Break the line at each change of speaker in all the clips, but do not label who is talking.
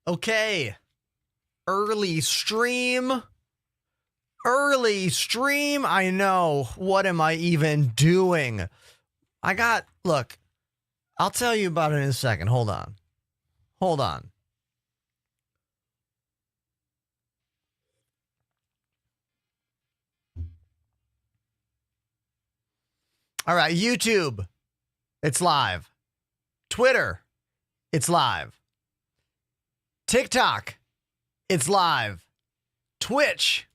Okay. Early stream. Early stream. I know. What am I even doing? Look, I'll tell you about it in a second. Hold on. Hold on. All right, YouTube, it's live. Twitter, it's live. TikTok, it's live. Twitch,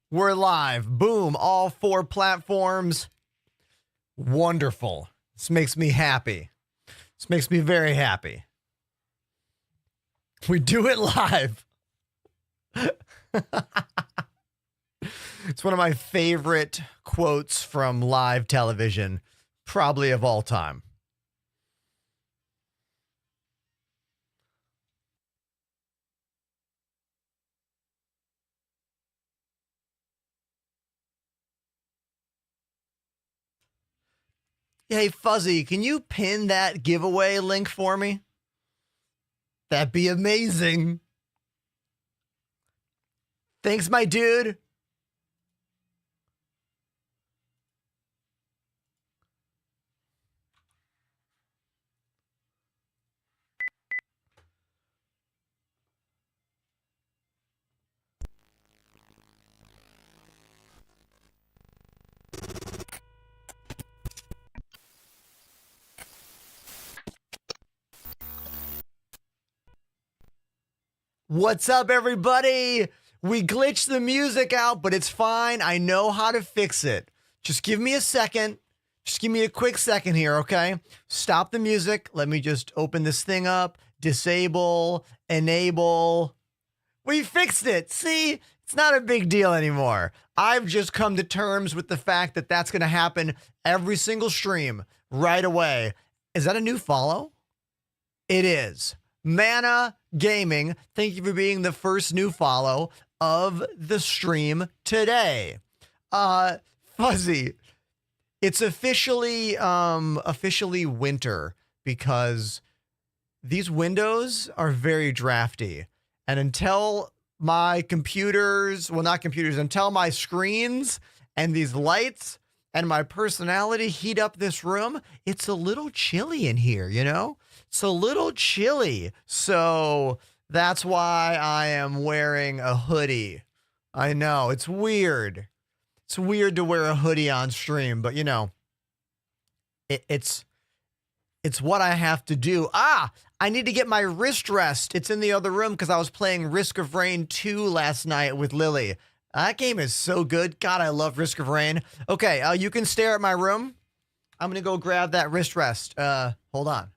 we're live. Boom, all 4 platforms. Wonderful. This makes me happy. This makes me very happy. We do it live. It's one of my favorite quotes from live television, probably of all time. Hey, Fuzzy, can you pin that giveaway link for me? That'd be amazing. Thanks, my dude. What's up, everybody? We glitched the music out, but it's fine. I know how to fix it. Just give me a second. Just give me a quick second here, okay? Stop the music. Let me just open this thing up. Disable, enable. We fixed it. See? It's not a big deal anymore. I've just come to terms with the fact that that's going to happen every single stream right away. Is that a new follow? It is. Mana Gaming, thank you for being the first new follow of the stream today. Fuzzy, it's officially winter because these windows are very drafty. And until my computers, well, not computers, until my screens and these lights and my personality heat up this room, it's a little chilly in here, you know? It's a little chilly, so that's why I am wearing a hoodie. I know, it's weird. It's weird to wear a hoodie on stream, but you know, it's what I have to do. I need to get my wrist rest. It's in the other room because I was playing Risk of Rain 2 last night with Lily. That game is so good. God, I love Risk of Rain. Okay, you can stare at my room. I'm going to go grab that wrist rest. Hold on.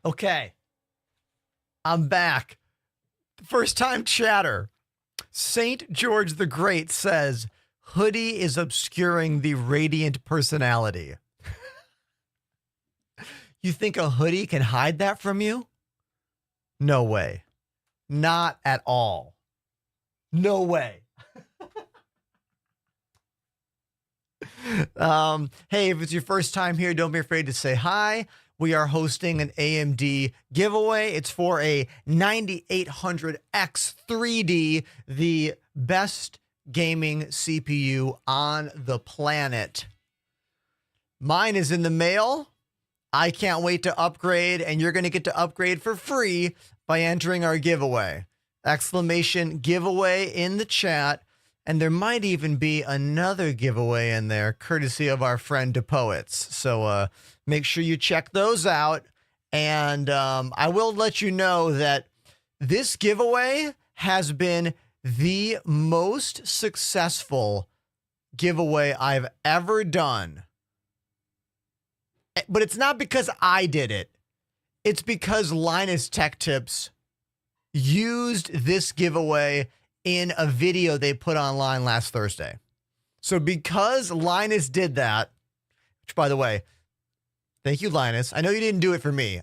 Okay, I'm back. First time chatter. St. George the Great says, hoodie is obscuring the radiant personality. You think a hoodie can hide that from you? No way. Not at all. No way. Hey, if it's your first time here, don't be afraid to say hi. We are hosting an AMD giveaway. It's for a 9800X 3D, the best gaming CPU on the planet. Mine is in the mail. I can't wait to upgrade, and you're going to get to upgrade for free by entering our giveaway. Exclamation giveaway in the chat. And there might even be another giveaway in there, courtesy of our friend DePoets. So make sure you check those out. And I will let you know that this giveaway has been the most successful giveaway I've ever done. But it's not because I did it. It's because Linus Tech Tips used this giveaway in a video they put online last Thursday. So because Linus did that, which by the way, thank you, Linus. I know you didn't do it for me.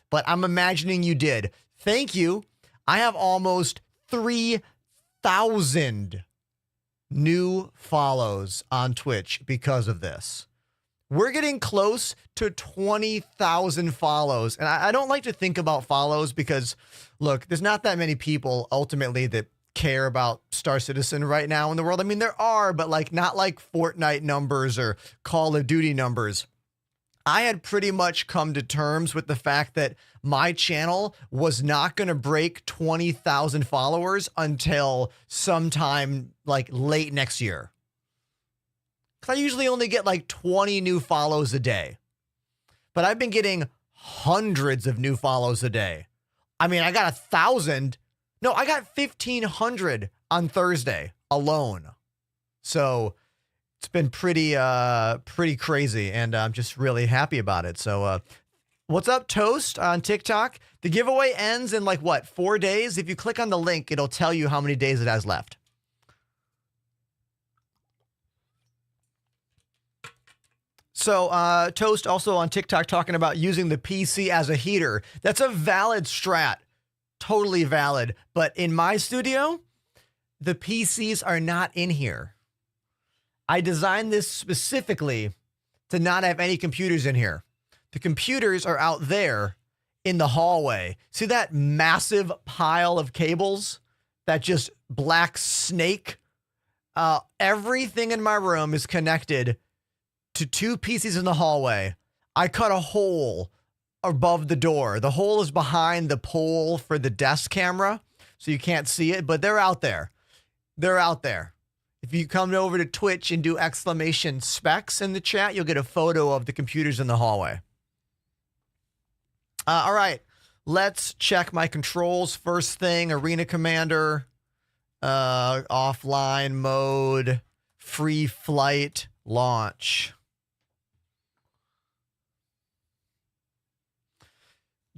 But I'm imagining you did. Thank you. I have almost 3,000 new follows on Twitch because of this. We're getting close to 20,000 follows. And I don't like to think about follows because, look, there's not that many people ultimately that care about Star Citizen right now in the world. I mean, there are, but like not like Fortnite numbers or Call of Duty numbers. I had pretty much come to terms with the fact that my channel was not going to break 20,000 followers until sometime like late next year. Because I usually only get like 20 new follows a day. But I've been getting hundreds of new follows a day. I mean, I got 1,000. No, I got 1,500 on Thursday alone. So it's been pretty crazy, and I'm just really happy about it. So what's up, Toast, on TikTok? The giveaway ends in like, what, 4 days? If you click on the link, it'll tell you how many days it has left. So Toast also on TikTok talking about using the PC as a heater. That's a valid strat. Totally valid. But in my studio, the PCs are not in here. I designed this specifically to not have any computers in here. The computers are out there in the hallway. See that massive pile of cables? That just black snake? Everything in my room is connected to two PCs in the hallway. I cut a hole above the door. The hole is behind the pole for the desk camera, so you can't see it, but they're out there. They're out there. If you come over to Twitch and do exclamation specs in the chat, you'll get a photo of the computers in the hallway. All right, let's check my controls. First thing, Arena Commander, offline mode, free flight, launch.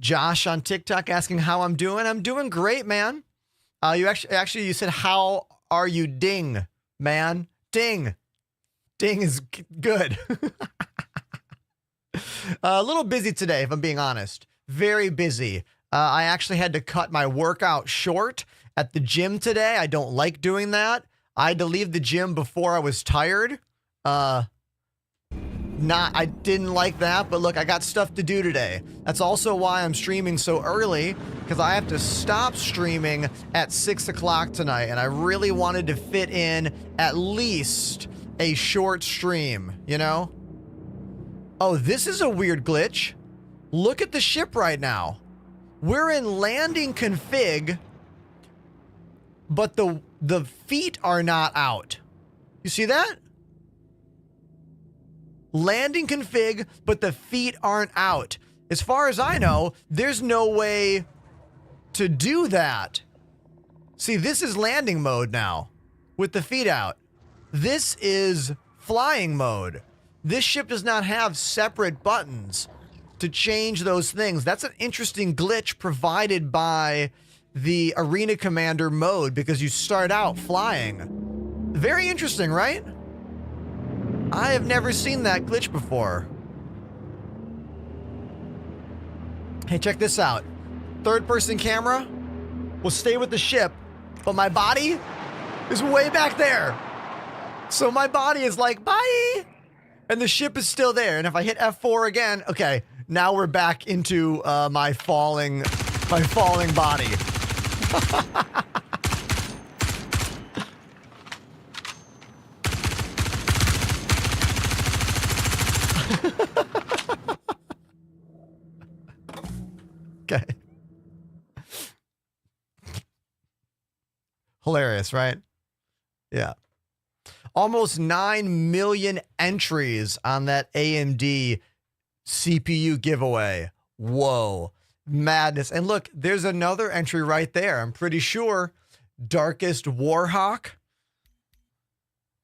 Josh on TikTok asking how I'm doing. I'm doing great, man. You actually you said, how are you, ding, man? Ding is good. A little busy today, if I'm being honest. Very busy. I actually had to cut my workout short at the gym today. I don't like doing that. I had to leave the gym before I was tired. I didn't like that, but look, I got stuff to do today. That's also why I'm streaming so early, because I have to stop streaming at 6 o'clock tonight, and I really wanted to fit in at least a short stream, you know? Oh, this is a weird glitch. Look at the ship right now. We're in landing config, but the feet are not out. You see that? Landing config, but the feet aren't out. As far as I know, there's no way to do that. See, this is landing mode now with the feet out. This is flying mode. This ship does not have separate buttons to change those things. That's an interesting glitch provided by the Arena Commander mode because you start out flying. Very interesting, right? I have never seen that glitch before. Hey, check this out. Third-person camera will stay with the ship, but my body is way back there. So my body is like, bye! And the ship is still there. And if I hit F4 again, okay, now we're back into my falling body. Okay. Hilarious, right? Yeah. Almost 9 million entries on that AMD CPU giveaway. Whoa. Madness. And look, there's another entry right there. I'm pretty sure Darkest Warhawk.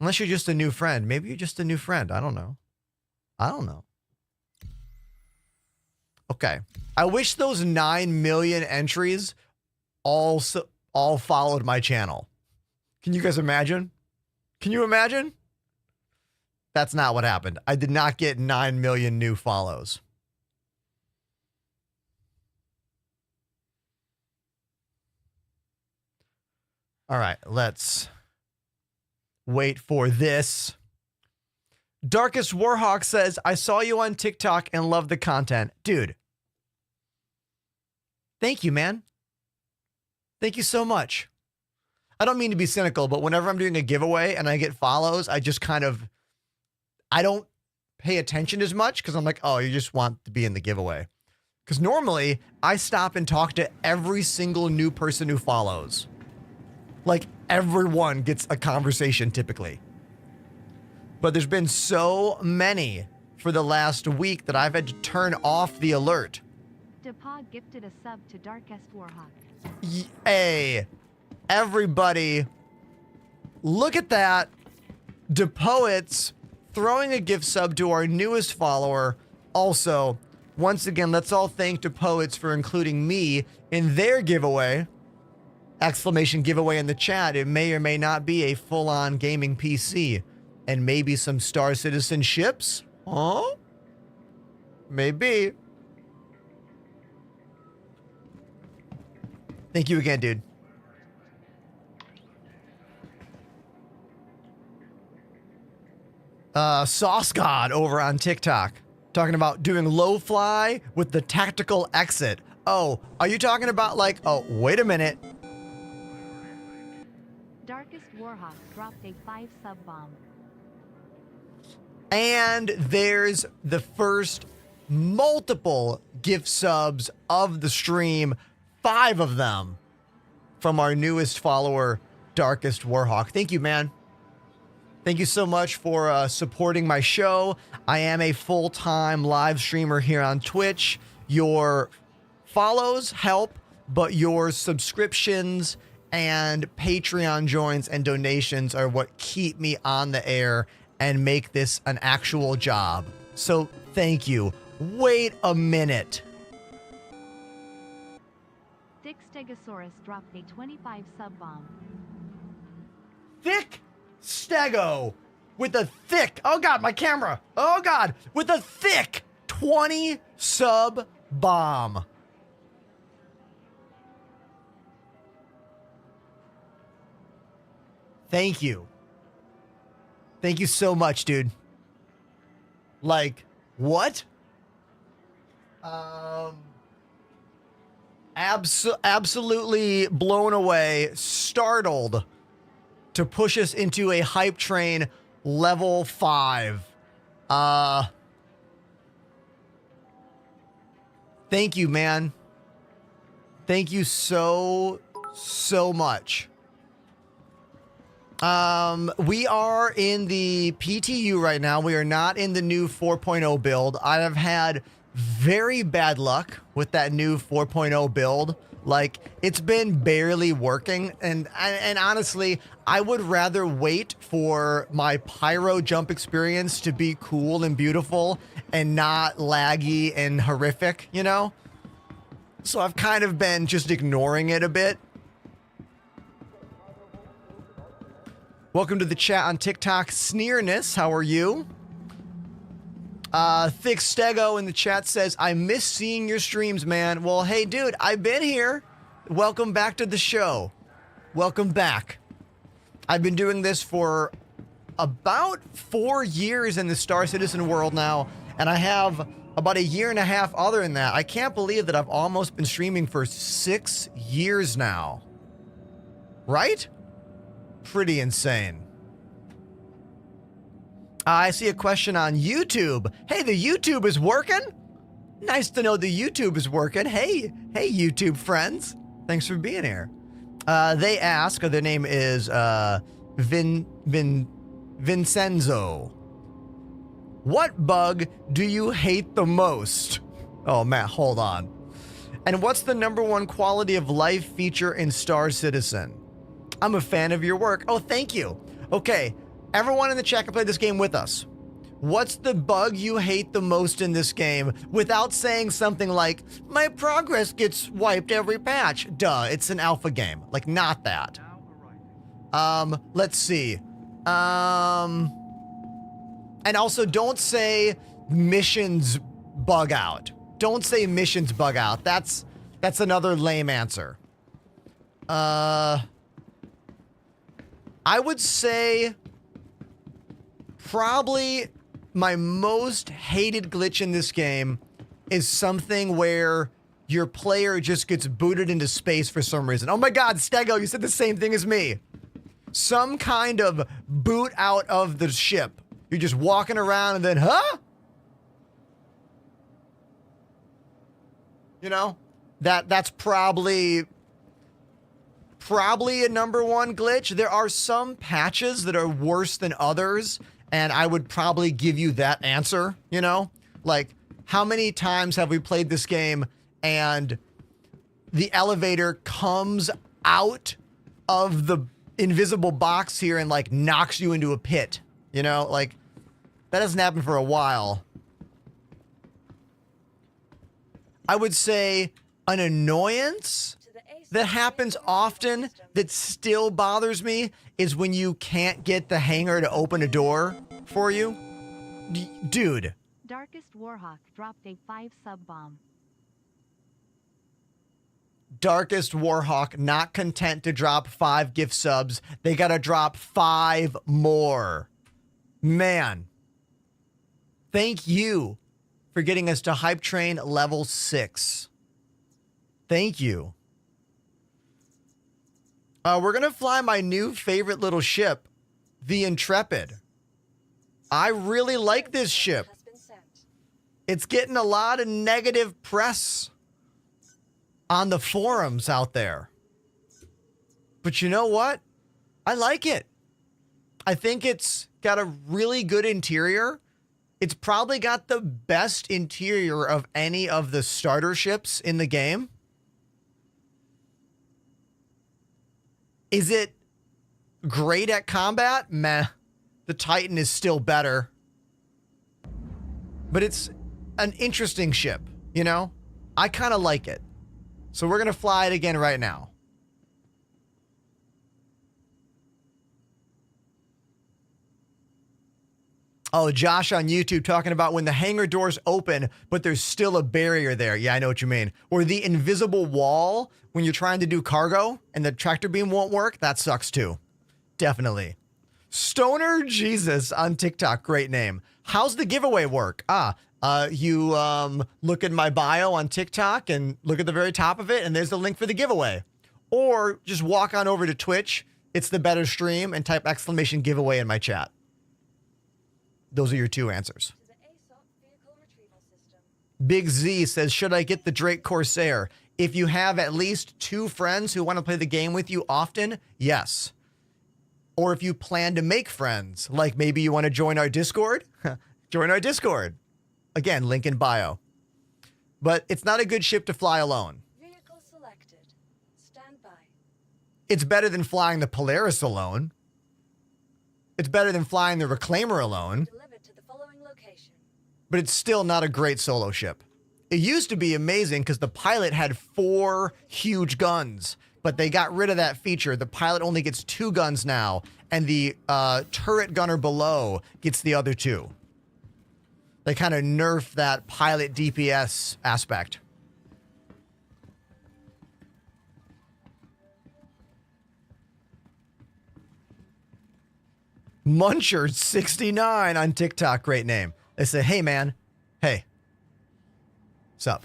Unless you're just a new friend. Maybe you're just a new friend. I don't know. Okay. I wish those 9 million entries all followed my channel. Can you guys imagine? Can you imagine? That's not what happened. I did not get 9 million new follows. All right, let's wait for this. Darkest Warhawk says, I saw you on TikTok and love the content. Dude. Thank you, man. Thank you so much. I don't mean to be cynical, but whenever I'm doing a giveaway and I get follows, I just kind of, I don't pay attention as much because I'm like, oh, you just want to be in the giveaway. Because normally I stop and talk to every single new person who follows. Like everyone gets a conversation typically. But there's been so many for the last week that I've had to turn off the alert.
DePaw gifted a sub to Darkest Warhawk.
Hey, everybody, look at that. DePoets throwing a gift sub to our newest follower. Also, once again, let's all thank DePoets for including me in their giveaway. Exclamation giveaway in the chat. It may or may not be a full-on gaming PC. And maybe some Star Citizen ships? Huh? Maybe. Thank you again, dude. Sauce God over on TikTok. Talking about doing low fly with the tactical exit. Oh, are you talking about like, oh, wait a minute.
Darkest Warhawk dropped a 5 sub bomb.
And there's the first multiple gift subs of the stream. 5 of them from our newest follower, Darkest Warhawk. Thank you, man. Thank you so much for supporting my show. I am a full-time live streamer here on Twitch. Your follows help, but your subscriptions and Patreon joins and donations are what keep me on the air and make this an actual job. So thank you. Wait a minute.
Thick Stegosaurus dropped a 25 sub bomb.
Thick Stego with a thick, oh God, my camera. Oh God, with a thick 20 sub bomb. Thank you. Thank you so much, dude. Like, what? Absolutely blown away, startled to push us into a hype train level 5. Thank you, man. Thank you so much. We are in the PTU right now. We are not in the new 4.0 build. I have had very bad luck with that new 4.0 build. Like, it's been barely working. And honestly, I would rather wait for my pyro jump experience to be cool and beautiful and not laggy and horrific, you know? So I've kind of been just ignoring it a bit. Welcome to the chat on TikTok. Sneerness, how are you? Thick Stego in the chat says, I miss seeing your streams, man. Well, hey, dude, I've been here. Welcome back to the show. Welcome back. I've been doing this for about 4 years in the Star Citizen world now, and I have about a year and a half other than that. I can't believe that I've almost been streaming for 6 years now. Right? Pretty insane. I see a question on YouTube. Hey, the YouTube is working? Nice to know the YouTube is working. Hey, YouTube friends. Thanks for being here. They ask, their name is Vincenzo. What bug do you hate the most? Oh, Matt, hold on. And what's the #1 quality of life feature in Star Citizen? I'm a fan of your work. Oh, thank you. Okay, everyone in the chat can play this game with us. What's the bug you hate the most in this game without saying something like, my progress gets wiped every patch? Duh, it's an alpha game. Like, not that. Let's see. And also don't say missions bug out. Don't say missions bug out. That's another lame answer. I would say probably my most hated glitch in this game is something where your player just gets booted into space for some reason. Oh my God, Stego, you said the same thing as me. Some kind of boot out of the ship. You're just walking around and then, huh? You know, that's probably a #1 glitch. There are some patches that are worse than others, and I would probably give you that answer, you know? Like, how many times have we played this game and the elevator comes out of the invisible box here and, like, knocks you into a pit, you know? Like, that hasn't happened for a while. I would say an annoyance that happens often that still bothers me is when you can't get the hangar to open a door for you. Dude.
Darkest Warhawk dropped a 5 sub bomb.
Darkest Warhawk not content to drop 5 gift subs. They gotta drop 5 more. Man. Thank you for getting us to Hype Train level 6. Thank you. We're going to fly my new favorite little ship, the Intrepid. I really like this ship. It's getting a lot of negative press on the forums out there. But you know what? I like it. I think it's got a really good interior. It's probably got the best interior of any of the starter ships in the game. Is it great at combat? Meh. The Titan is still better. But it's an interesting ship, you know? I kind of like it. So we're going to fly it again right now. Oh, Josh on YouTube talking about when the hangar doors open, but there's still a barrier there. Yeah, I know what you mean. Or the invisible wall when you're trying to do cargo and the tractor beam won't work. That sucks too. Definitely. Stoner Jesus on TikTok. Great name. How's the giveaway work? You look at my bio on TikTok and look at the very top of it, and there's the link for the giveaway. Or just walk on over to Twitch. It's the better stream and type !giveaway in my chat. Those are your 2 answers. Big Z says, should I get the Drake Corsair? If you have at least 2 friends who want to play the game with you often, yes. Or if you plan to make friends, like maybe you want to join our Discord, join our Discord. Again, link in bio. But it's not a good ship to fly alone.
Vehicle selected. Stand by.
It's better than flying the Polaris alone. It's better than flying the Reclaimer alone.
Delivered to the following location.
But it's still not a great solo ship. It used to be amazing because the pilot had 4 huge guns, but they got rid of that feature. The pilot only gets 2 guns now, and the turret gunner below gets the other 2. They kind of nerfed that pilot DPS aspect. Muncher69 on TikTok, great name. They say, hey man, hey, what's up?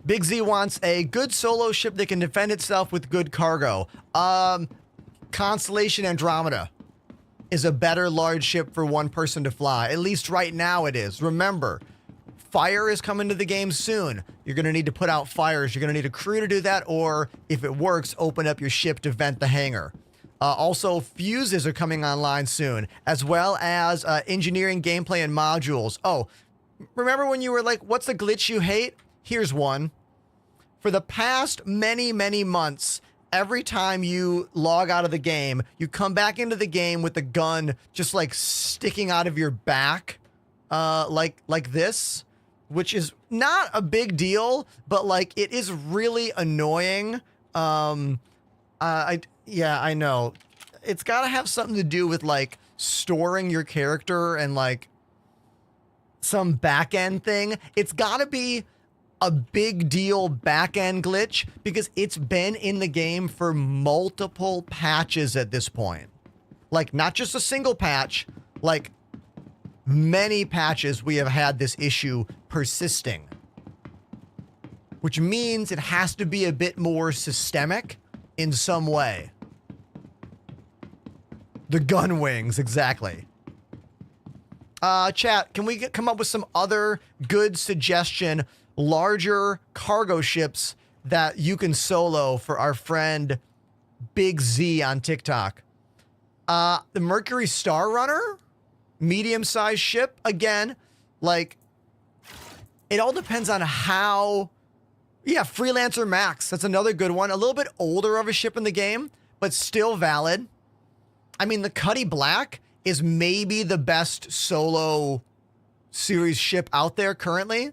Big Z wants a good solo ship that can defend itself with good cargo. Constellation Andromeda is a better large ship for one person to fly. At least right now it is. Remember, fire is coming to the game soon. You're going to need to put out fires. You're going to need a crew to do that, or if it works, open up your ship to vent the hangar. Also, fuses are coming online soon, as well as engineering, gameplay, and modules. Oh, remember when you were like, what's the glitch you hate? Here's one. For the past many, many months, every time you log out of the game, you come back into the game with the gun just like sticking out of your back, like this, which is not a big deal, but like it is really annoying. Yeah, I know. It's got to have something to do with like storing your character and like some back end thing. It's got to be a big deal back end glitch because it's been in the game for multiple patches at this point. Like not just a single patch, like many patches we have had this issue persisting, which means it has to be a bit more systemic in some way. The gun wings, exactly. Chat, can we come up with some other good suggestion, larger cargo ships that you can solo for our friend Big Z on TikTok? The Mercury Star Runner, medium-sized ship. Again, like, it all depends on how... Yeah, Freelancer Max, that's another good one. A little bit older of a ship in the game, but still valid. I mean, the Cuddy Black is maybe the best solo series ship out there currently.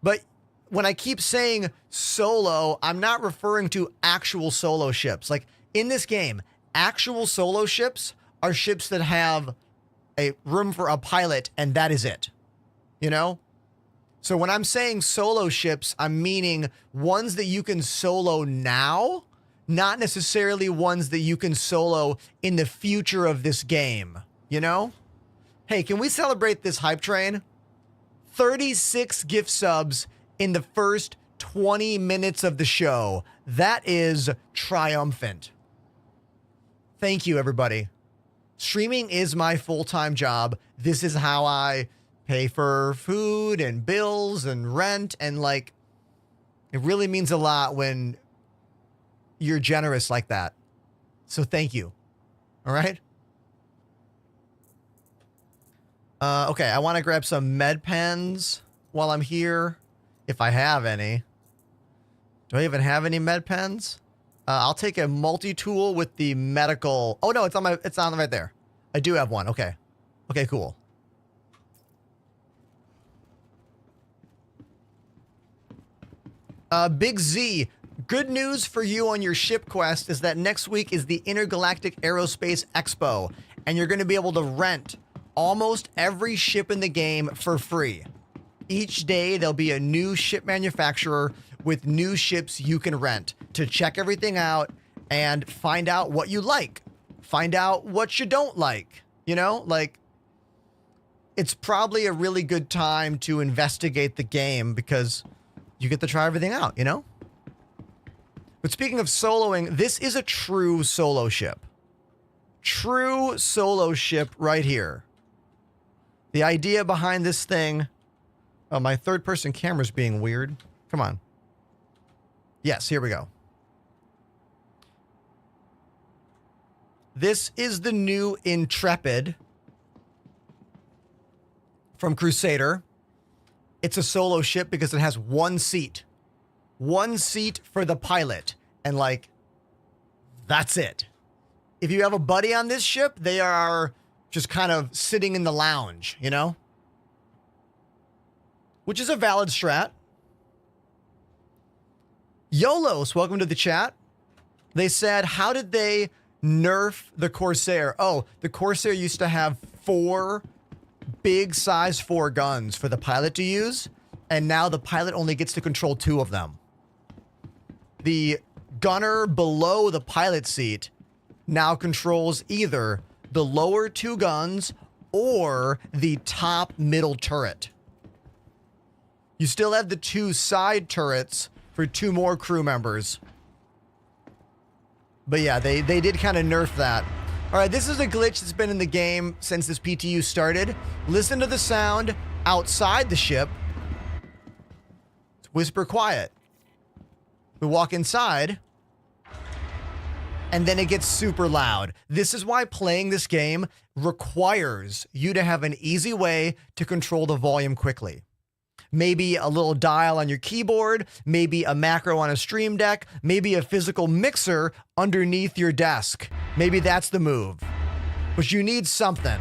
But when I keep saying solo, I'm not referring to actual solo ships. Like in this game, actual solo ships are ships that have a room for a pilot and that is it. You know? So when I'm saying solo ships, I'm meaning ones that you can solo now, not necessarily ones that you can solo in the future of this game, you know? Hey, can we celebrate this hype train? 36 gift subs in the first 20 minutes of the show. That is triumphant. Thank you, everybody. Streaming is my full-time job. This is how I pay for food and bills and rent, and like, it really means a lot when you're generous like that. So thank you. All right. Okay, I want to grab some med pens while I'm here, if I have any. Do I even have any med pens? I'll take a multi-tool with the medical. Oh no, it's on right there. I do have one. Okay. Okay, cool. Big Z, good news for you on your ship quest is that next week is the Intergalactic Aerospace Expo, and you're going to be able to rent almost every ship in the game for free. Each day, there'll be a new ship manufacturer with new ships you can rent to check everything out and find out what you like. Find out what you don't like. You know, like, it's probably a really good time to investigate the game because you get to try everything out, you know? But speaking of soloing, this is a true solo ship. True solo ship right here. The idea behind this thing... Oh, my third-person camera's being weird. Come on. Yes, here we go. This is the new Intrepid from Crusader. It's a solo ship because it has one seat. One seat for the pilot. And, like, that's it. If you have a buddy on this ship, they are just kind of sitting in the lounge, you know? Which is a valid strat. Yolos, welcome to the chat. They said, how did they nerf the Corsair? Oh, the Corsair used to have 4 big size 4 guns for the pilot to use, and now the pilot only gets to control 2 of them. The gunner below the pilot seat now controls either the lower 2 guns or the top middle turret. You still have the 2 side turrets for 2 more crew members. But yeah, they did kind of nerf that. All right, this is a glitch that's been in the game since this PTU started. Listen to the sound outside the ship. It's whisper quiet. We walk inside, and then it gets super loud. This is why playing this game requires you to have an easy way to control the volume quickly. maybe a little dial on your keyboard, maybe a macro on a Stream Deck, maybe a physical mixer underneath your desk. Maybe that's the move. But you need something.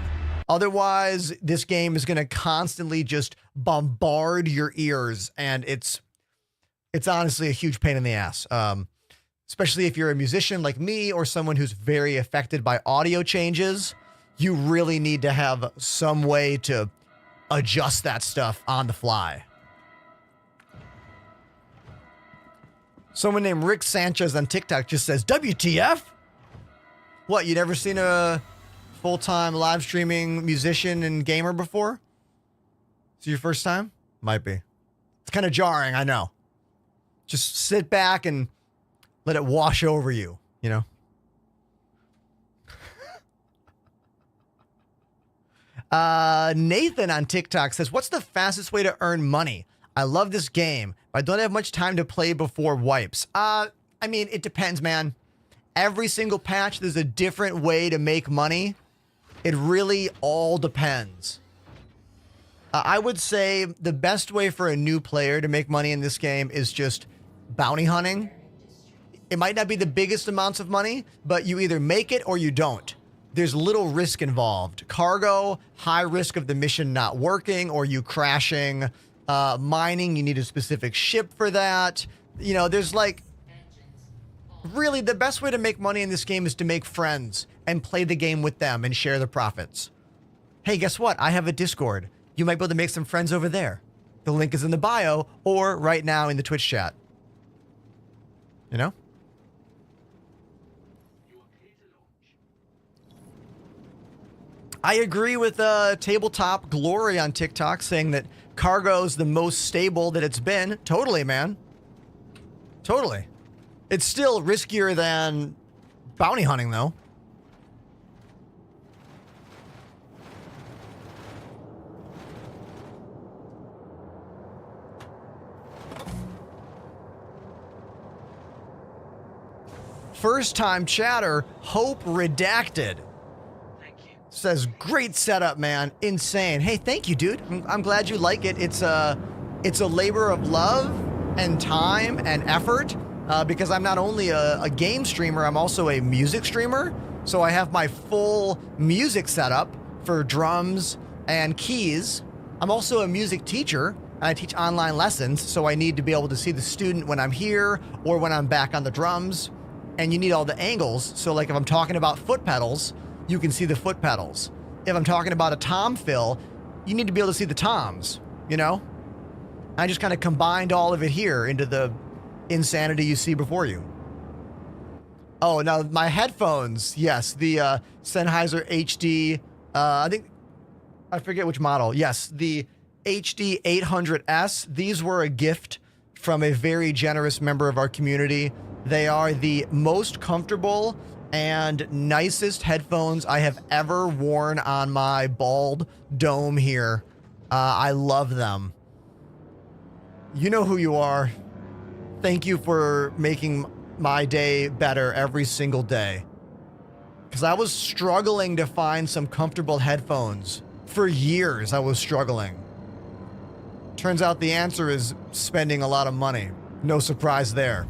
Otherwise, this game is going to constantly just bombard your ears, and it's honestly a huge pain in the ass. Especially if you're a musician like me or someone who's very affected by audio changes, you really need to have some way to adjust that stuff on the fly. Someone named Rick Sanchez on TikTok just says, WTF? What, you never seen a full-time live streaming musician and gamer before? Is it your first time? Might be. It's kind of jarring, I know. Just sit back and let it wash over you, you know? Nathan on TikTok says, what's the fastest way to earn money? I love this game, but I don't have much time to play before wipes. I mean, it depends, man. Every single patch, there's a different way to make money. It really all depends. I would say the best way for a new player to make money in this game is just bounty hunting. It might not be the biggest amounts of money, but you either make it or you don't. There's little risk involved. Cargo, high risk of the mission not working or you crashing. Mining, you need a specific ship for that. You know, there's like... Really, the best way to make money in this game is to make friends and play the game with them and share the profits. Hey, guess what? I have a Discord. You might be able to make some friends over there. The link is in the bio or right now in the Twitch chat. You know? I agree with Tabletop Glory on TikTok saying that cargo's the most stable that it's been. Totally, man. Totally. It's still riskier than bounty hunting, though. First time chatter, Hope Redacted. Says, great setup, man. Insane. Hey, thank you, dude. I'm glad you like it. It's a labor of love and time and effort because I'm not only a game streamer, I'm also a music streamer. So I have my full music setup for drums and keys. I'm also a music teacher. I teach online lessons, so I need to be able to see the student when I'm here or when I'm back on the drums. And you need all the angles. So like if I'm talking about foot pedals, you can see the foot pedals. If I'm talking about a tom fill, you need to be able to see the toms, you know? I just kind of combined all of it here into the insanity you see before you. Oh, now my headphones, yes, the Sennheiser HD, I forget which model. Yes, the HD 800S. These were a gift from a very generous member of our community. They are the most comfortable and nicest headphones I have ever worn on my bald dome here. I love them. You know who you are. Thank you for making my day better every single day. Because I was struggling to find some comfortable headphones. For years, I was struggling. Turns out the answer is spending a lot of money. No surprise there.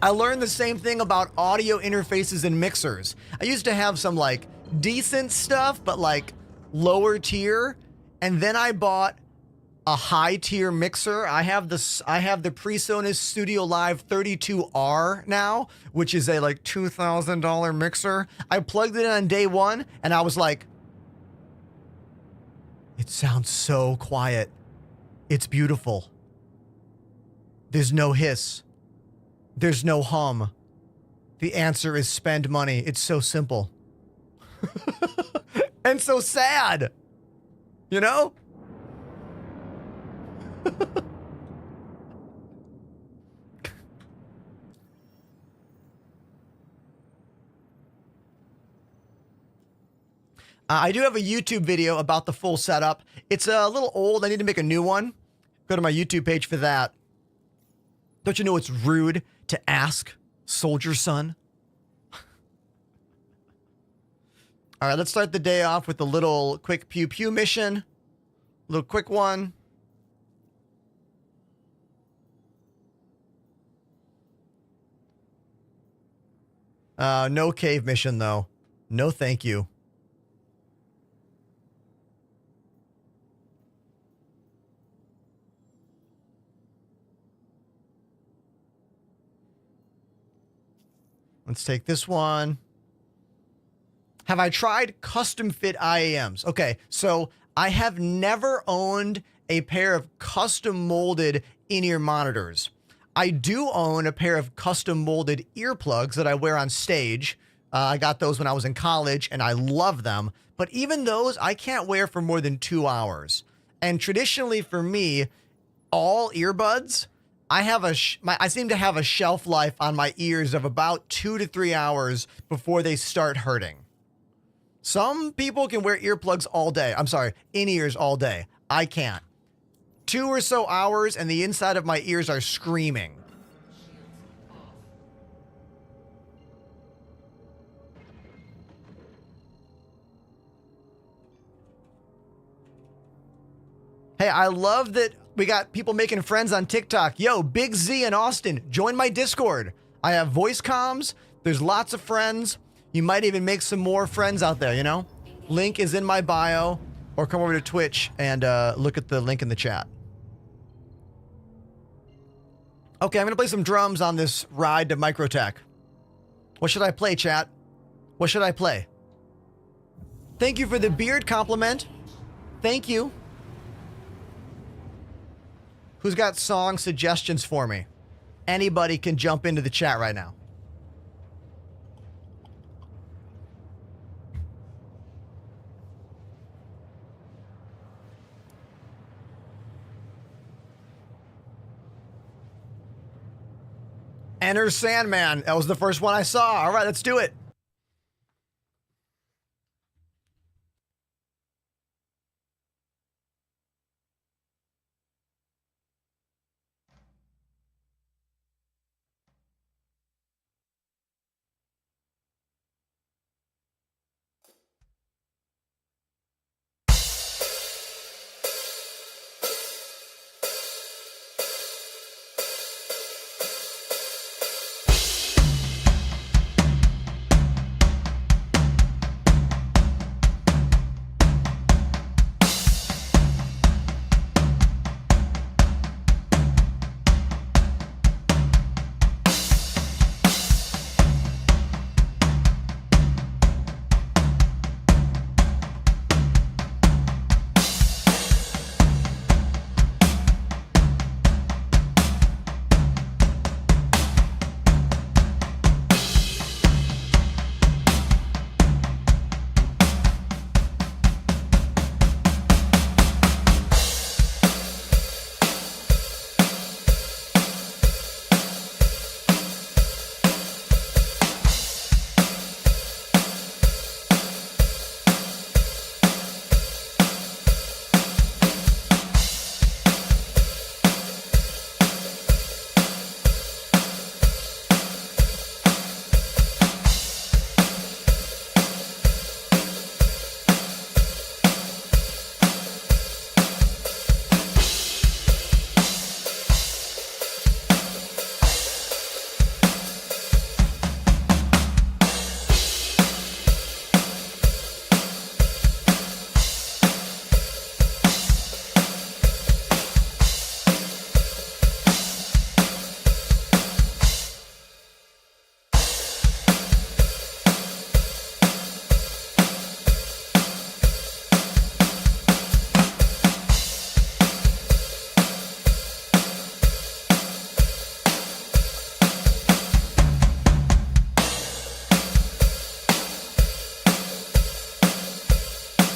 I learned the same thing about audio interfaces and mixers. I used to have some like decent stuff, but like lower tier. And then I bought a high tier mixer. I have the PreSonus Studio Live 32R now, which is a like $2,000 mixer. I plugged it in on day one and I was like, it sounds so quiet. It's beautiful. There's no hiss. There's no hum. The answer is spend money. It's so simple. And so sad. You know? I do have a YouTube video about the full setup. It's a little old. I need to make a new one. Go to my YouTube page for that. Don't you know it's rude to ask, soldier son? All right, let's start the day off with a little quick pew pew mission. A little quick one. No cave mission, though. No thank you. Let's take this one. Have I tried custom fit IAMs? Okay, so I have never owned a pair of custom molded in-ear monitors. I do own a pair of custom molded earplugs that I wear on stage. I got those when I was in college and I love them. But even those I can't wear for more than 2 hours. And traditionally for me, all earbuds, I seem to have a shelf life on my ears of about 2 to 3 hours before they start hurting. Some people can wear earplugs all day. I'm sorry, in-ears all day. I can't. 2 or so hours and the inside of my ears are screaming. Hey, I love that we got people making friends on TikTok. Yo, Big Z in Austin, join my Discord. I have voice comms. There's lots of friends. You might even make some more friends out there, you know? Link is in my bio, or come over to Twitch and look at the link in the chat. Okay, I'm going to play some drums on this ride to Microtech. What should I play, chat? What should I play? Thank you for the beard compliment. Thank you. Who's got song suggestions for me? Anybody can jump into the chat right now. Enter Sandman. That was the first one I saw. All right, let's do it.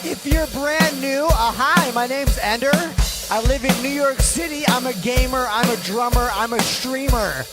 If you're brand new, hi, my name's Ender. I live in New York City. I'm a gamer, I'm a drummer, I'm a streamer.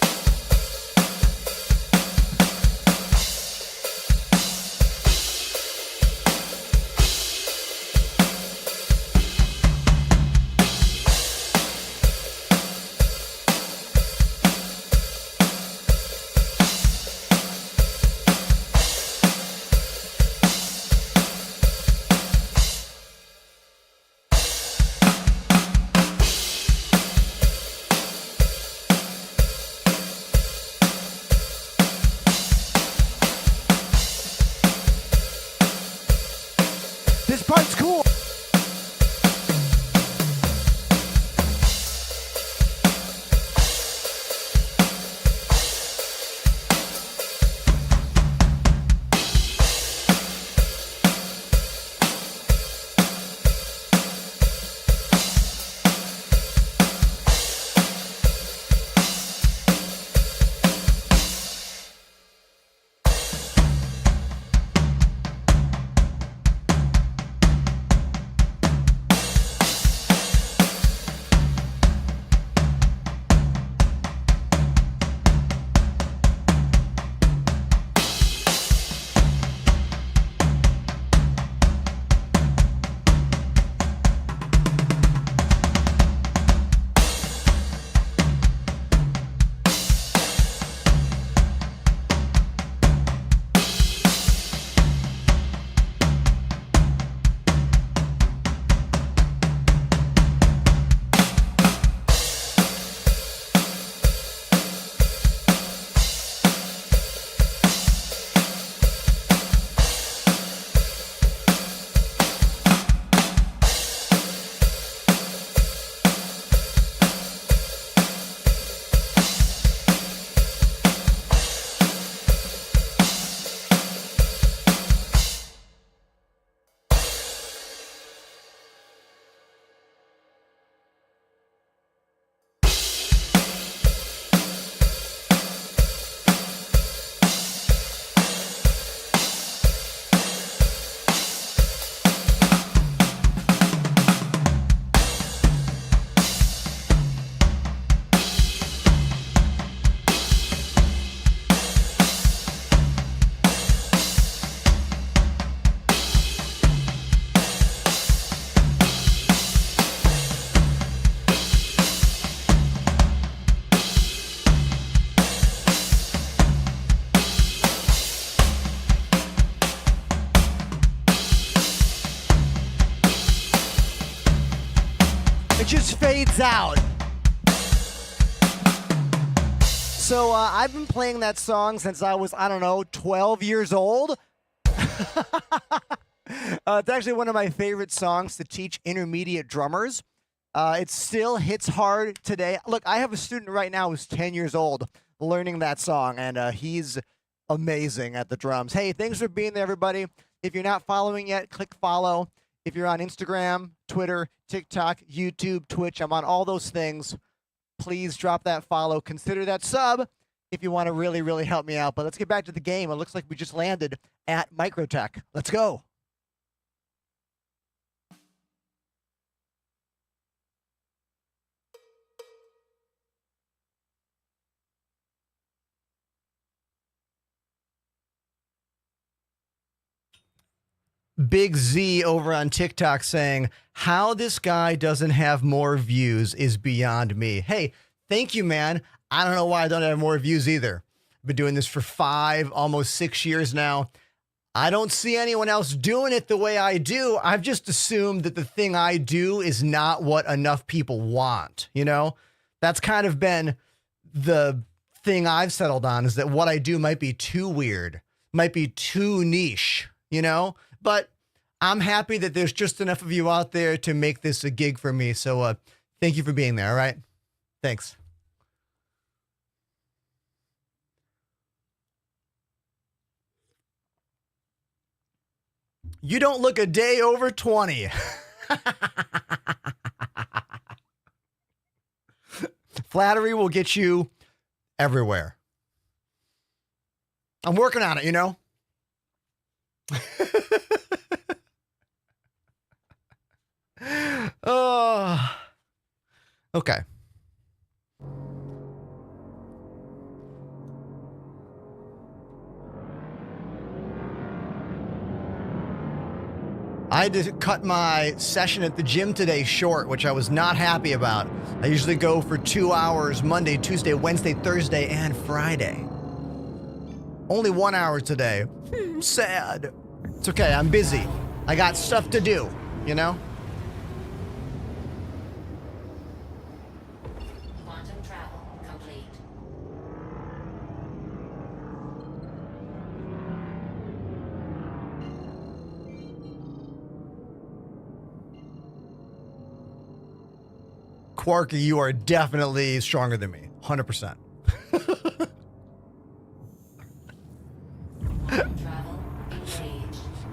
It just fades out. So I've been playing that song since I was, I don't know, 12 years old. It's actually one of my favorite songs to teach intermediate drummers. It still hits hard today. Look, I have a student right now who's 10 years old learning that song, and he's amazing at the drums. Hey, thanks for being there, everybody. If you're not following yet, click follow. If you're on Instagram, Twitter, TikTok, YouTube, Twitch, I'm on all those things. Please drop that follow. Consider that sub if you want to really, really help me out. But let's get back to the game. It looks like we just landed at Microtech. Let's go. Big Z over on TikTok saying, how this guy doesn't have more views is beyond me. Hey, thank you, man. I don't know why I don't have more views either. I've been doing this for 5, almost 6 years now. I don't see anyone else doing it the way I do. I've just assumed that the thing I do is not what enough people want. You know, that's kind of been the thing I've settled on, is that what I do might be too weird, might be too niche, you know, but I'm happy that there's just enough of you out there to make this a gig for me. So thank you for being there. All right. Thanks. You don't look a day over 20. Flattery will get you everywhere. I'm working on it, you know? Oh, okay. I had to cut my session at the gym today short, which I was not happy about. I usually go for 2 hours Monday, Tuesday, Wednesday, Thursday, and Friday. Only 1 hour today. Sad. It's okay, I'm busy. I got stuff to do, you know?
Quantum travel complete.
Quarky, you are definitely stronger than me. 100%.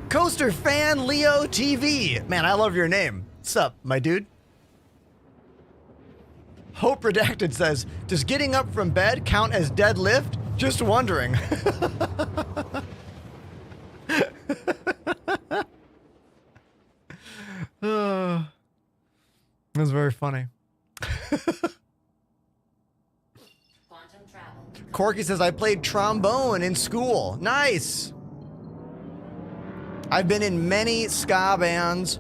Coaster Fan Leo TV. Man, I love your name. What's up, my dude? Hope Redacted says, does getting up from bed count as deadlift? Just wondering. That's very funny. Corky says, I played trombone in school. Nice. I've been in many ska bands.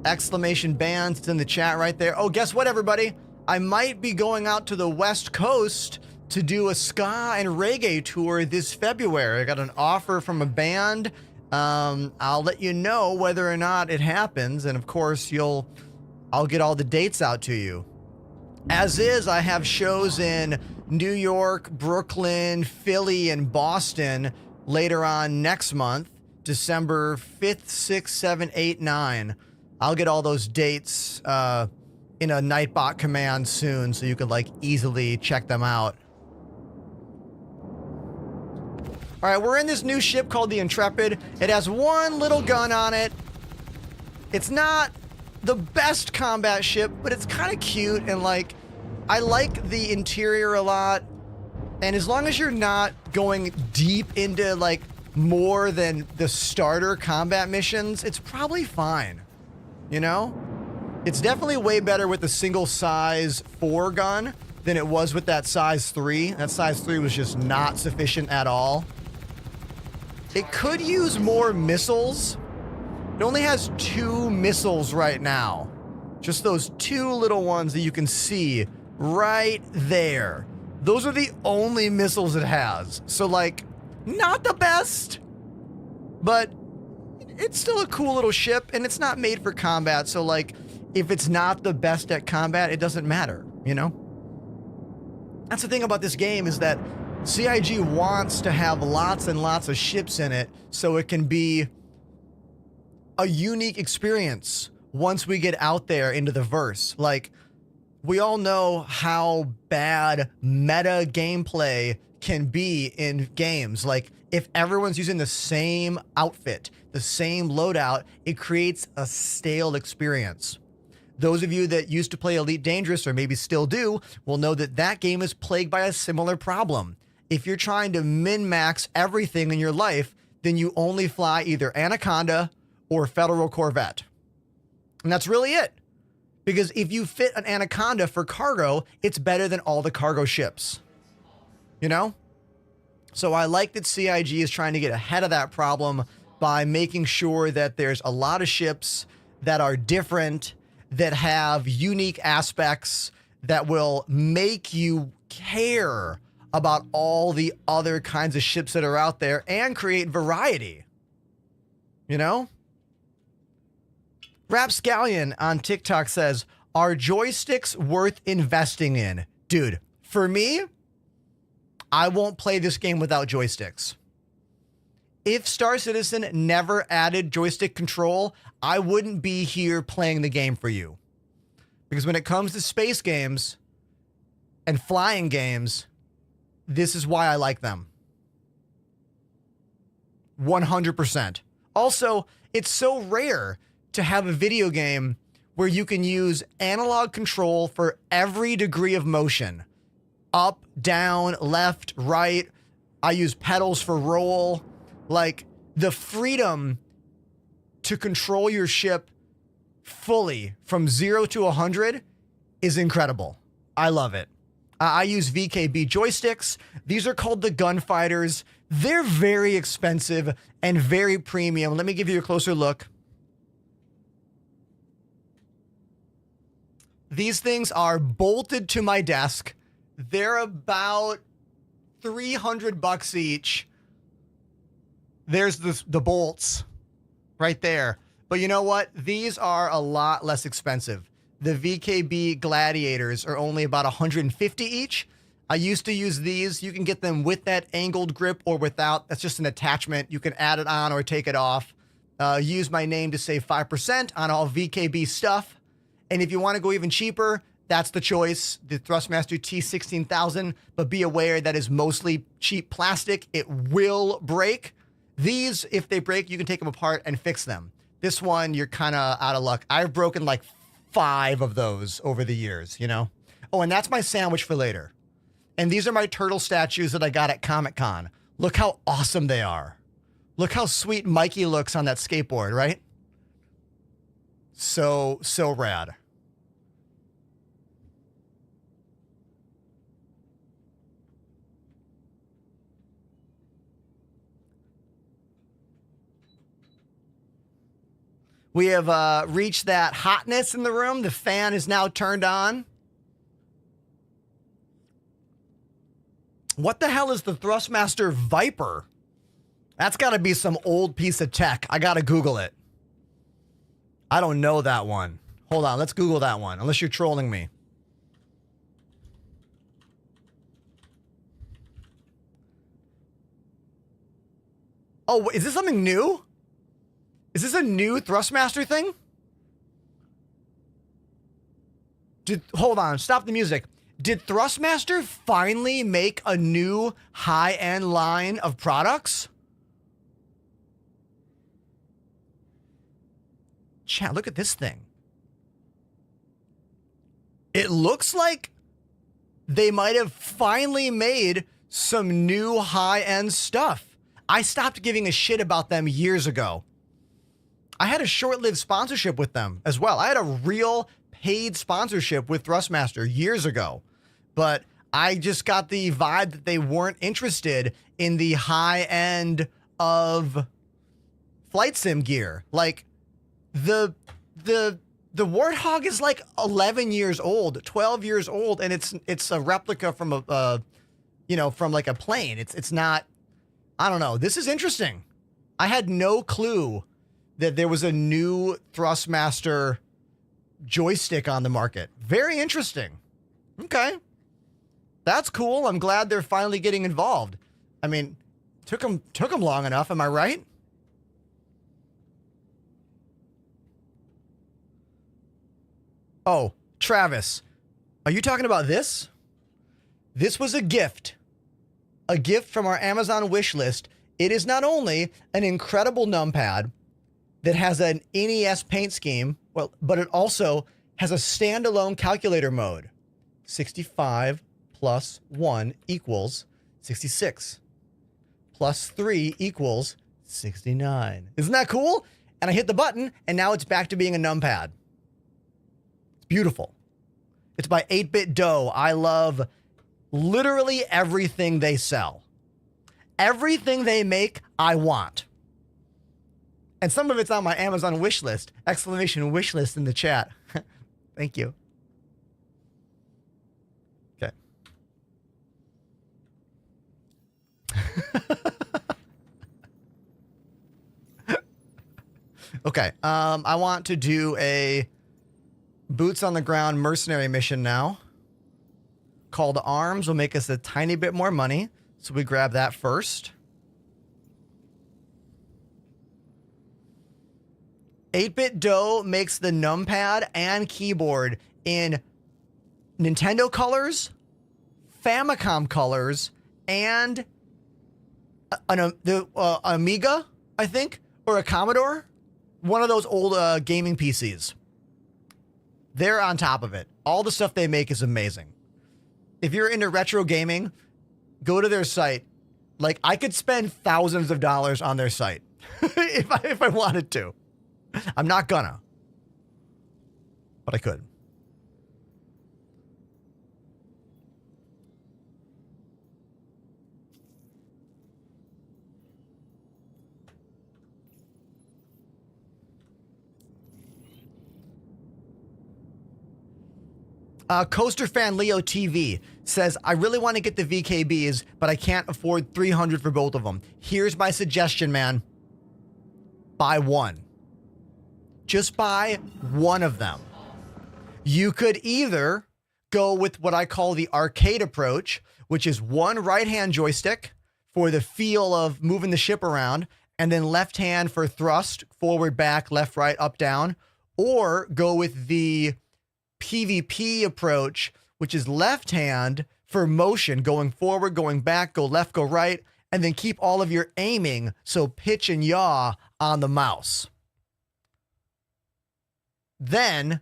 Exclamation bands. It's in the chat right there. Oh, guess what, everybody? I might be going out to the West Coast to do a ska and reggae tour this February. I got an offer from a band. I'll let you know whether or not it happens. And of course, I'll get all the dates out to you. As is, I have shows in New York, Brooklyn, Philly, and Boston later on next month. December 5th, 6th, 7th, 8th, 9th. I'll get all those dates in a Nightbot command soon, so you can like easily check them out. All right, we're in this new ship called the Intrepid. It has one little gun on it. It's not the best combat ship, but it's kind of cute, and like, I like the interior a lot. And as long as you're not going deep into like more than the starter combat missions, it's probably fine. You know? It's definitely way better with the single size 4 gun than it was with that size 3. That size 3 was just not sufficient at all. It could use more missiles. It only has 2 missiles right now. Just those 2 little ones that you can see right there. Those are the only missiles it has. So like, not the best, but it's still a cool little ship, and it's not made for combat. So like, if it's not the best at combat, it doesn't matter, you know? That's the thing about this game, is that CIG wants to have lots and lots of ships in it so it can be a unique experience once we get out there into the verse. Like, we all know how bad meta gameplay can be in games. Like, if everyone's using the same outfit, the same loadout, it creates a stale experience. Those of you that used to play Elite Dangerous, or maybe still do, will know that that game is plagued by a similar problem. If you're trying to min-max everything in your life, then you only fly either Anaconda or Federal Corvette. And that's really it. Because if you fit an Anaconda for cargo, it's better than all the cargo ships. You know? So I like that CIG is trying to get ahead of that problem by making sure that there's a lot of ships that are different, that have unique aspects, that will make you care about all the other kinds of ships that are out there and create variety. You know? Rapscallion on TikTok says, are joysticks worth investing in? Dude, for me, I won't play this game without joysticks. If Star Citizen never added joystick control, I wouldn't be here playing the game for you. Because when it comes to space games and flying games, this is why I like them. 100%. Also, it's so rare to have a video game where you can use analog control for every degree of motion. Up, down, left, right. I use pedals for roll. Like, the freedom to control your ship fully from 0 to 100 is incredible. I love it. I use VKB joysticks. These are called the Gunfighters. They're very expensive and very premium. Let me give you a closer look. These things are bolted to my desk. They're about $300 each. There's the bolts right there. But you know what? These are a lot less expensive. The VKB Gladiators are only about $150 each. I used to use these. You can get them with that angled grip or without. That's just an attachment. You can add it on or take it off. Use my name to save 5% on all VKB stuff. And if you want to go even cheaper, that's the choice, the Thrustmaster T16000. But be aware that is mostly cheap plastic. It will break. These, if they break, you can take them apart and fix them. This one, you're kind of out of luck. I've broken like 5 of those over the years, you know? Oh, and that's my sandwich for later. And these are my turtle statues that I got at Comic-Con. Look how awesome they are. Look how sweet Mikey looks on that skateboard, right? So rad. We have reached that hotness in the room. The fan is now turned on. What the hell is the Thrustmaster Viper? That's got to be some old piece of tech. I got to Google it. I don't know that one. Hold on, let's Google that one, unless you're trolling me. Oh, is this something new? Is this a new Thrustmaster thing? Hold on, stop the music. Did Thrustmaster finally make a new high-end line of products? Chat, look at this thing. It looks like they might have finally made some new high-end stuff. I stopped giving a shit about them years ago. I had a short-lived sponsorship with them as well. I had a real paid sponsorship with Thrustmaster years ago, but I just got the vibe that they weren't interested in the high end of flight sim gear. Like the Warthog is like 11 years old, 12 years old, and it's a replica from from like a plane. It's not, I don't know. This is interesting. I had no clue that there was a new Thrustmaster joystick on the market. Very interesting. Okay. That's cool. I'm glad they're finally getting involved. I mean, took them long enough, am I right? Oh, Travis, are you talking about this? This was a gift from our Amazon wish list. It is not only an incredible numpad that has an NES paint scheme, well, but it also has a standalone calculator mode. 65 plus 1 equals 66. Plus 3 equals 69. Isn't that cool? And I hit the button, and now it's back to being a numpad. It's beautiful. It's by 8-Bit Dough. I love literally everything they sell. Everything they make, I want. And some of it's on my Amazon wish list. Exclamation wish list in the chat. Thank you. Okay. Okay. I want to do a boots on the ground mercenary mission now. Call to arms will make us a tiny bit more money. So we grab that first. 8-Bit Dough makes the numpad and keyboard in Nintendo colors, Famicom colors, and the Amiga, I think, or a Commodore. One of those old gaming PCs. They're on top of it. All the stuff they make is amazing. If you're into retro gaming, go to their site. Like, I could spend thousands of dollars on their site if I wanted to. I'm not gonna, but I could. Coaster fan Leo TV says, I really want to get the VKBs, but I can't afford $300 for both of them. Here's my suggestion, man. Buy one. Just buy one of them. You could either go with what I call the arcade approach, which is one right-hand joystick for the feel of moving the ship around, and then left hand for thrust, forward, back, left, right, up, down, or go with the PvP approach, which is left hand for motion, going forward, going back, go left, go right, and then keep all of your aiming, so pitch and yaw on the mouse. Then,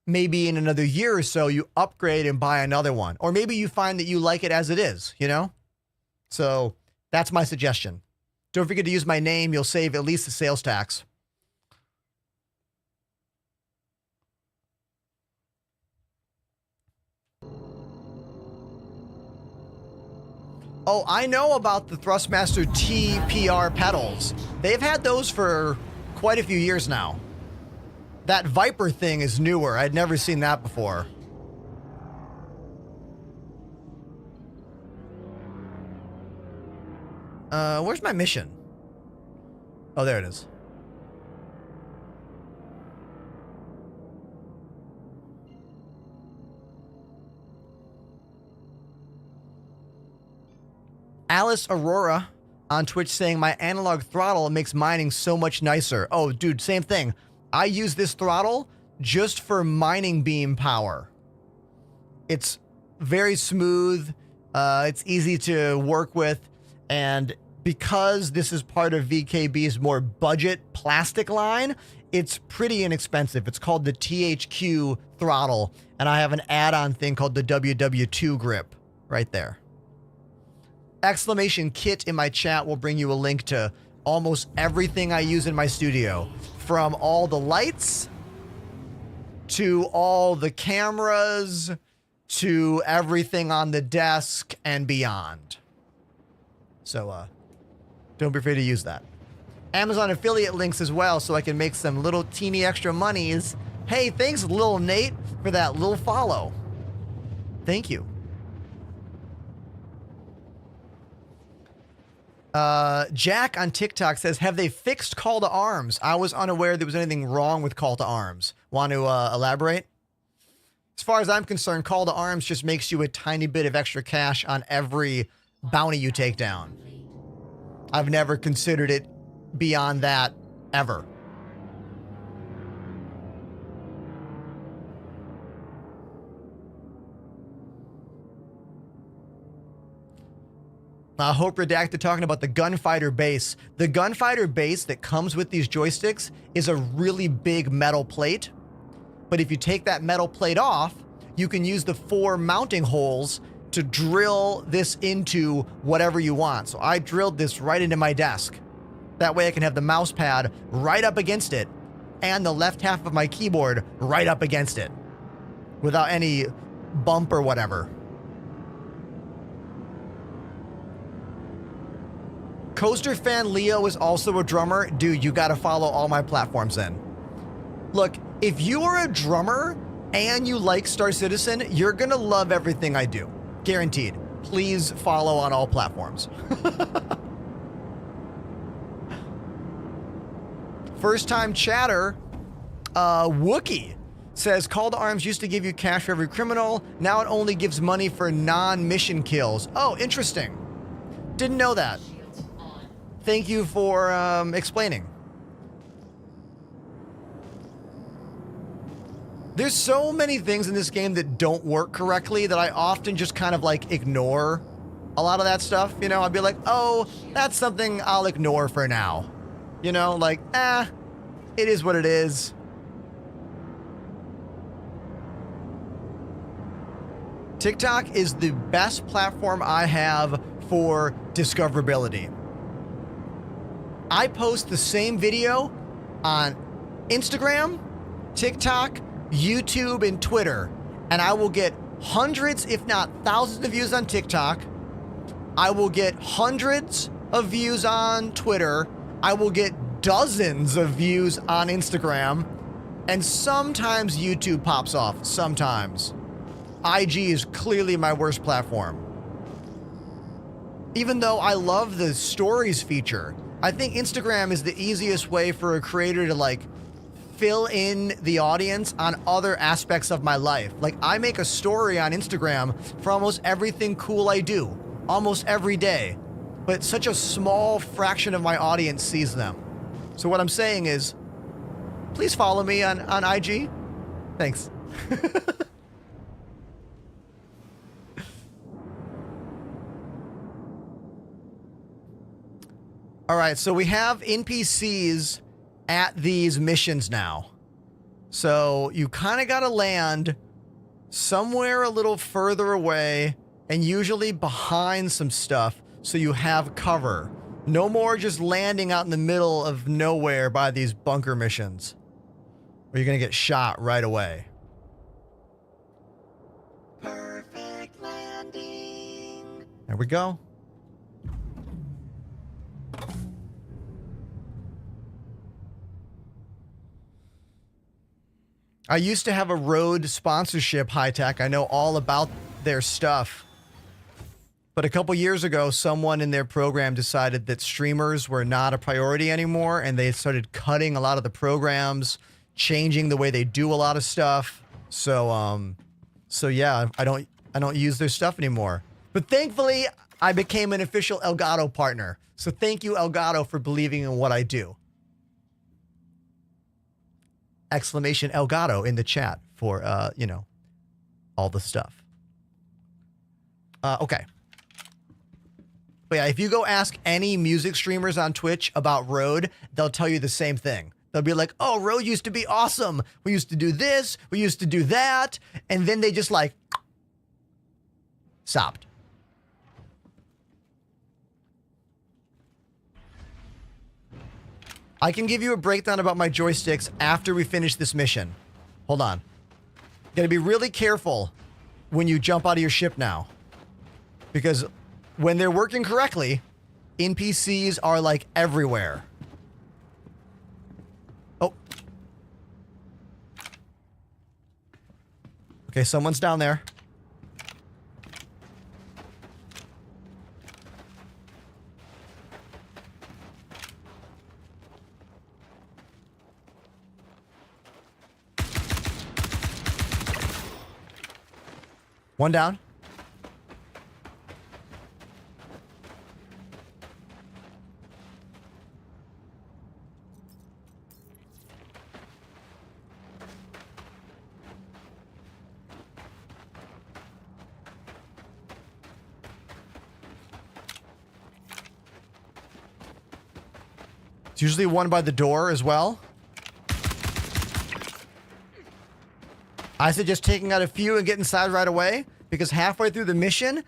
maybe in another year or so, you upgrade and buy another one. Or maybe you find that you like it as it is, you know? So, that's my suggestion. Don't forget to use my name. You'll save at least the sales tax. Oh, I know about the Thrustmaster TPR pedals. They've had those for quite a few years now. That Viper thing is newer. I'd never seen that before. Where's my mission? Oh, there it is. Alice Aurora on Twitch saying, my analog throttle makes mining so much nicer. Oh, dude, same thing. I use this throttle just for mining beam power. It's very smooth. It's easy to work with. And because this is part of VKB's more budget plastic line, it's pretty inexpensive. It's called the THQ throttle. And I have an add-on thing called the WW2 grip right there. Exclamation kit in my chat will bring you a link to almost everything I use in my studio. From all the lights, to all the cameras, to everything on the desk and beyond. So, don't be afraid to use that. Amazon affiliate links as well, so I can make some little teeny extra monies. Hey, thanks, Lil Nate, for that little follow. Thank you. Jack on TikTok says, have they fixed call to arms? I was unaware there was anything wrong with call to arms. Want to elaborate? As far as I'm concerned, call to arms just makes you a tiny bit of extra cash on every bounty you take down. I've never considered it beyond that, ever. Hope Redacted talking about the gunfighter base. The gunfighter base that comes with these joysticks is a really big metal plate. But if you take that metal plate off, you can use the 4 mounting holes to drill this into whatever you want. So I drilled this right into my desk. That way I can have the mouse pad right up against it and the left half of my keyboard right up against it without any bump or whatever. Coaster fan Leo is also a drummer. Dude, you got to follow all my platforms in. Look, if you are a drummer and you like Star Citizen, you're going to love everything I do. Guaranteed. Please follow on all platforms. First time chatter, Wookie says, call to arms used to give you cash for every criminal. Now it only gives money for non-mission kills. Oh, interesting. Didn't know that. Thank you for explaining. There's so many things in this game that don't work correctly that I often just kind of like ignore a lot of that stuff. You know, I'd be like, oh, that's something I'll ignore for now. You know, like, it is what it is. TikTok is the best platform I have for discoverability. I post the same video on Instagram, TikTok, YouTube, and Twitter, and I will get hundreds, if not thousands of views on TikTok. I will get hundreds of views on Twitter. I will get dozens of views on Instagram, and sometimes YouTube pops off, sometimes. IG is clearly my worst platform. Even though I love the stories feature, I think Instagram is the easiest way for a creator to like fill in the audience on other aspects of my life. Like I make a story on Instagram for almost everything cool I do, almost every day, but such a small fraction of my audience sees them. So what I'm saying is, please follow me on IG. Thanks. All right, so we have NPCs at these missions now. So you kind of got to land somewhere a little further away and usually behind some stuff so you have cover. No more just landing out in the middle of nowhere by these bunker missions where you're going to get shot right away. Perfect landing. There we go. I used to have a road sponsorship, High Tech. I know all about their stuff. But a couple years ago, someone in their program decided that streamers were not a priority anymore, and they started cutting a lot of the programs, changing the way they do a lot of stuff. So yeah, I don't use their stuff anymore. But thankfully, I became an official Elgato partner. So thank you, Elgato, for believing in what I do. Exclamation Elgato in the chat for, you know, all the stuff. Okay. But yeah, if you go ask any music streamers on Twitch about Rode, they'll tell you the same thing. They'll be like, oh, Rode used to be awesome. We used to do this. We used to do that. And then they just like stopped. I can give you a breakdown about my joysticks after we finish this mission. Hold on. Gotta be really careful when you jump out of your ship now. Because when they're working correctly, NPCs are like everywhere. Oh. Okay, someone's down there. One down. It's usually one by the door as well. I suggest taking out a few and get inside right away, because halfway through the mission,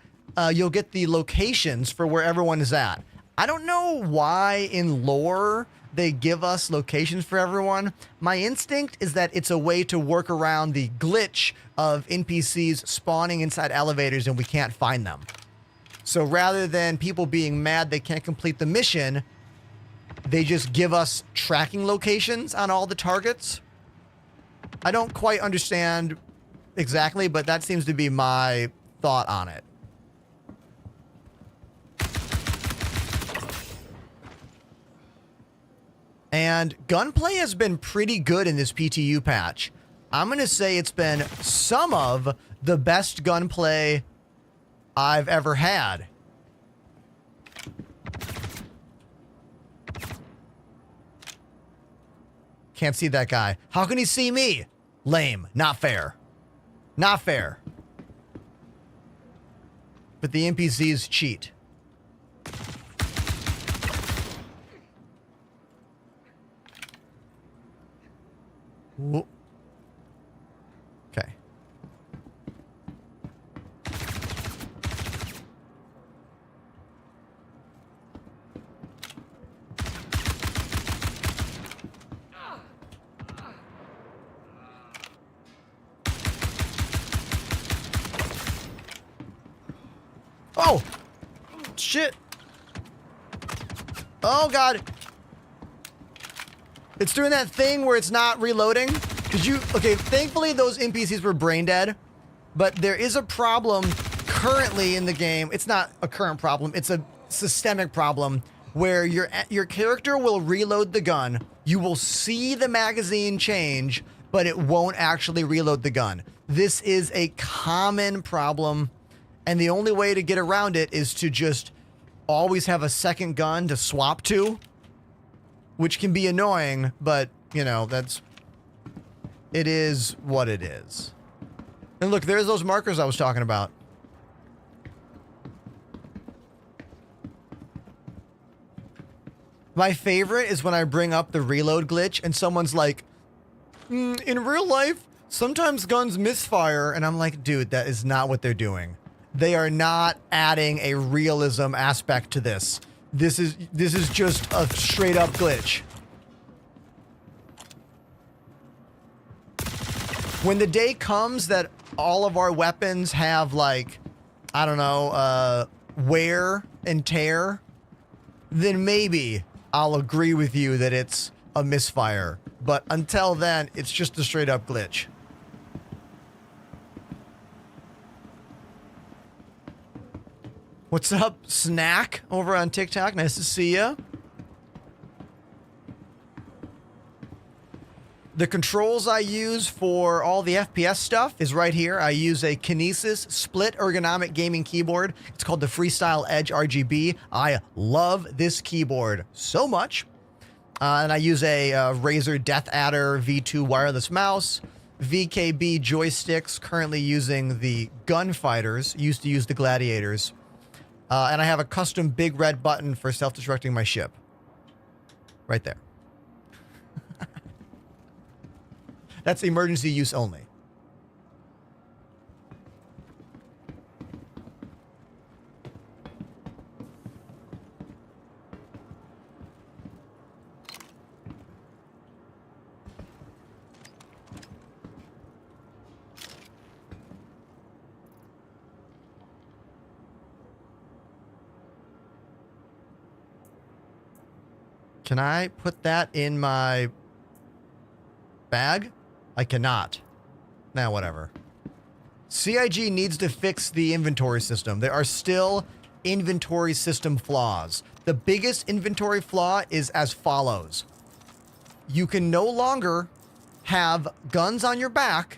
you'll get the locations for where everyone is at. I don't know why in lore they give us locations for everyone. My instinct is that it's a way to work around the glitch of NPCs spawning inside elevators and we can't find them. So rather than people being mad they can't complete the mission, they just give us tracking locations on all the targets. I don't quite understand exactly, but that seems to be my thought on it. And gunplay has been pretty good in this PTU patch. I'm going to say it's been some of the best gunplay I've ever had. Can't see that guy. How can he see me? Lame. Not fair. Not fair. But the NPCs cheat. Whoa. Okay. Oh! Shit! Oh, God! It's doing that thing where it's not reloading. Did you... Okay, thankfully those NPCs were brain dead. But there is a problem currently in the game. It's not a current problem. It's a systemic problem where your character will reload the gun. You will see the magazine change, but it won't actually reload the gun. This is a common problem. And the only way to get around it is to just always have a second gun to swap to. Which can be annoying, but, you know, it is what it is. And look, there's those markers I was talking about. My favorite is when I bring up the reload glitch and someone's like, in real life, sometimes guns misfire. And I'm like, dude, that is not what they're doing. They are not adding a realism aspect to this. This is just a straight up glitch. When the day comes that all of our weapons have, like, I don't know, wear and tear, then maybe I'll agree with you that it's a misfire. But until then, it's just a straight up glitch. What's up, Snack, over on TikTok? Nice to see ya. The controls I use for all the FPS stuff is right here. I use a Kinesis split ergonomic gaming keyboard. It's called the Freestyle Edge RGB. I love this keyboard so much. And I use a Razer Death Adder V2 wireless mouse. VKB joysticks, currently using the Gunfighters. Used to use the Gladiators. And I have a custom big red button for self-destructing my ship. Right there. That's emergency use only. Can I put that in my bag? I cannot. Nah, whatever. CIG needs to fix the inventory system. There are still inventory system flaws. The biggest inventory flaw is as follows. You can no longer have guns on your back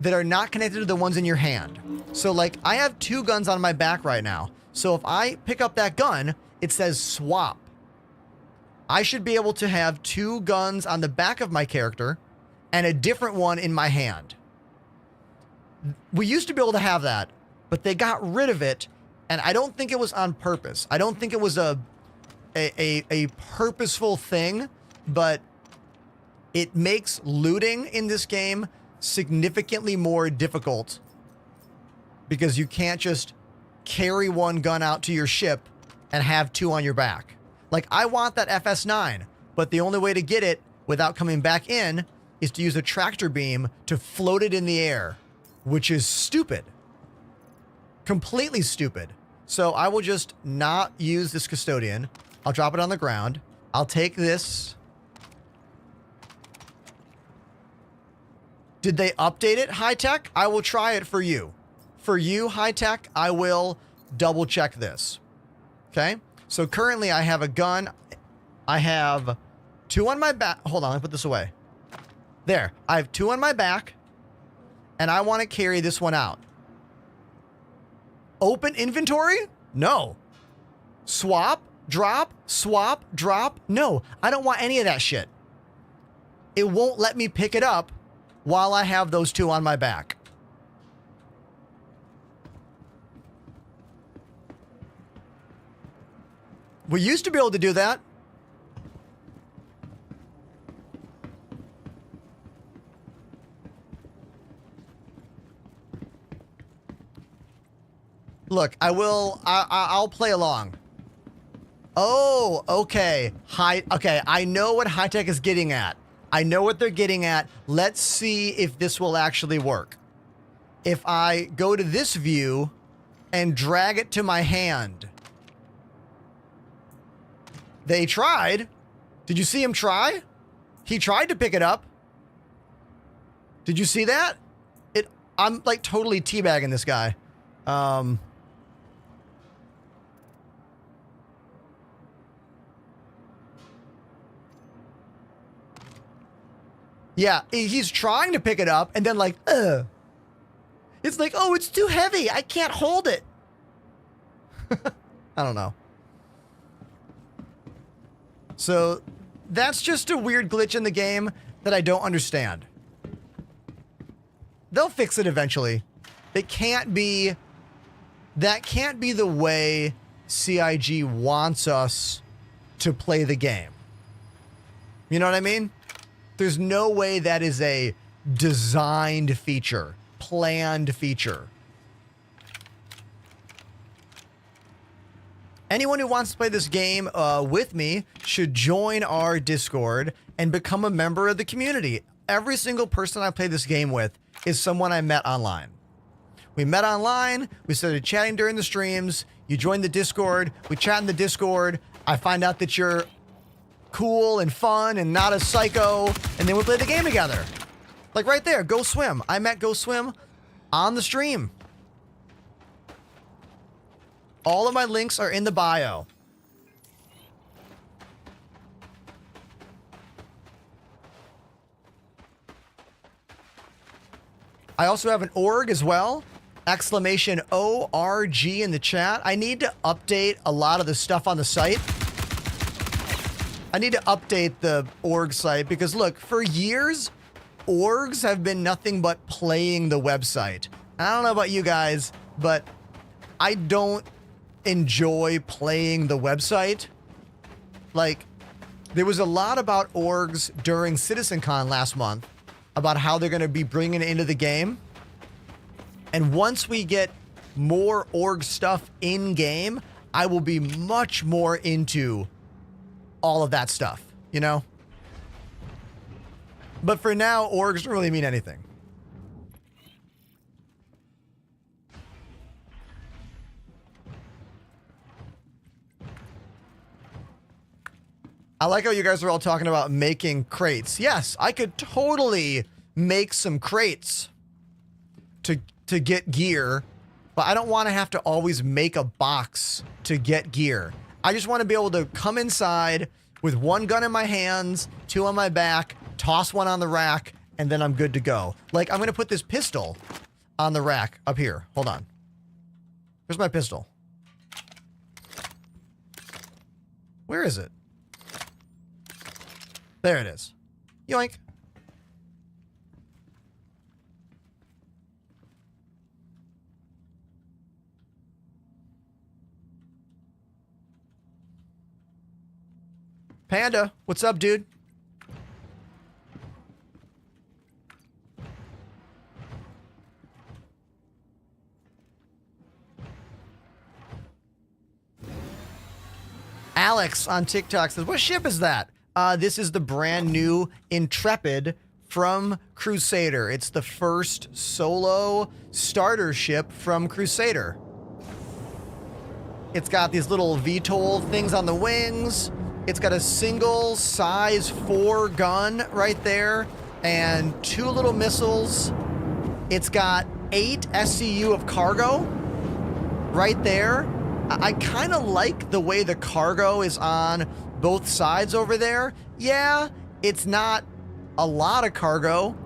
that are not connected to the ones in your hand. So like I have 2 guns on my back right now. So if I pick up that gun, it says swap. I should be able to have 2 guns on the back of my character and a different one in my hand. We used to be able to have that, but they got rid of it, and I don't think it was on purpose. I don't think it was a purposeful thing, but it makes looting in this game significantly more difficult because you can't just carry 1 gun out to your ship and have 2 on your back. Like, I want that FS9, but the only way to get it without coming back in is to use a tractor beam to float it in the air, which is stupid. Completely stupid. So I will just not use this custodian. I'll drop it on the ground. I'll take this. Did they update it, High Tech? I will try it for you. For you, High Tech, I will double check this. Okay? So currently I have a gun. I have 2 on my back. Hold on, let me put this away. There. I have 2 on my back, and I want to carry this one out. Open inventory? No. Swap? Drop? Swap? Drop? No. I don't want any of that shit. It won't let me pick it up while I have those 2 on my back. We used to be able to do that. Look, I'll play along. Oh, okay. Okay, I know what High Tech is getting at. I know what they're getting at. Let's see if this will actually work. If I go to this view and drag it to my hand. They tried. Did you see him try? He tried to pick it up. Did you see that? I'm like totally teabagging this guy. Yeah, he's trying to pick it up and then like, it's like, oh, it's too heavy. I can't hold it. I don't know. So that's just a weird glitch in the game that I don't understand. They'll fix it eventually. That can't be the way CIG wants us to play the game. You know what I mean? There's no way that is a designed feature, planned feature. Anyone who wants to play this game with me should join our Discord and become a member of the community. Every single person I play this game with is someone I met online. We met online, we started chatting during the streams, you join the Discord, we chat in the Discord, I find out that you're cool and fun and not a psycho, and then we play the game together. Like right there, Go Swim. I met Go Swim on the stream. All of my links are in the bio. I also have an org as well. Exclamation ORG in the chat. I need to update a lot of the stuff on the site. I need to update the org site because look, for years, orgs have been nothing but playing the website. And I don't know about you guys, but I don't enjoy playing the website. Like, there was a lot about orgs during CitizenCon last month about how they're going to be bringing it into the game. And once we get more org stuff in game, I will be much more into all of that stuff, you know? But for now, orgs don't really mean anything. I like how you guys are all talking about making crates. Yes, I could totally make some crates to get gear, but I don't want to have to always make a box to get gear. I just want to be able to come inside with 1 gun in my hands, 2 on my back, toss 1 on the rack, and then I'm good to go. Like, I'm gonna put this pistol on the rack up here. Hold on. Where's my pistol? Where is it? There it is. Yoink. Panda, what's up, dude? Alex on TikTok says, what ship is that? This is the brand new Intrepid from Crusader. It's the first solo starter ship from Crusader. It's got these little VTOL things on the wings. It's got a single size 4 gun right there and 2 little missiles. It's got 8 SCU of cargo right there. I kind of like the way the cargo is on both sides over there. Yeah, it's not a lot of cargo,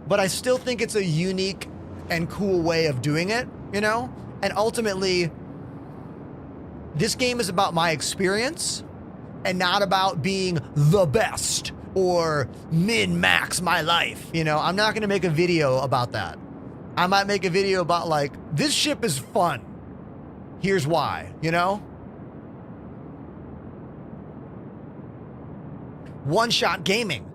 but I still think it's a unique and cool way of doing it, you know? And ultimately, this game is about my experience and not about being the best or min-max my life. You know, I'm not going to make a video about that. I might make a video about like, this ship is fun. Here's why, you know? One Shot Gaming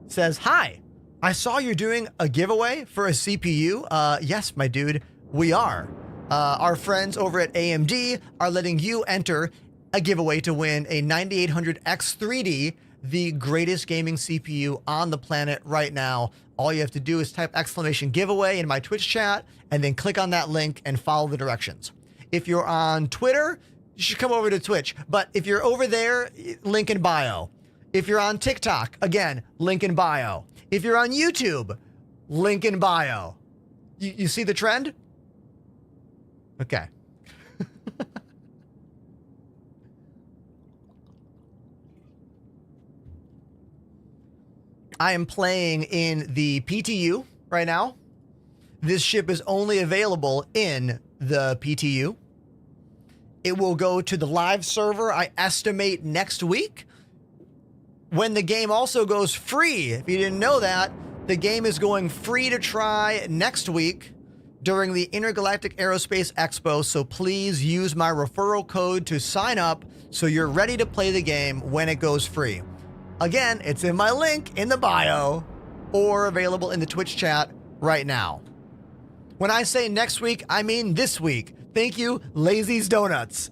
says, hi, I saw you're doing a giveaway for a CPU. Yes, my dude, we are. Our friends over at AMD are letting you enter a giveaway to win a 9800X3D, the greatest gaming CPU on the planet right now. All you have to do is type !giveaway in my Twitch chat and then click on that link and follow the directions. If you're on Twitter, you should come over to Twitch. But if you're over there, link in bio. If you're on TikTok, again, link in bio. If you're on YouTube, link in bio. You see the trend? Okay. I am playing in the PTU right now. This ship is only available in the PTU. It will go to the live server, I estimate, next week, when the game also goes free. If you didn't know that, the game is going free to try next week during the Intergalactic Aerospace Expo, so please use my referral code to sign up so you're ready to play the game when it goes free. Again, it's in my link in the bio or available in the Twitch chat right now. When I say next week, I mean this week. Thank you, Lazy's Donuts.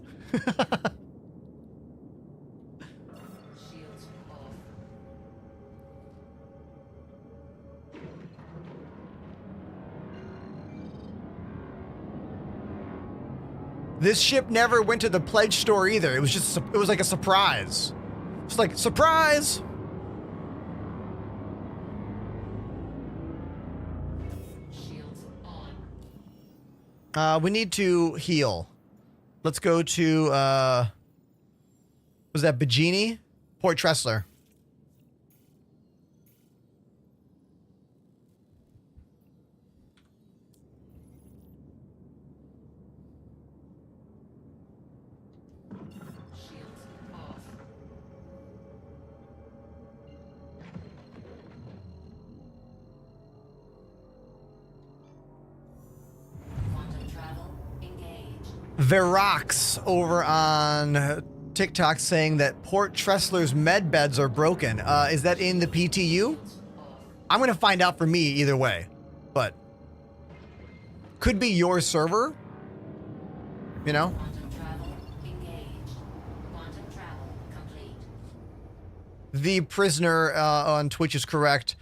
This ship never went to the pledge store either. It was like a surprise. It's like, surprise! We need to heal. Let's go to, was that Bajini? Port Tressler. Verox over on TikTok saying that Port Tressler's med beds are broken. Is that in the PTU? I'm going to find out for me either way, but could be your server, you know? The prisoner on Twitch is correct.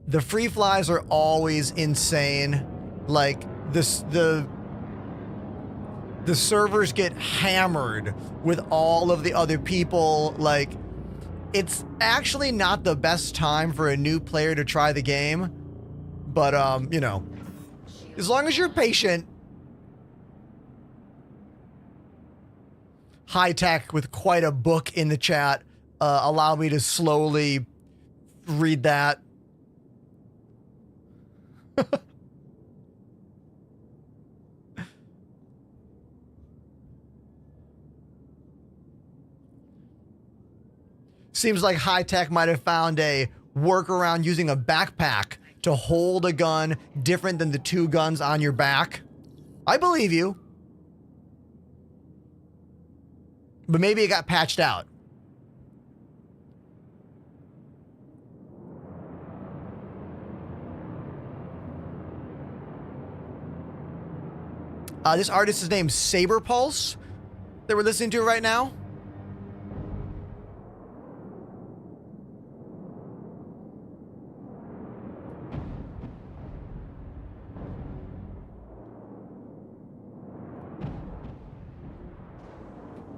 The free flies are always insane. Like the servers get hammered with all of the other people. Like, it's actually not the best time for a new player to try the game. But, you know, as long as you're patient. High Tech with quite a book in the chat. Allow me to slowly read that. Seems like high tech might have found a workaround using a backpack to hold a gun different than the two guns on your back. I believe you. But maybe it got patched out. This artist is named Saber Pulse that we're listening to right now.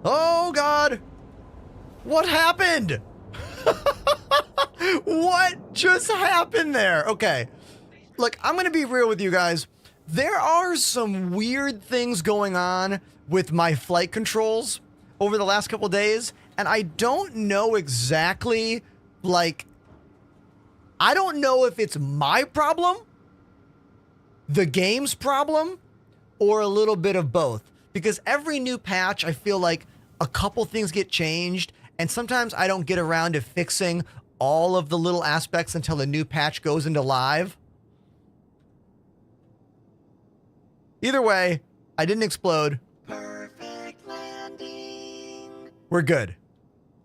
Oh God, what happened? What just happened there? Okay, look, I'm gonna be real with you guys. There are some weird things going on with my flight controls over the last couple days, and I don't know exactly, like, I don't know if it's my problem, the game's problem, or a little bit of both. Because every new patch, I feel like a couple things get changed, and sometimes I don't get around to fixing all of the little aspects until the new patch goes into live. Either way, I didn't explode. Perfect landing. We're good.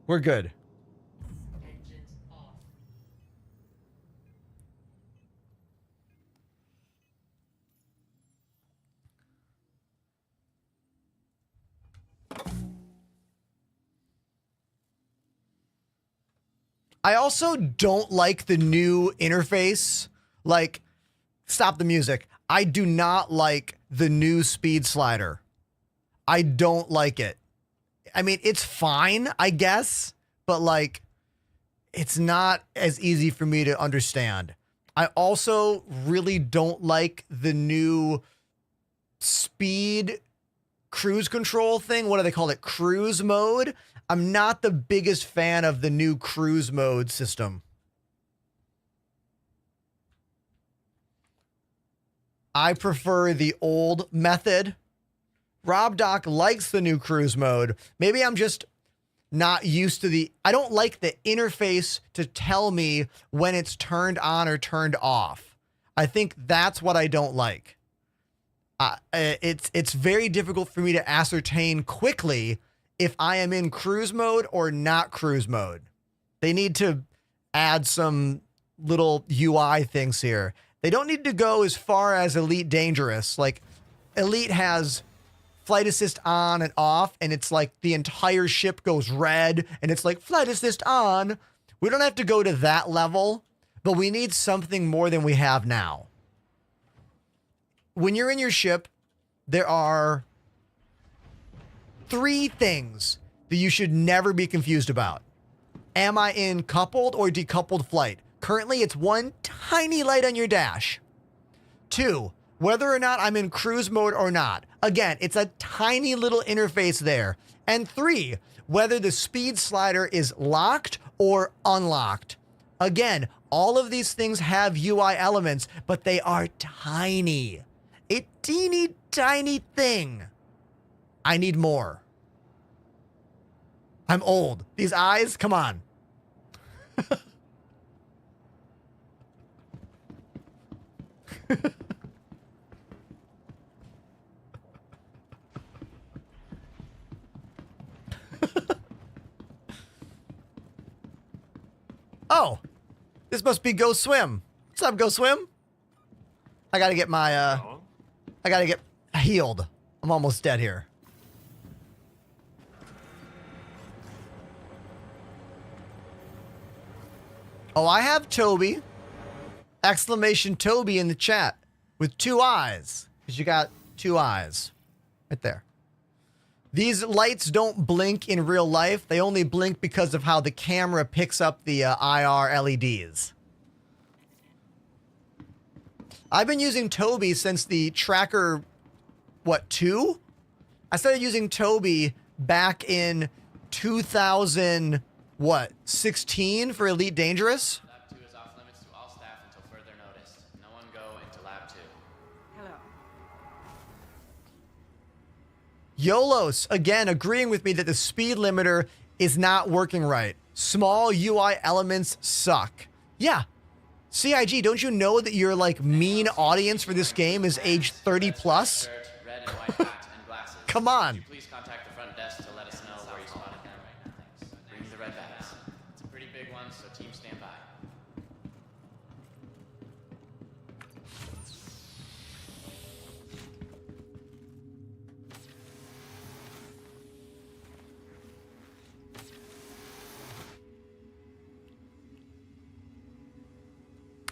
We're good.
Engines off.
I also don't like the new interface. Like, stop the music. I do not like the new speed slider. I don't like it. I mean, it's fine, I guess, but like, it's not as easy for me to understand. I also really don't like the new speed cruise control thing. What do they call it? Cruise mode. I'm not the biggest fan of the new cruise mode system. I prefer the old method. Rob Doc likes the new cruise mode. Maybe I'm just not used to the... I don't like the interface to tell me when it's turned on or turned off. I think that's what I don't like. It's very difficult for me to ascertain quickly if I am in cruise mode or not cruise mode. They need to add some little UI things here. They don't need to go as far as Elite Dangerous. Like, Elite has flight assist on and off, and it's like the entire ship goes red, and it's like, flight assist on. We don't have to go to that level, but we need something more than we have now. When you're in your ship, there are 3 things that you should never be confused about. Am I in coupled or decoupled flight? Currently, it's one tiny light on your dash. 2, whether or not I'm in cruise mode or not. Again, it's a tiny little interface there. And 3, whether the speed slider is locked or unlocked. Again, all of these things have UI elements, but they are tiny. A teeny tiny thing. I need more. I'm old. These eyes, come on. Oh, this must be Go Swim. What's up, Go Swim? I gotta get my, I gotta get healed. I'm almost dead here. Oh, I have Toby. Exclamation Toby in the chat with 2 eyes. Because you got 2 eyes. Right there. These lights don't blink in real life. They only blink because of how the camera picks up the IR LEDs. I've been using Toby since the Tracker, what, 2? I started using Toby back in 2016 for Elite Dangerous.
Lab 2 is off limits to all staff until further notice. No one go into
Yolos, again, agreeing with me that the speed limiter is not working right. Small UI elements suck. Yeah. CIG, don't you know that your like mean audience for this game is age 30 plus?
Red and white hat and glasses.
Come on.
Could you please contact the front desk to let us know where you spotted them right now? Thanks. Bring the red bags. It's a pretty big one, so team stand by.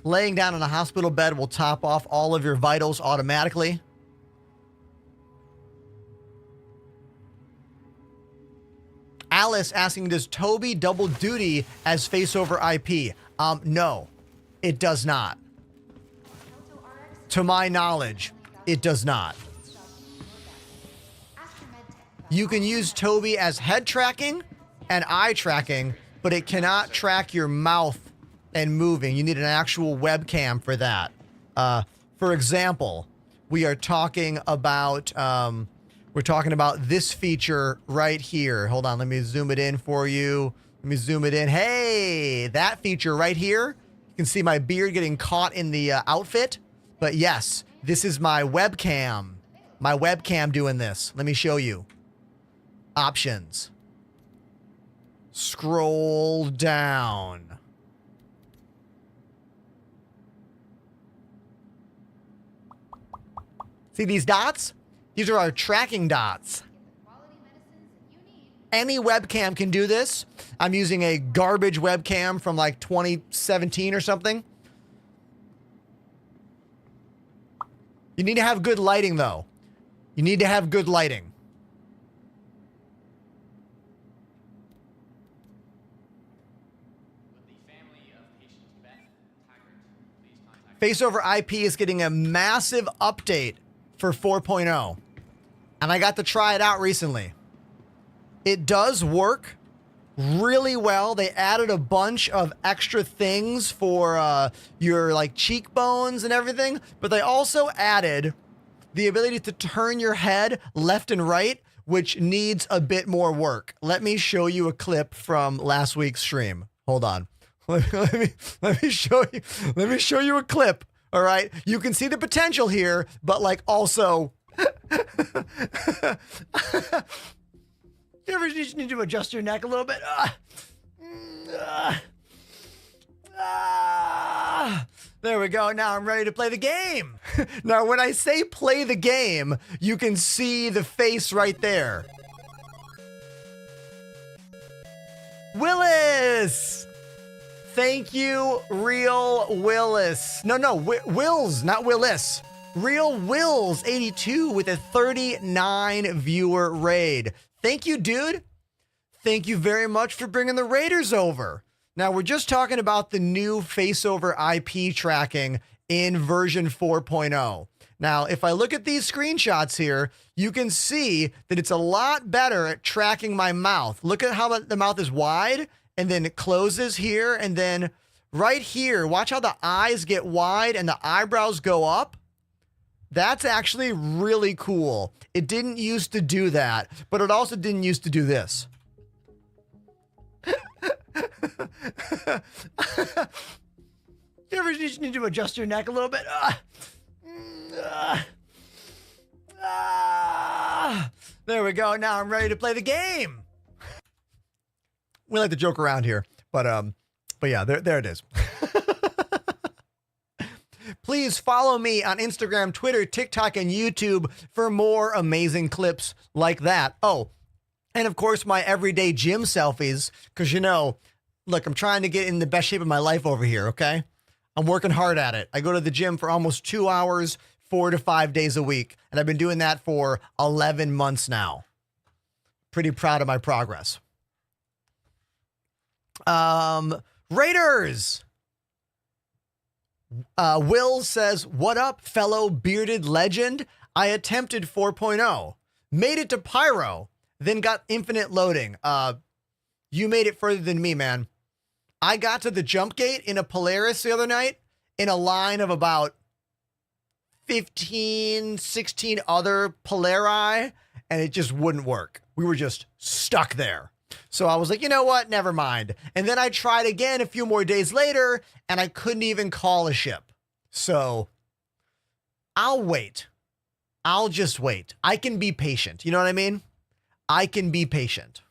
Laying down in a hospital bed will top off all of your vitals automatically. Alice asking, does Toby double duty as face over IP? No, it does not. To my knowledge, it does not. You can use Toby as head tracking and eye tracking, but it cannot track your mouth and moving. You need an actual webcam for that. For example, we are talking about this feature right here. Hold on, let me zoom it in for you. Let me zoom it in. Hey, that feature right here. You can see my beard getting caught in the outfit. But yes, this is my webcam. My webcam doing this. Let me show you. Options. Scroll down. See these dots? These are our tracking dots. Any webcam can do this. I'm using a garbage webcam from like 2017 or something. You need to have good lighting though. You need to have good lighting. Face over IP is getting a massive update for 4.0. And I got to try it out recently. It does work really well. They added a bunch of extra things for your like cheekbones and everything, but they also added the ability to turn your head left and right, which needs a bit more work. Let me show you a clip from last week's stream. Hold on. Let me show you a clip. All right. You can see the potential here, but like also you ever just need to adjust your neck a little bit? There we go. Now I'm ready to play the game. Now, when I say play the game, you can see the face right there. Willis! Thank you, Real Willis. No, Wills, not Willis. Real Wills 82 with a 39 viewer raid. Thank you, dude. Thank you very much for bringing the raiders over. Now, we're just talking about the new face over IP tracking in version 4.0. Now, if I look at these screenshots here, you can see that it's a lot better at tracking my mouth. Look at how the mouth is wide and then it closes here. And then right here, watch how the eyes get wide and the eyebrows go up. That's actually really cool. It didn't used to do that, but it also didn't used to do this. You ever just need to adjust your neck a little bit? There we go. Now I'm ready to play the game. We like to joke around here, but yeah, there it is. Please follow me on Instagram, Twitter, TikTok, and YouTube for more amazing clips like that. Oh, and of course, my everyday gym selfies, because, you know, look, I'm trying to get in the best shape of my life over here, okay? I'm working hard at it. I go to the gym for almost 2 hours, 4 to 5 days a week, and I've been doing that for 11 months now. Pretty proud of my progress. Raiders! Will says, what up, fellow bearded legend? I attempted 4.0, made it to Pyro, then got infinite loading. You made it further than me, man. I got to the jump gate in a Polaris the other night in a line of about 15, 16 other Polari, and it just wouldn't work. We were just stuck there. So I was like, you know what? Never mind. And then I tried again a few more days later, and I couldn't even call a ship. So I'll wait. I'll just wait. I can be patient. You know what I mean? I can be patient.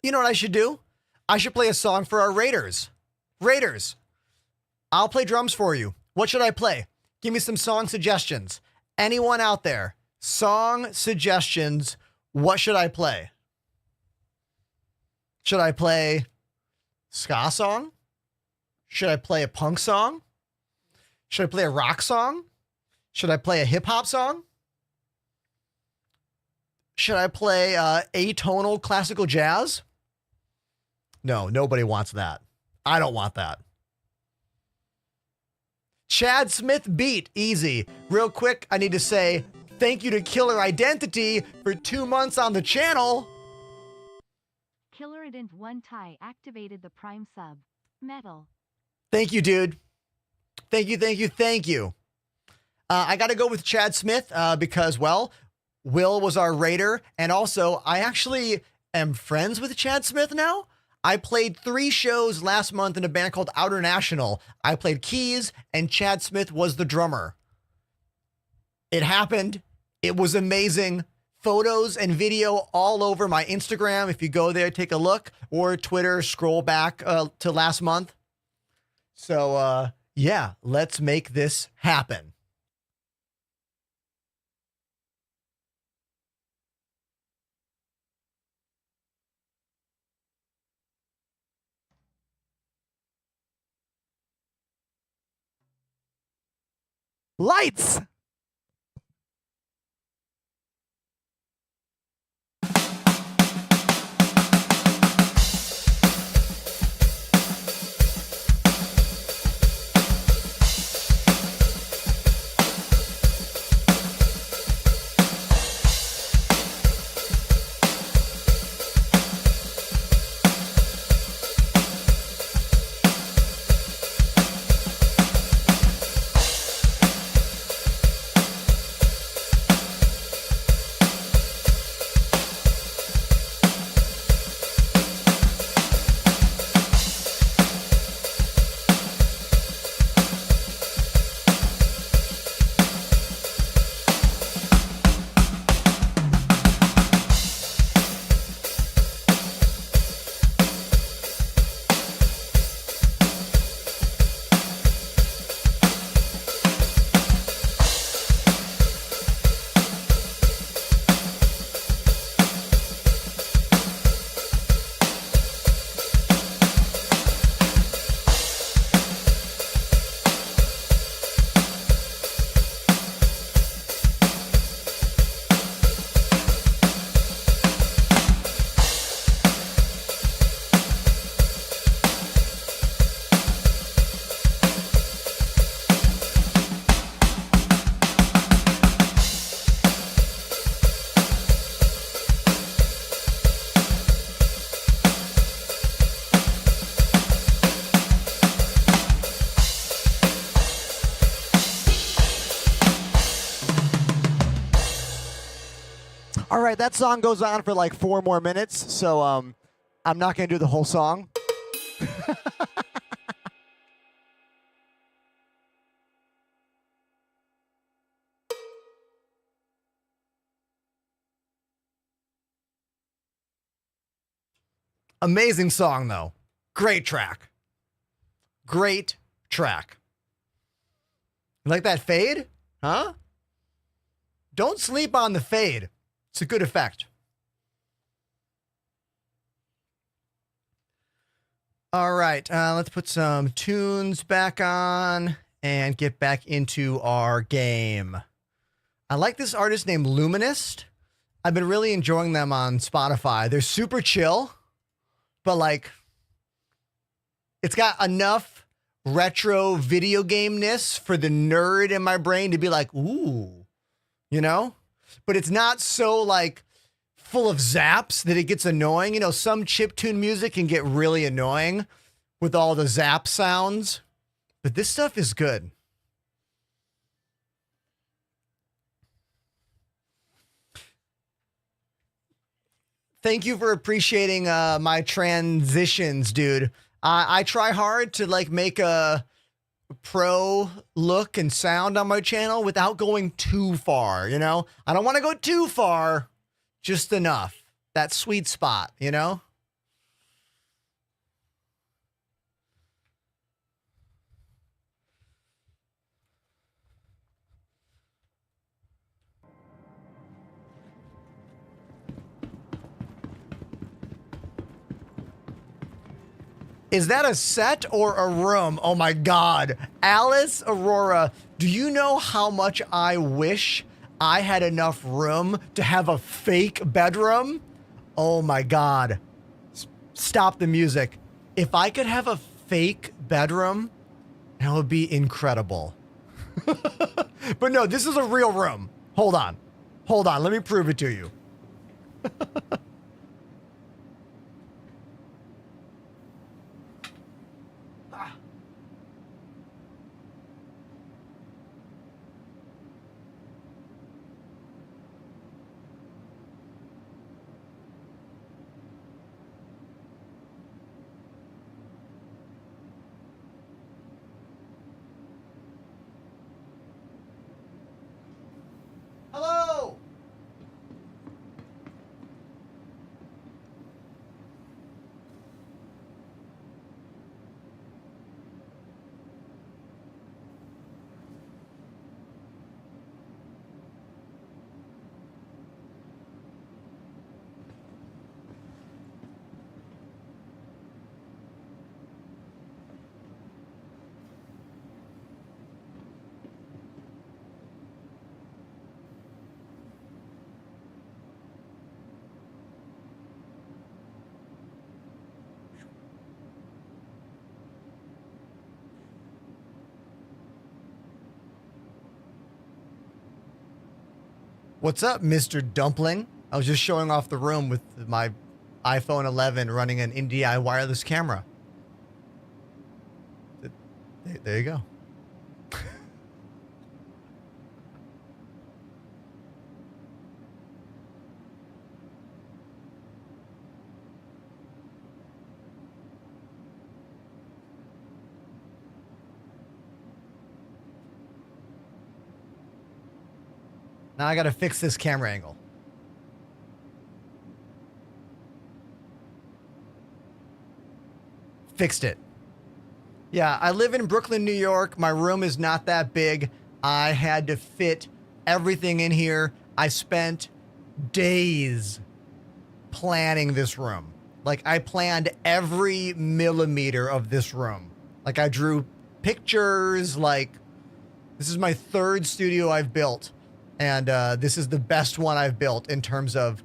You know what I should do? I should play a song for our Raiders. Raiders, I'll play drums for you. What should I play? Give me some song suggestions. Anyone out there? Song suggestions. What should I play? Should I play ska song? Should I play a punk song? Should I play a rock song? Should I play a hip hop song? Should I play atonal classical jazz? No, nobody wants that. I don't want that. Chad Smith beat, easy. Real quick, I need to say thank you to Killer Identity for 2 months on the channel.
Killer Ident 1 Thai activated the Prime sub. Metal.
Thank you, dude. Thank you, thank you, thank you. I got to go with Chad Smith because, well, Will was our raider. And also, I actually am friends with Chad Smith now. I played 3 shows last month in a band called Outer National. I played keys, and Chad Smith was the drummer. It happened. It was amazing. Photos and video all over my Instagram. If you go there, take a look, or Twitter, scroll back to last month. So, yeah, let's make this happen. Lights! All right, that song goes on for like 4 more minutes, so I'm not going to do the whole song. Amazing song, though. Great track. Great track. You like that fade? Huh? Don't sleep on the fade. It's a good effect. All right, let's put some tunes back on and get back into our game. I like this artist named Luminist. I've been really enjoying them on Spotify. They're super chill, but like, it's got enough retro video game-ness for the nerd in my brain to be like, ooh, you know? But it's not so like full of zaps that it gets annoying. You know, some chiptune music can get really annoying with all the zap sounds. But this stuff is good. Thank you for appreciating my transitions, dude. I try hard to like make a pro look and sound on my channel without going too far, you know? I don't want to go too far, just enough. That sweet spot, you know? Is that a set or a room? Oh my God. Alice Aurora, do you know how much I wish I had enough room to have a fake bedroom? Oh my God. Stop the music. If I could have a fake bedroom, that would be incredible. But no, this is a real room. Hold on. Hold on. Let me prove it to you. Hello. What's up, Mr. Dumpling? I was just showing off the room with my iPhone 11 running an NDI wireless camera. There you go. Now I gotta fix this camera angle. Fixed it. Yeah, I live in Brooklyn, New York. My room is not that big. I had to fit everything in here. I spent days planning this room. Like, I planned every millimeter of this room. Like, I drew pictures. Like, this is my third studio I've built. And this is the best one I've built in terms of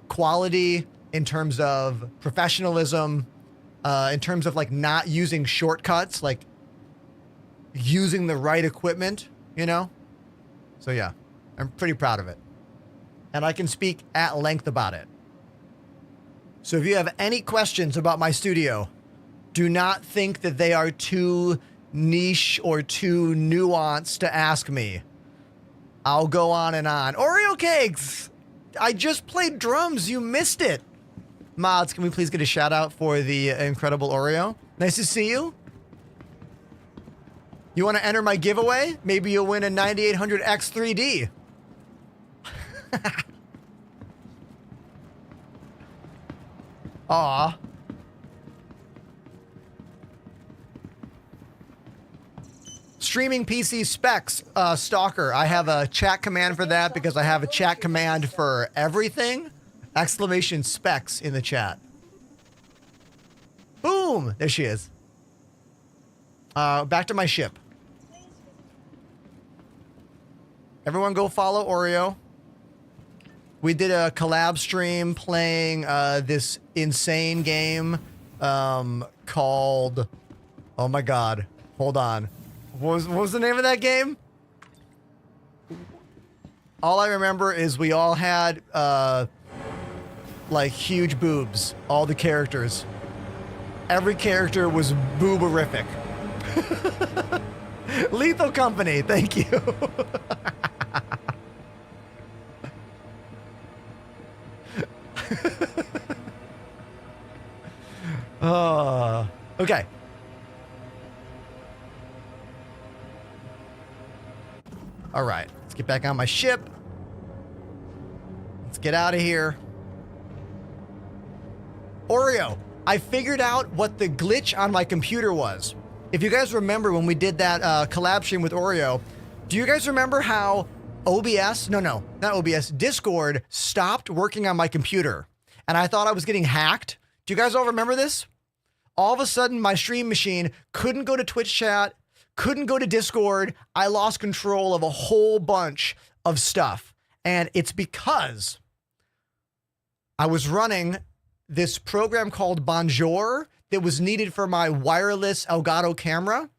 quality, in terms of professionalism, in terms of like not using shortcuts, like using the right equipment, you know? So yeah, I'm pretty proud of it. And I can speak at length about it. So if you have any questions about my studio, do not think that they are too niche or too nuanced to ask me. I'll go on and on. Oreo cakes! I just played drums. You missed it. Mods, can we please get a shout out for the incredible Oreo? Nice to see you. You want to enter my giveaway? Maybe you'll win a 9800X 3D. Aw. Streaming PC specs, Stalker. I have a chat command for that because I have a chat command for everything. Exclamation specs in the chat. Boom! There she is. Back to my ship. Everyone go follow Oreo. We did a collab stream playing this insane game called... Oh my god. Hold on. What was the name of that game? All I remember is we all had like huge boobs. All the characters. Every character was booberific. Lethal Company, thank you. Okay. All right, let's get back on my ship. Let's get out of here. Oreo, I figured out what the glitch on my computer was. If you guys remember when we did that collab stream with Oreo, do you guys remember how not OBS, Discord stopped working on my computer? And I thought I was getting hacked. Do you guys all remember this? All of a sudden, my stream machine couldn't go to Twitch chat, couldn't go to Discord. I lost control of a whole bunch of stuff. And it's because I was running this program called Bonjour that was needed for my wireless Elgato camera.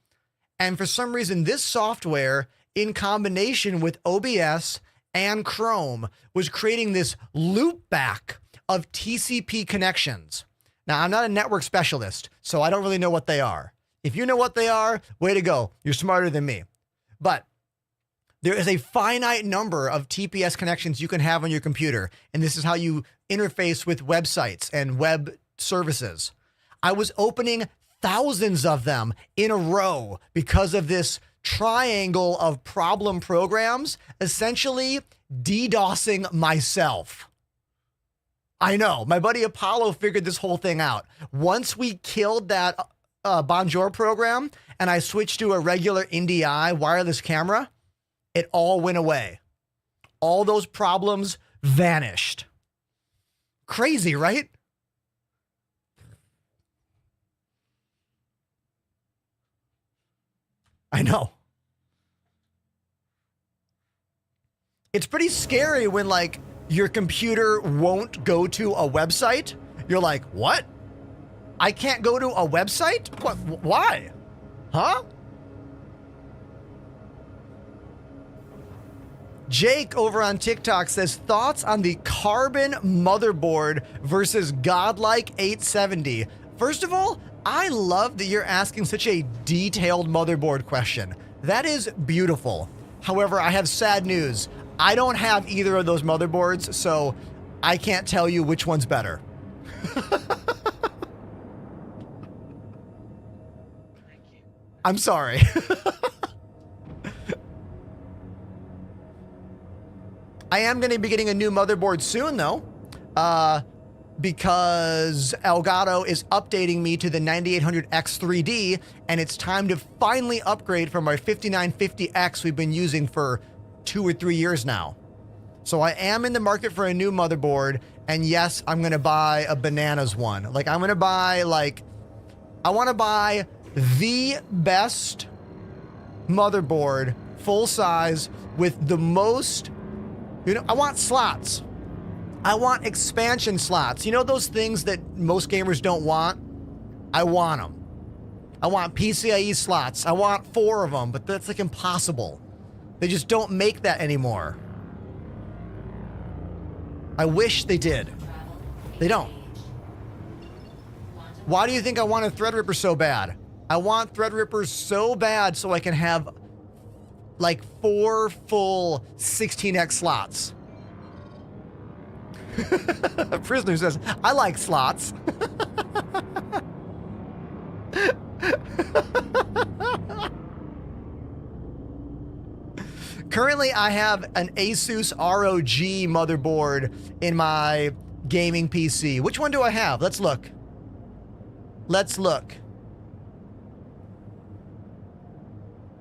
And for some reason, this software, in combination with OBS and Chrome, was creating this loop back of TCP connections. Now, I'm not a network specialist, so I don't really know what they are. If you know what they are, way to go. You're smarter than me. But there is a finite number of TPS connections you can have on your computer, and this is how you interface with websites and web services. I was opening thousands of them in a row because of this triangle of problem programs, essentially DDoSing myself. I know, my buddy Apollo figured this whole thing out. Once we killed that Bonjour program and I switched to a regular NDI wireless camera, it all went away. All those problems vanished. Crazy, right? I know. It's pretty scary when, like, your computer won't go to a website. You're like, what? I can't go to a website? What? Why? Huh? Jake over on TikTok says, thoughts on the Carbon motherboard versus Godlike 870. First of all, I love that you're asking such a detailed motherboard question. That is beautiful. However, I have sad news. I don't have either of those motherboards, so I can't tell you which one's better. I'm sorry. I am going to be getting a new motherboard soon, though, because Elgato is updating me to the 9800X3D, and it's time to finally upgrade from our 5950X we've been using for 2 or 3 years now. So I am in the market for a new motherboard, and yes, I'm going to buy a bananas one. Like, I'm going to buy, like, I want to buy the best motherboard, full size, with the most, you know, I want slots. I want expansion slots. You know those things that most gamers don't want? I want them. I want PCIe slots. I want 4 of them, but that's like impossible. They just don't make that anymore. I wish they did. They don't. Why do you think I want a Threadripper so bad? I want Threadrippers so bad so I can have like 4 full 16X slots. Prisoner says, I like slots. Currently, I have an Asus ROG motherboard in my gaming PC. Which one do I have? Let's look. Let's look.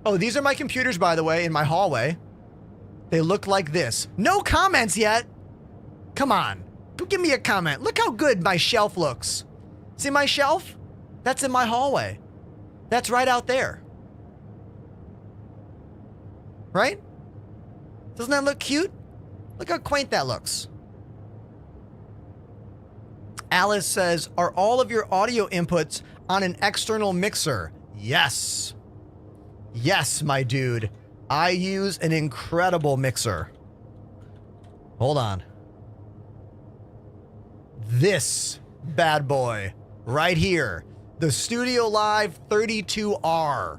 Oh, these are my computers, by the way, in my hallway. They look like this. No comments yet. Come on. Give me a comment. Look how good my shelf looks. See my shelf? That's in my hallway. That's right out there. Right? Doesn't that look cute? Look how quaint that looks. Alice says, are all of your audio inputs on an external mixer? Yes. Yes, my dude. I use an incredible mixer. Hold on. This bad boy right here. The Studio Live 32R.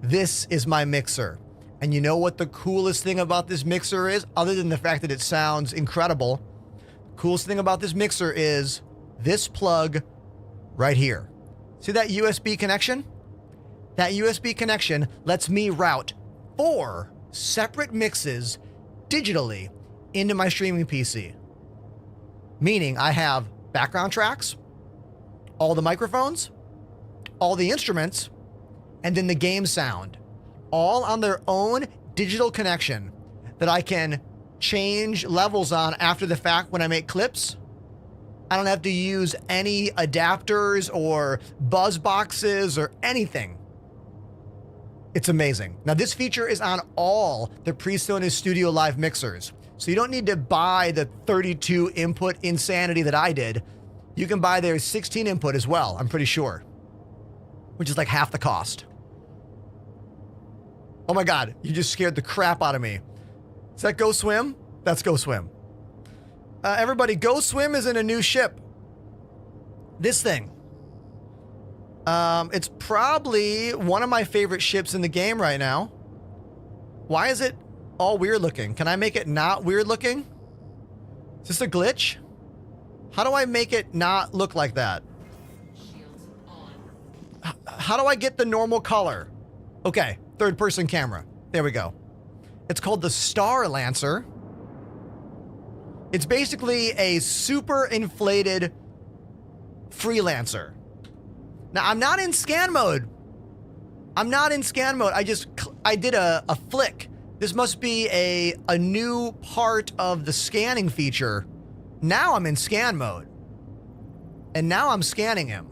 This is my mixer. And you know what the coolest thing about this mixer is? Other than the fact that it sounds incredible, the coolest thing about this mixer is this plug right here. See that USB connection? That USB connection lets me route 4 separate mixes digitally into my streaming PC. Meaning I have background tracks, all the microphones, all the instruments, and then the game sound, all on their own digital connection that I can change levels on after the fact when I make clips. I don't have to use any adapters or buzz boxes or anything. It's amazing. Now, this feature is on all the PreSonus Studio Live mixers. So you don't need to buy the 32 input insanity that I did. You can buy their 16 input as well, I'm pretty sure, which is like half the cost. Oh my God, you just scared the crap out of me. Is that Go Swim? That's Go Swim. Everybody, Go Swim is in a new ship. This thing. It's probably one of my favorite ships in the game right now. Why is it all weird looking? Can I make it not weird looking? Is this a glitch? How do I make it not look like that?
Shields on.
How do I get the normal color? Okay, third person camera. There we go. It's called the Star Lancer. It's basically a super inflated freelancer. Now, I'm not in scan mode. I'm not in scan mode. I did a flick. This must be a new part of the scanning feature. Now I'm in scan mode. And now I'm scanning him.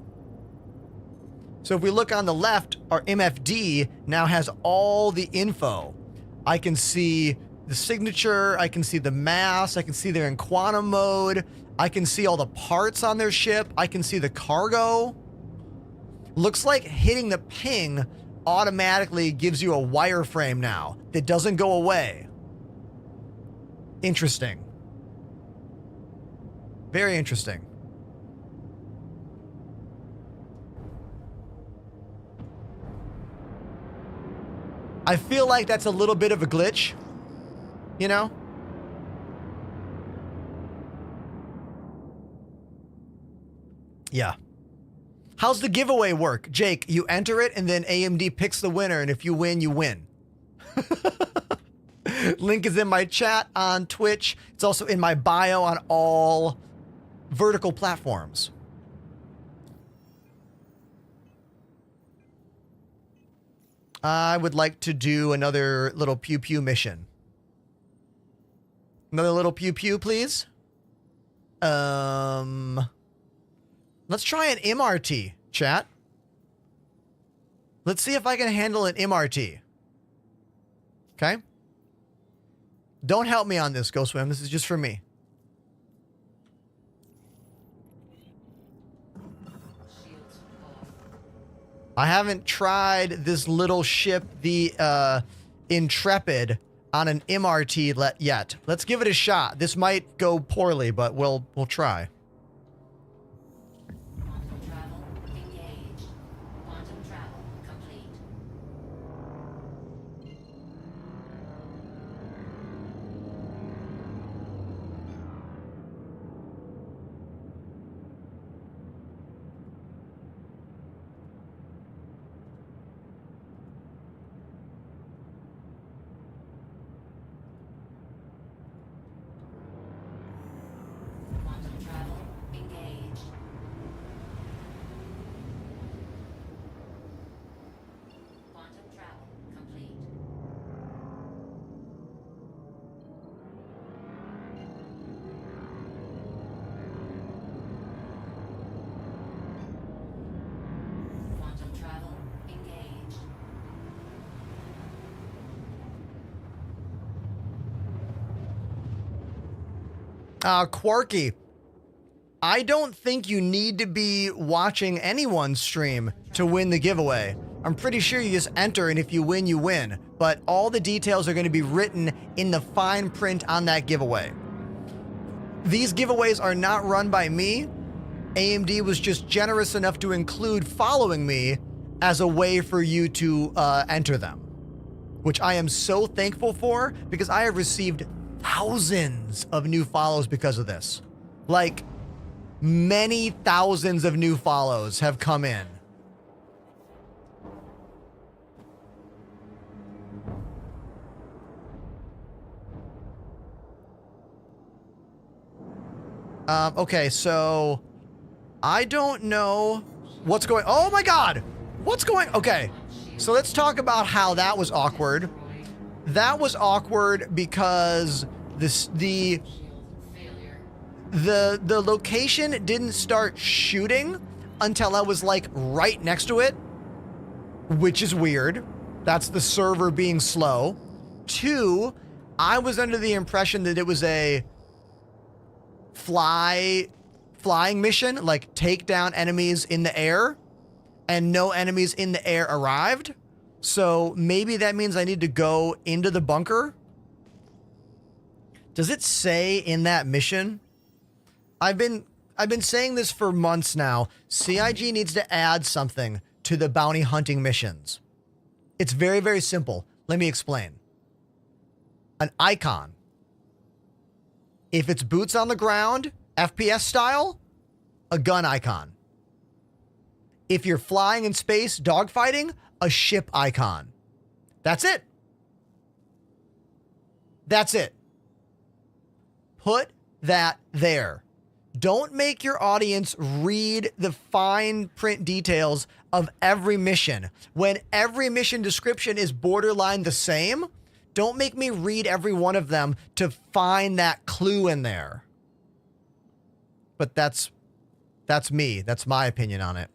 So if we look on the left, our MFD now has all the info. I can see the signature, I can see the mass, I can see they're in quantum mode, I can see all the parts on their ship, I can see the cargo. Looks like hitting the ping automatically gives you a wireframe now that doesn't go away. Interesting. Very interesting. I feel like that's a little bit of a glitch, you know? Yeah. How's the giveaway work? Jake, you enter it and then AMD picks the winner, and if you win, you win. Link is in my chat on Twitch. It's also in my bio on all vertical platforms. I would like to do another little pew pew mission. Another little pew pew, please. Let's try an MRT, chat. Let's see if I can handle an MRT. Okay? Don't help me on this, Go Swim. This is just for me.
Shields off.
I haven't tried this little ship, the Intrepid, on an MRT yet. Let's give it a shot. This might go poorly, but we'll try.
Quantum travel engaged. Quantum travel complete. Quantum travel engaged. Quantum travel complete. Quantum travel engaged.
Quarky. I don't think you need to be watching anyone's stream to win the giveaway. I'm pretty sure you just enter, and if you win, you win. But all the details are going to be written in the fine print on that giveaway. These giveaways are not run by me. AMD was just generous enough to include following me as a way for you to enter them, which I am so thankful for because I have received thousands of new follows because of this. Like, many thousands of new follows have come in. Okay, so I don't know what's going. Oh my God, what's going? Okay, so let's talk about how that was awkward. That was awkward because the location didn't start shooting until I was like right next to it, which is weird. That's the server being slow. 2, I was under the impression that it was a flying mission, like take down enemies in the air, and no enemies in the air arrived. So maybe that means I need to go into the bunker. Does it say in that mission? I've been saying this for months now. CIG needs to add something to the bounty hunting missions. It's very, very simple. Let me explain. An icon. If it's boots on the ground, FPS style, a gun icon. If you're flying in space, dogfighting, a ship icon. That's it. That's it. Put that there. Don't make your audience read the fine print details of every mission. When every mission description is borderline the same, don't make me read every one of them to find that clue in there. But that's me. That's my opinion on it.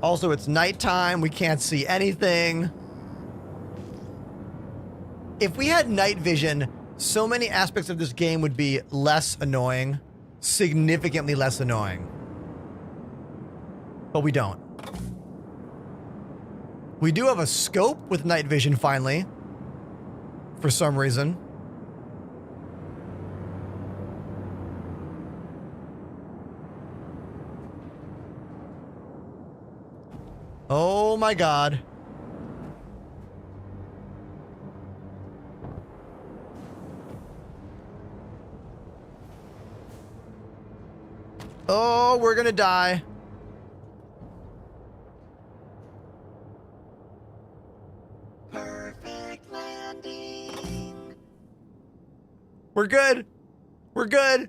Also, it's nighttime. We can't see anything. If we had night vision, so many aspects of this game would be less annoying. Significantly less annoying. But we don't. We do have a scope with night vision finally. For some reason. Oh my God. Oh, we're gonna die. Perfect landing. We're good. We're good.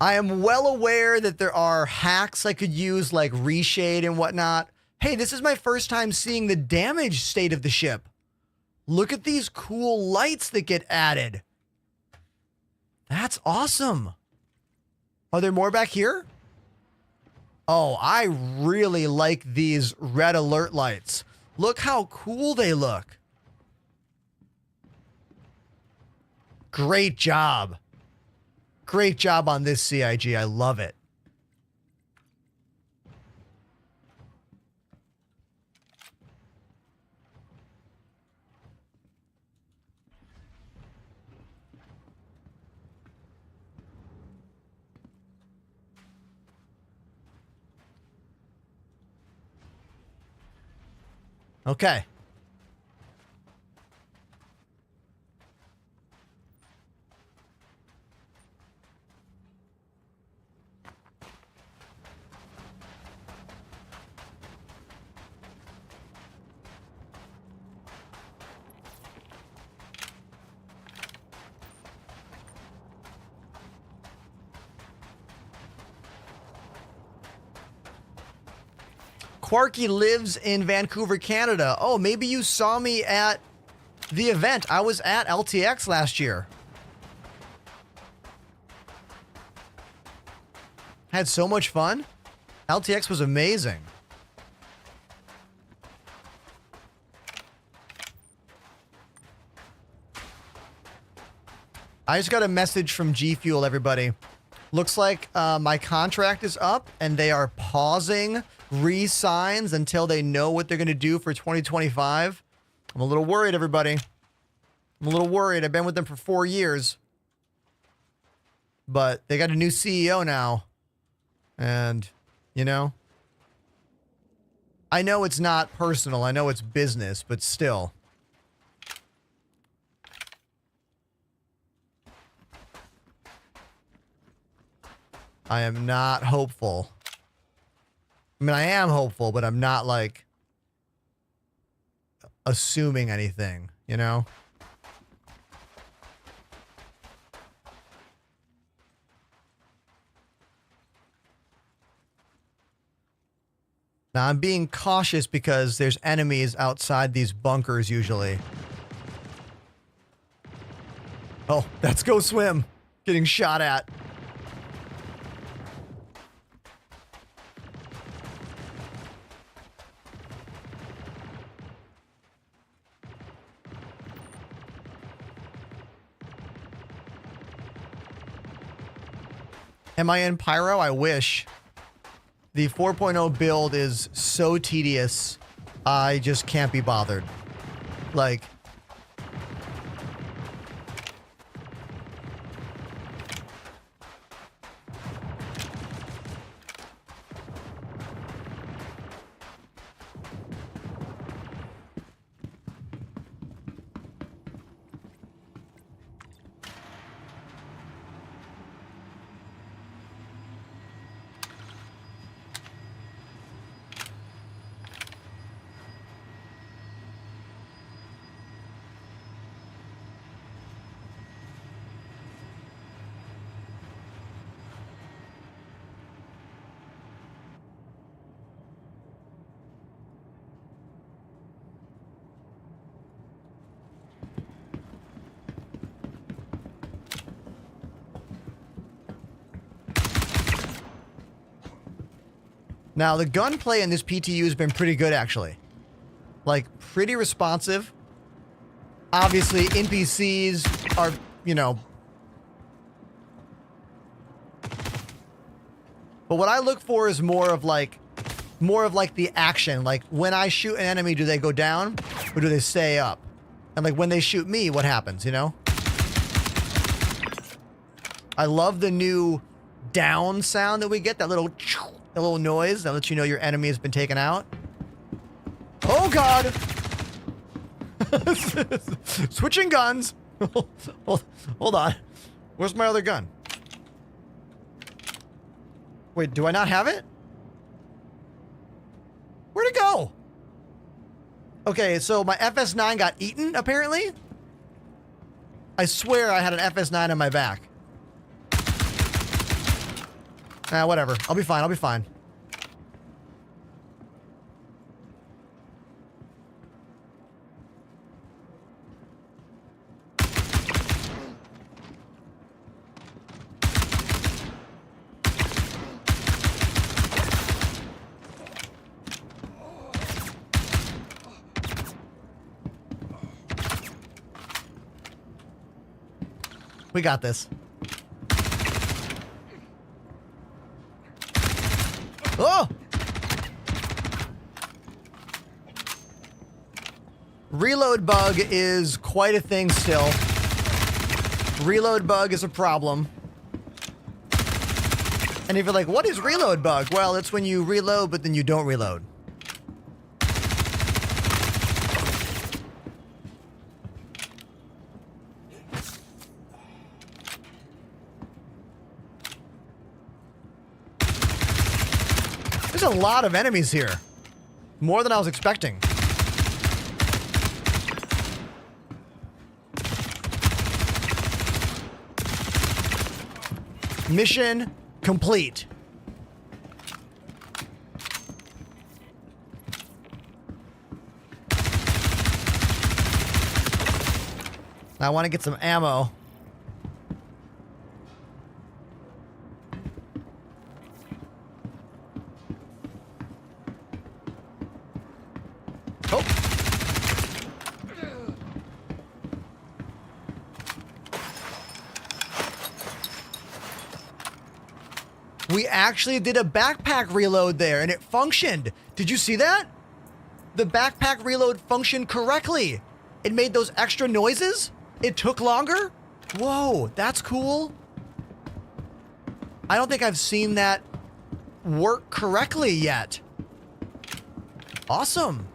I am well aware that there are hacks I could use like reshade and whatnot. Hey, this is my first time seeing the damage state of the ship. Look at these cool lights that get added. That's awesome. Are there more back here? Oh, I really like these red alert lights. Look how cool they look. Great job. Great job on this, CIG. I love it. Okay. Quarky lives in Vancouver, Canada. Oh, maybe you saw me at the event. I was at LTX last year. Had so much fun. LTX was amazing. I just got a message from G Fuel, everybody. Looks like my contract is up and they are pausing re-signs until they know what they're going to do for 2025. I'm a little worried, everybody. I'm a little worried. I've been with them for 4 years. But they got a new CEO now. And, you know, I know it's not personal. I know it's business, but still. I am not hopeful. I mean, I am hopeful, but I'm not, like, assuming anything, you know? Now, I'm being cautious because there's enemies outside these bunkers usually. Oh, let's go swim. Getting shot at. Am I in Pyro? I wish. The 4.0 build is so tedious, I just can't be bothered. Like... Now, the gunplay in this PTU has been pretty good, actually. Like, pretty responsive. Obviously, NPCs are, you know... But what I look for is more of like the action. Like, when I shoot an enemy, do they go down? Or do they stay up? And, like, when they shoot me, what happens, you know? I love the new down sound that we get. That little noise that lets you know your enemy has been taken out. Oh, God! Switching guns. Hold on. Where's my other gun? Wait, do I not have it? Where'd it go? Okay, so my FS9 got eaten, apparently? I swear I had an FS9 on my back. Ah, whatever. I'll be fine. I'll be fine. We got this. Oh! Reload bug is quite a thing still. Reload bug is a problem. And if you're like, what is reload bug? Well, it's when you reload, but then you don't reload. There's a lot of enemies here. More than I was expecting. Mission complete. I want to get some ammo. Oh. We actually did a backpack reload there and it functioned. Did you see that? The backpack reload functioned correctly. It made those extra noises. It took longer. Whoa, that's cool. I don't think I've seen that work correctly yet. Awesome.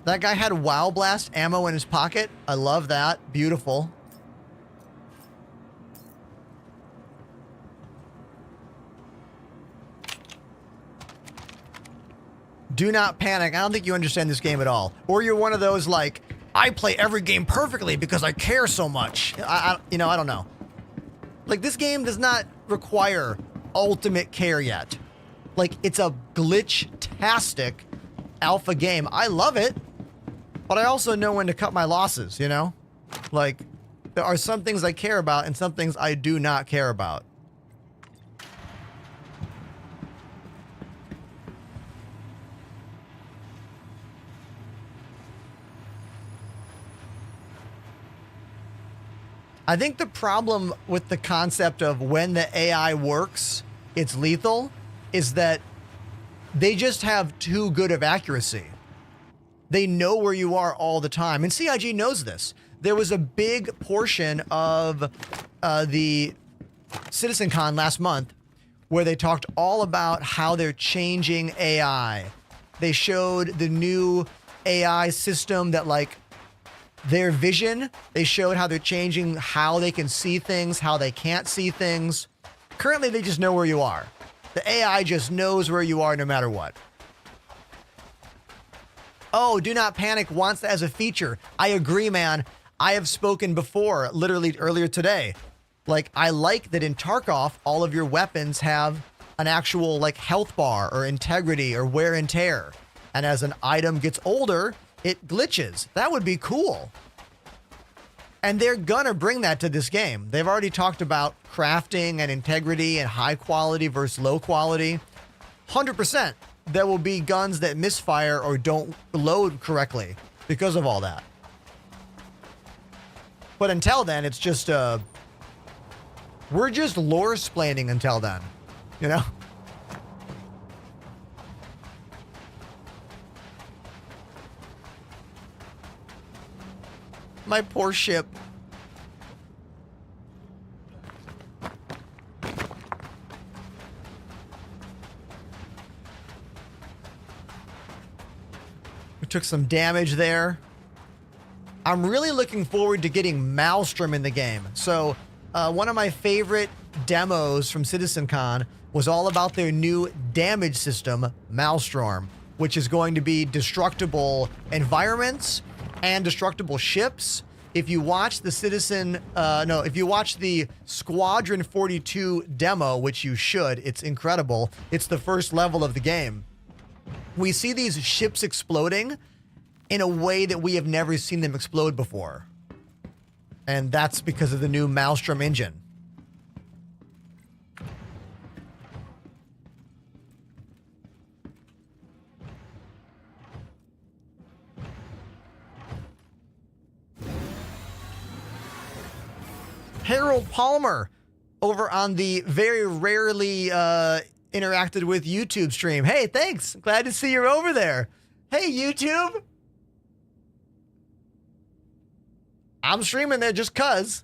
That guy had Wow Blast ammo in his pocket. I love that. Beautiful. Do not panic. I don't think you understand this game at all. Or you're one of those like, I play every game perfectly because I care so much. I don't know. Like, this game does not require ultimate care yet. Like, it's a glitch-tastic alpha game. I love it. But I also know when to cut my losses, you know? Like, there are some things I care about and some things I do not care about. I think the problem with the concept of when the AI works, it's lethal, is that they just have too good of accuracy. They know where you are all the time. And CIG knows this. There was a big portion of the CitizenCon last month where they talked all about how they're changing AI. They showed the new AI system that, like, their vision. They showed how they're changing how they can see things, how they can't see things. Currently, they just know where you are. The AI just knows where you are no matter what. Oh, Do Not Panic wants that as a feature. I agree, man. I have spoken before, literally earlier today. Like, I like that in Tarkov, all of your weapons have an actual, like, health bar or integrity or wear and tear. And as an item gets older, it glitches. That would be cool. And they're gonna bring that to this game. They've already talked about crafting and integrity and high quality versus low quality. 100%. There will be guns that misfire or don't load correctly because of all that. But until then, it's just, we're just lore-splaining until then, you know? My poor ship. We took some damage there. I'm really looking forward to getting Maelstrom in the game. So, one of my favorite demos from CitizenCon was all about their new damage system, Maelstrom, which is going to be destructible environments and destructible ships. If you watch the if you watch the Squadron 42 demo, which you should, it's incredible. It's the first level of the game. We see these ships exploding in a way that we have never seen them explode before. And that's because of the new Maelstrom engine. Harold Palmer over on the very rarely interacted with YouTube stream. Hey, thanks. Glad to see you're over there. Hey, YouTube. I'm streaming there just cuz.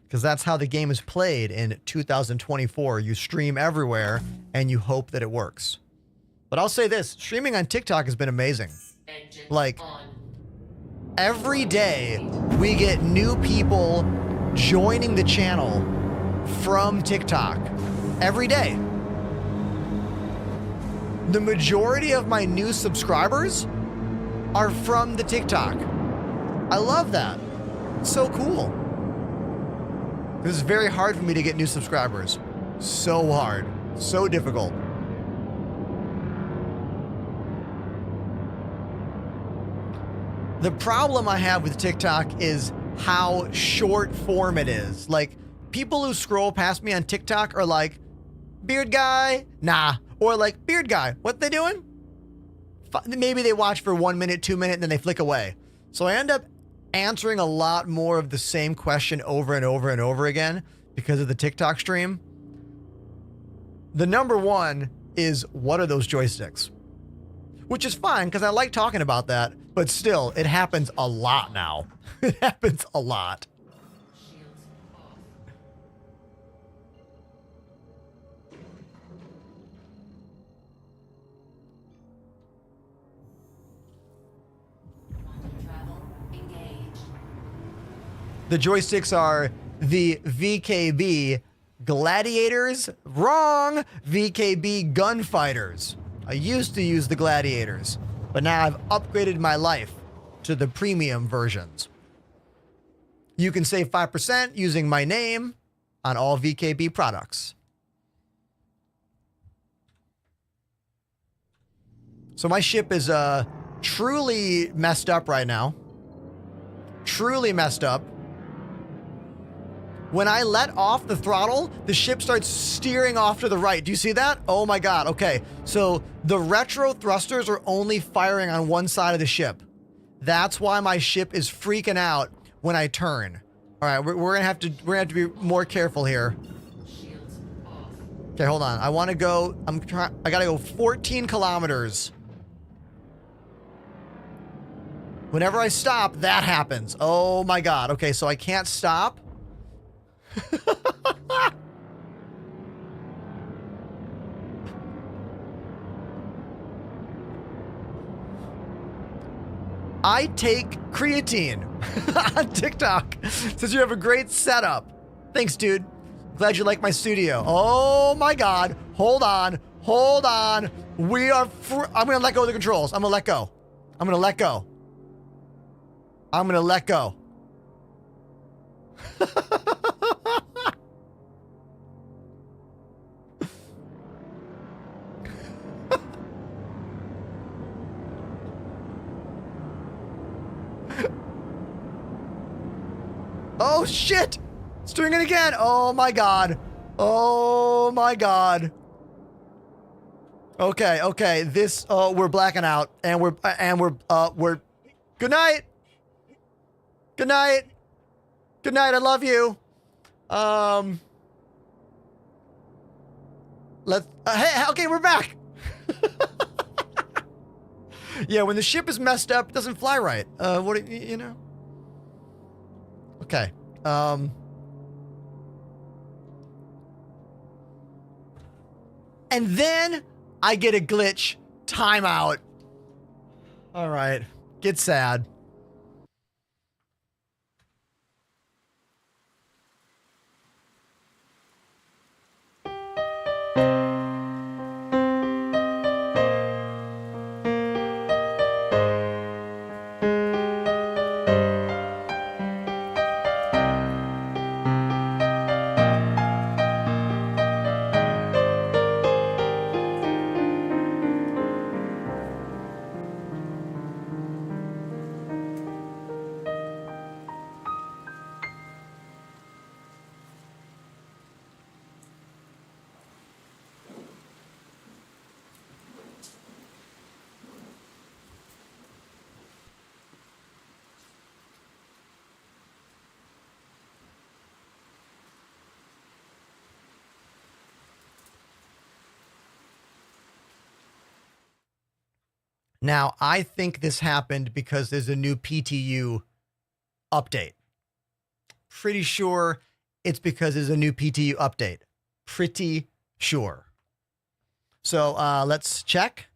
Because that's how the game is played in 2024. You stream everywhere and you hope that it works. But I'll say this, streaming on TikTok has been amazing. Like, every day we get new people joining the channel from TikTok. Every day. The majority of my new subscribers are from the TikTok. I love that. It's so cool. This is very hard for me to get new subscribers. So hard. So difficult. The problem I have with TikTok is how short form it is. Like, people who scroll past me on TikTok are like, beard guy, nah. Or like, beard guy, what they doing? Maybe they watch for 1 minute, 2 minutes, and then they flick away. So I end up answering a lot more of the same question over and over and over again because of the TikTok stream. The number one is, what are those joysticks? Which is fine because I like talking about that, but still, it happens a lot now. It happens a lot.
Shields off. Quantum travel engaged.
The joysticks are the VKB Gladiators. Wrong! VKB Gunfighters. I used to use the Gladiators, but now I've upgraded my life to the premium versions. You can save 5% using my name on all VKB products. So my ship is truly messed up right now. Truly messed up. When I let off the throttle, the ship starts steering off to the right. Do you see that? Oh my God. Okay. So the retro thrusters are only firing on one side of the ship. That's why my ship is freaking out when I turn. All right, we're gonna have to be more careful here.
Shields off.
Okay, hold on. I want to go. I gotta go 14 kilometers. Whenever I stop, that happens. Oh my God. Okay, so I can't stop. I take creatine on TikTok since you have a great setup. Thanks, dude. Glad you like my studio. Oh my God. Hold on. Hold on. I'm going to let go of the controls. I'm going to let go. I'm going to let go. I'm going to let go. Oh shit! It's doing it again. Oh my God. Oh my God. Okay, okay. This we're blacking out and we're good night. Good night. Good night. I love you. Let's hey, okay, we're back. Yeah, when the ship is messed up, it doesn't fly right. What you know? Okay. And then I get a glitch. Timeout. All right. Get sad. Now, I think this happened because there's a new PTU update. Pretty sure it's because there's a new PTU update. Pretty sure. So let's check.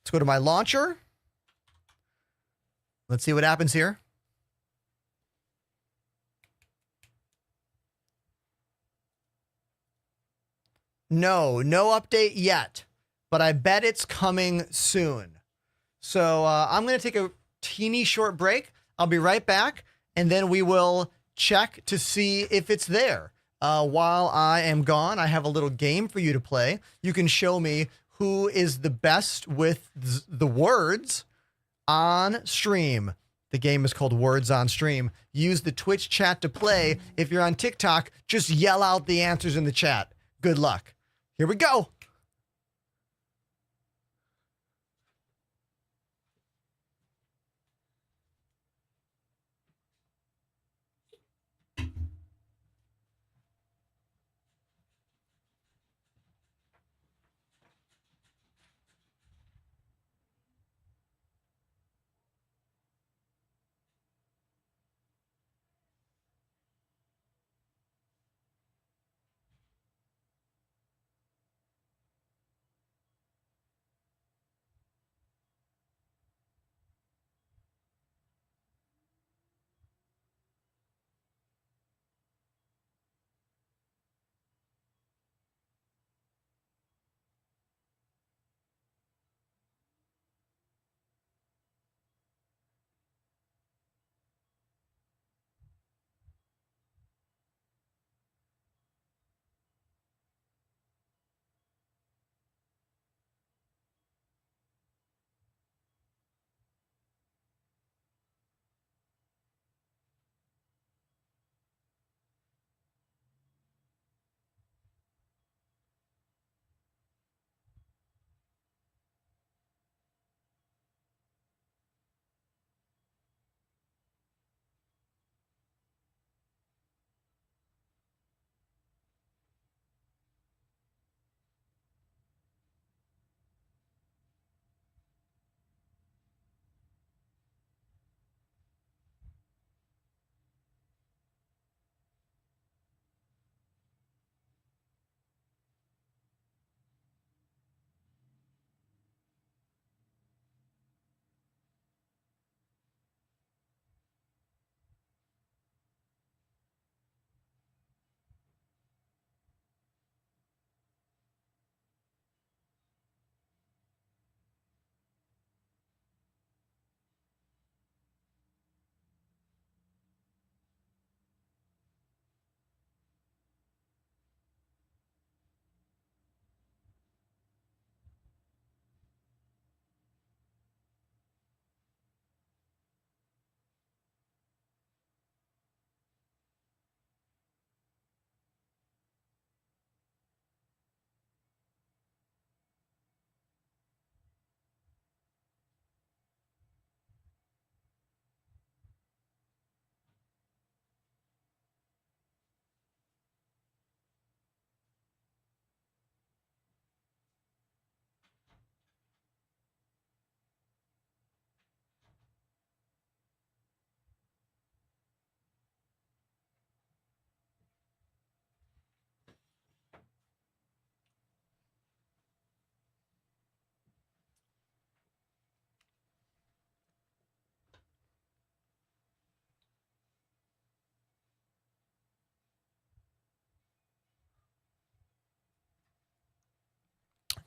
Let's go to my launcher. Let's see what happens here. No update yet, but I bet it's coming soon. So I'm going to take a teeny short break. I'll be right back, and then we will check to see if it's there. While I am gone, I have a little game for you to play. You can show me who is the best with the words on stream. The game is called Words on Stream. Use the Twitch chat to play. If you're on TikTok, just yell out the answers in the chat. Good luck. Here we go.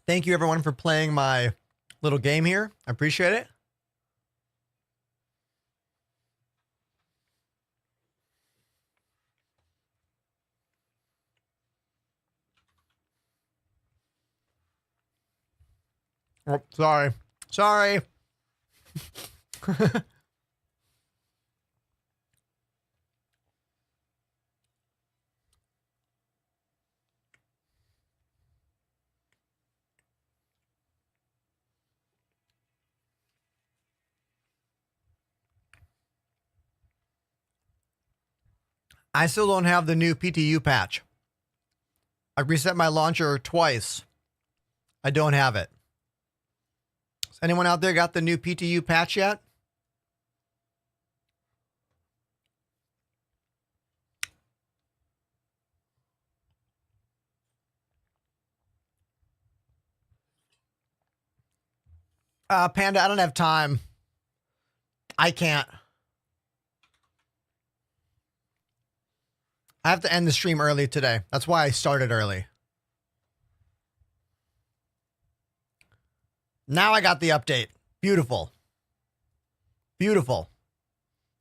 Thank you, everyone, for playing my little game here. I appreciate it. Oh, sorry. Sorry. I still don't have the new PTU patch. I reset my launcher twice. I don't have it. Has anyone out there got the new PTU patch yet? Panda, I don't have time. I can't. I have to end the stream early today. That's why I started early. Now I got the update. Beautiful. Beautiful.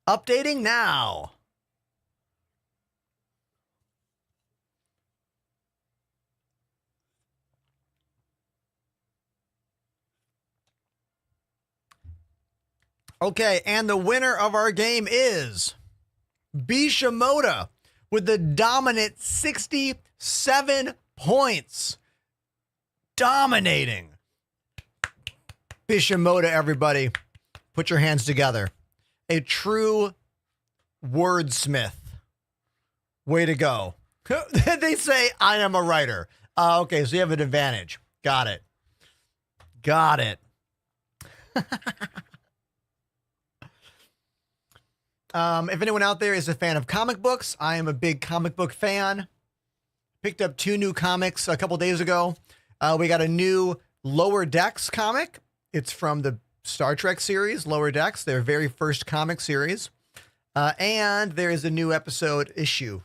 Updating now. Okay, and the winner of our game is Bishimoto with the dominant 67 points. Dominating. Bishimoto, everybody. Put your hands together. A true wordsmith. Way to go. They say, I am a writer. Okay, so you have an advantage. Got it. Got it. If anyone out there is a fan of comic books, I am a big comic book fan. Picked up 2 new comics a couple days ago. We got a new Lower Decks comic. It's from the Star Trek series, Lower Decks, their very first comic series. And there is a new issue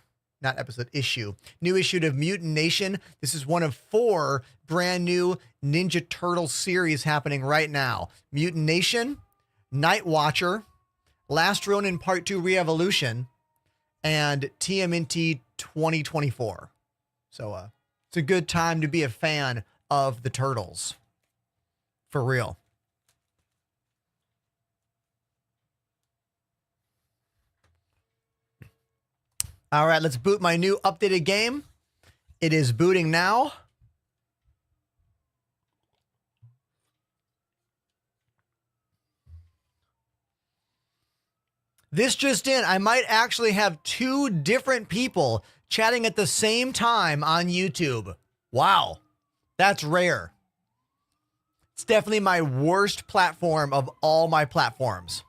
new issue of Mutant Nation. This is one of 4 brand new Ninja Turtle series happening right now. Mutant Nation, Night Watcher, Last Ronin Part 2 Re-Evolution, and TMNT 2024. So it's a good time to be a fan of the Turtles. For real. All right, let's boot my new updated game. It is booting now. This just in, I might actually have 2 different people chatting at the same time on YouTube. Wow, that's rare. It's definitely my worst platform of all my platforms.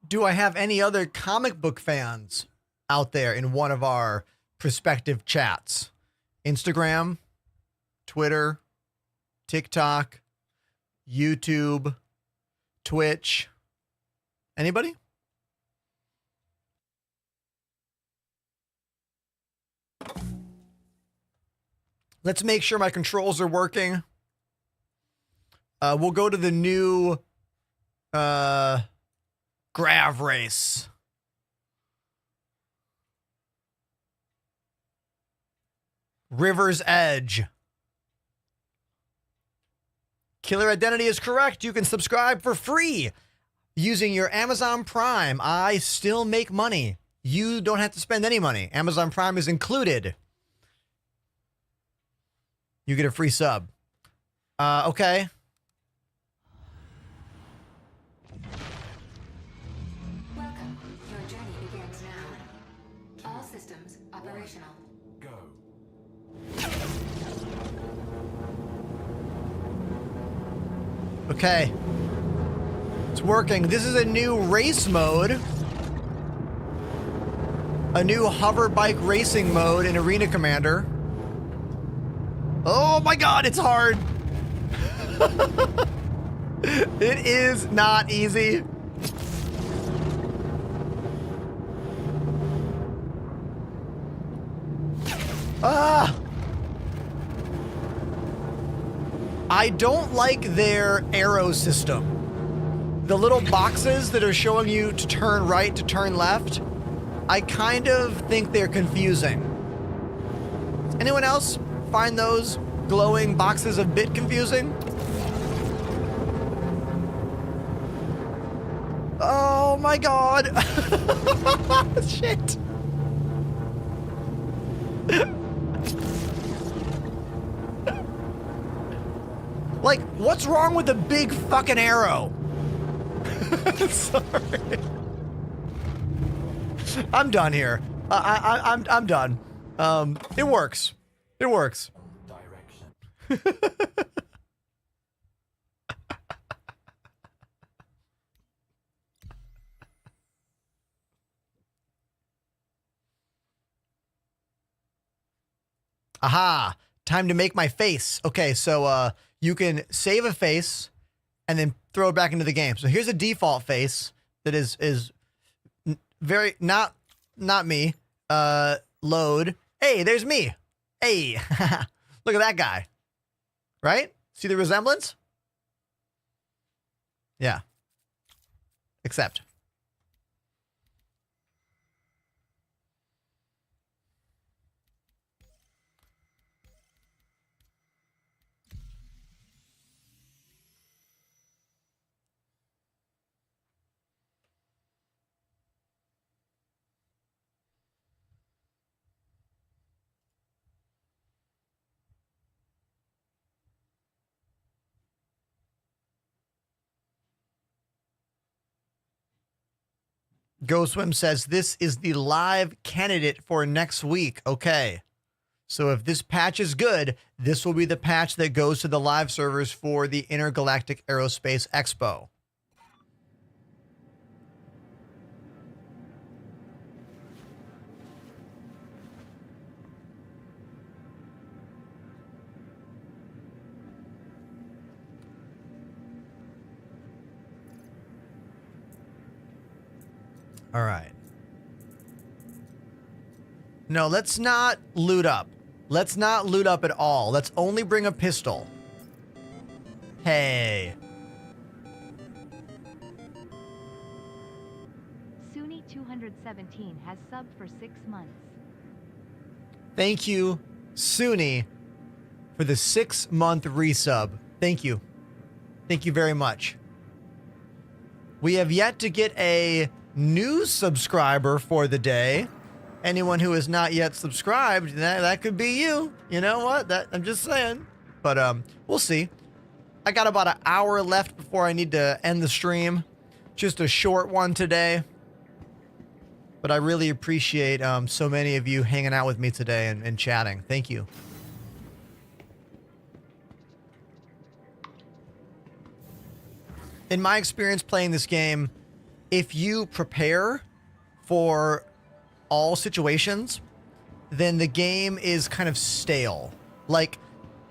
Do I have any other comic book fans out there in one of our prospective chats? Instagram, Twitter, TikTok, YouTube, Twitch. Anybody? Let's make sure my controls are working. We'll go to the new Grav race. River's Edge. Killer Identity is correct. You can subscribe for free using your Amazon Prime. I still make money. You don't have to spend any money. Amazon Prime is included. You get a free sub. Okay.
Welcome. Your journey begins now. All systems operational.
Okay. It's working. This is a new race mode. A new hover bike racing mode in Arena Commander. Oh my god, it's hard. It is not easy. Ah! I don't like their arrow system. The little boxes that are showing you to turn right, to turn left, I kind of think they're confusing. Does anyone else find those glowing boxes a bit confusing? Oh my god. Shit. Like, what's wrong with the big fucking arrow? Sorry. I'm done here. I'm done. It works. It works. Aha! Time to make my face. Okay, so you can save a face and then throw it back into the game. So here's a default face that is very not me. Load. Hey, there's me. Hey, look at that guy. Right? See the resemblance? Yeah. Accept. GoSwim says this is the live candidate for next week. Okay. So if this patch is good, this will be the patch that goes to the live servers for the Intergalactic Aerospace Expo. All right. No, let's not loot up. Let's not loot up at all. Let's only bring a pistol. Hey.
Suni 217 has subbed for 6 months.
Thank you, Suni, for the 6-month resub. Thank you. Thank you very much. We have yet to get a new subscriber for the day. Anyone who is not yet subscribed, that could be you. You know what? I'm just saying. But we'll see. I got about an hour left before I need to end the stream. Just a short one today. But I really appreciate so many of you hanging out with me today and chatting. Thank you. In my experience playing this game, if you prepare for all situations, then the game is kind of stale. Like,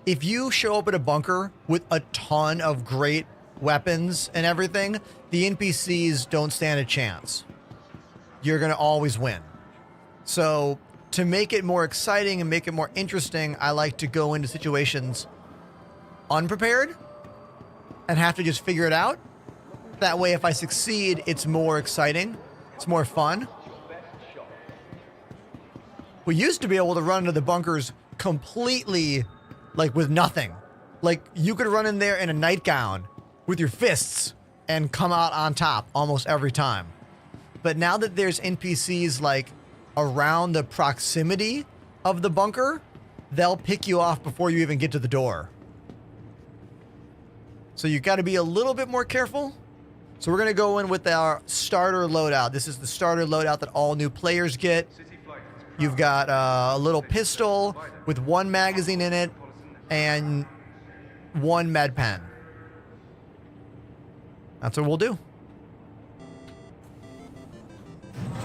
if you show up at a bunker with a ton of great weapons and everything, the NPCs don't stand a chance. You're going to always win. So, to make it more exciting and make it more interesting, I like to go into situations unprepared and have to just figure it out. That way, if I succeed, it's more exciting. It's more fun. We used to be able to run into the bunkers completely, like, with nothing. Like, you could run in there in a nightgown with your fists and come out on top almost every time. But now that there's NPCs, like, around the proximity of the bunker, they'll pick you off before you even get to the door. So you got to be a little bit more careful. So we're going to go in with our starter loadout. This is the starter loadout that all new players get. You've got a little pistol with 1 magazine in it and 1 med pen. That's what we'll do.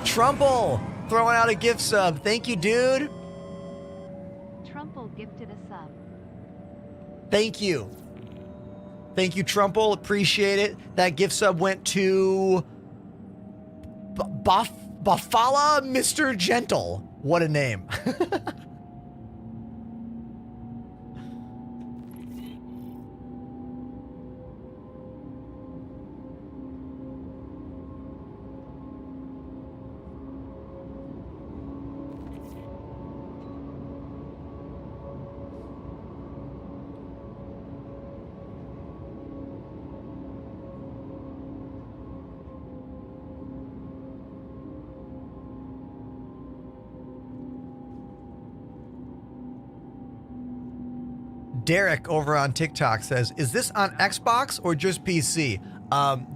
Trumple throwing out a gift sub. Thank you, dude.
Trumple gifted a sub.
Thank you. Thank you, Trumple. Appreciate it. That gift sub went to Buffala Mr. Gentle. What a name. Derek over on TikTok says, is this on Xbox or just PC?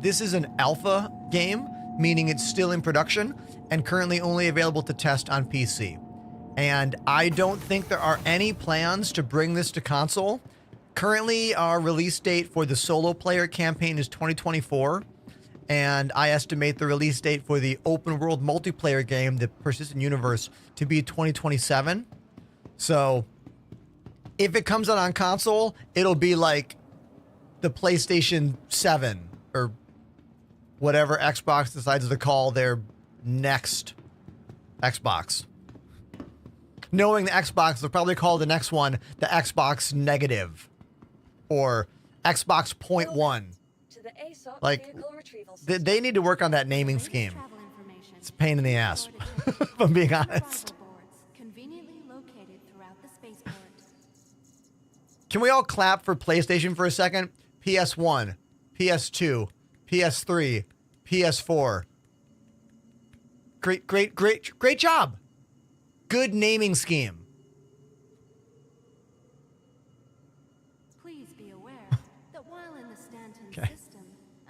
This is an alpha game, meaning it's still in production and currently only available to test on PC. And I don't think there are any plans to bring this to console. Currently, our release date for the solo player campaign is 2024. And I estimate the release date for the open world multiplayer game, the Persistent Universe, to be 2027. So if it comes out on console, it'll be like the PlayStation 7 or whatever Xbox decides to call their next Xbox. Knowing the Xbox, they'll probably call the next one the Xbox Negative or Xbox Point One.
To the ASOC
Like,
vehicle retrieval system.
they need to work on that naming scheme. It's a pain in the ass, if I'm being honest.
Conveniently located throughout the spaceport.
Can we all clap for PlayStation for a second? PS1, PS2, PS3, PS4. Great job. Good naming scheme.
Please be aware that while in the Stanton
Okay.
system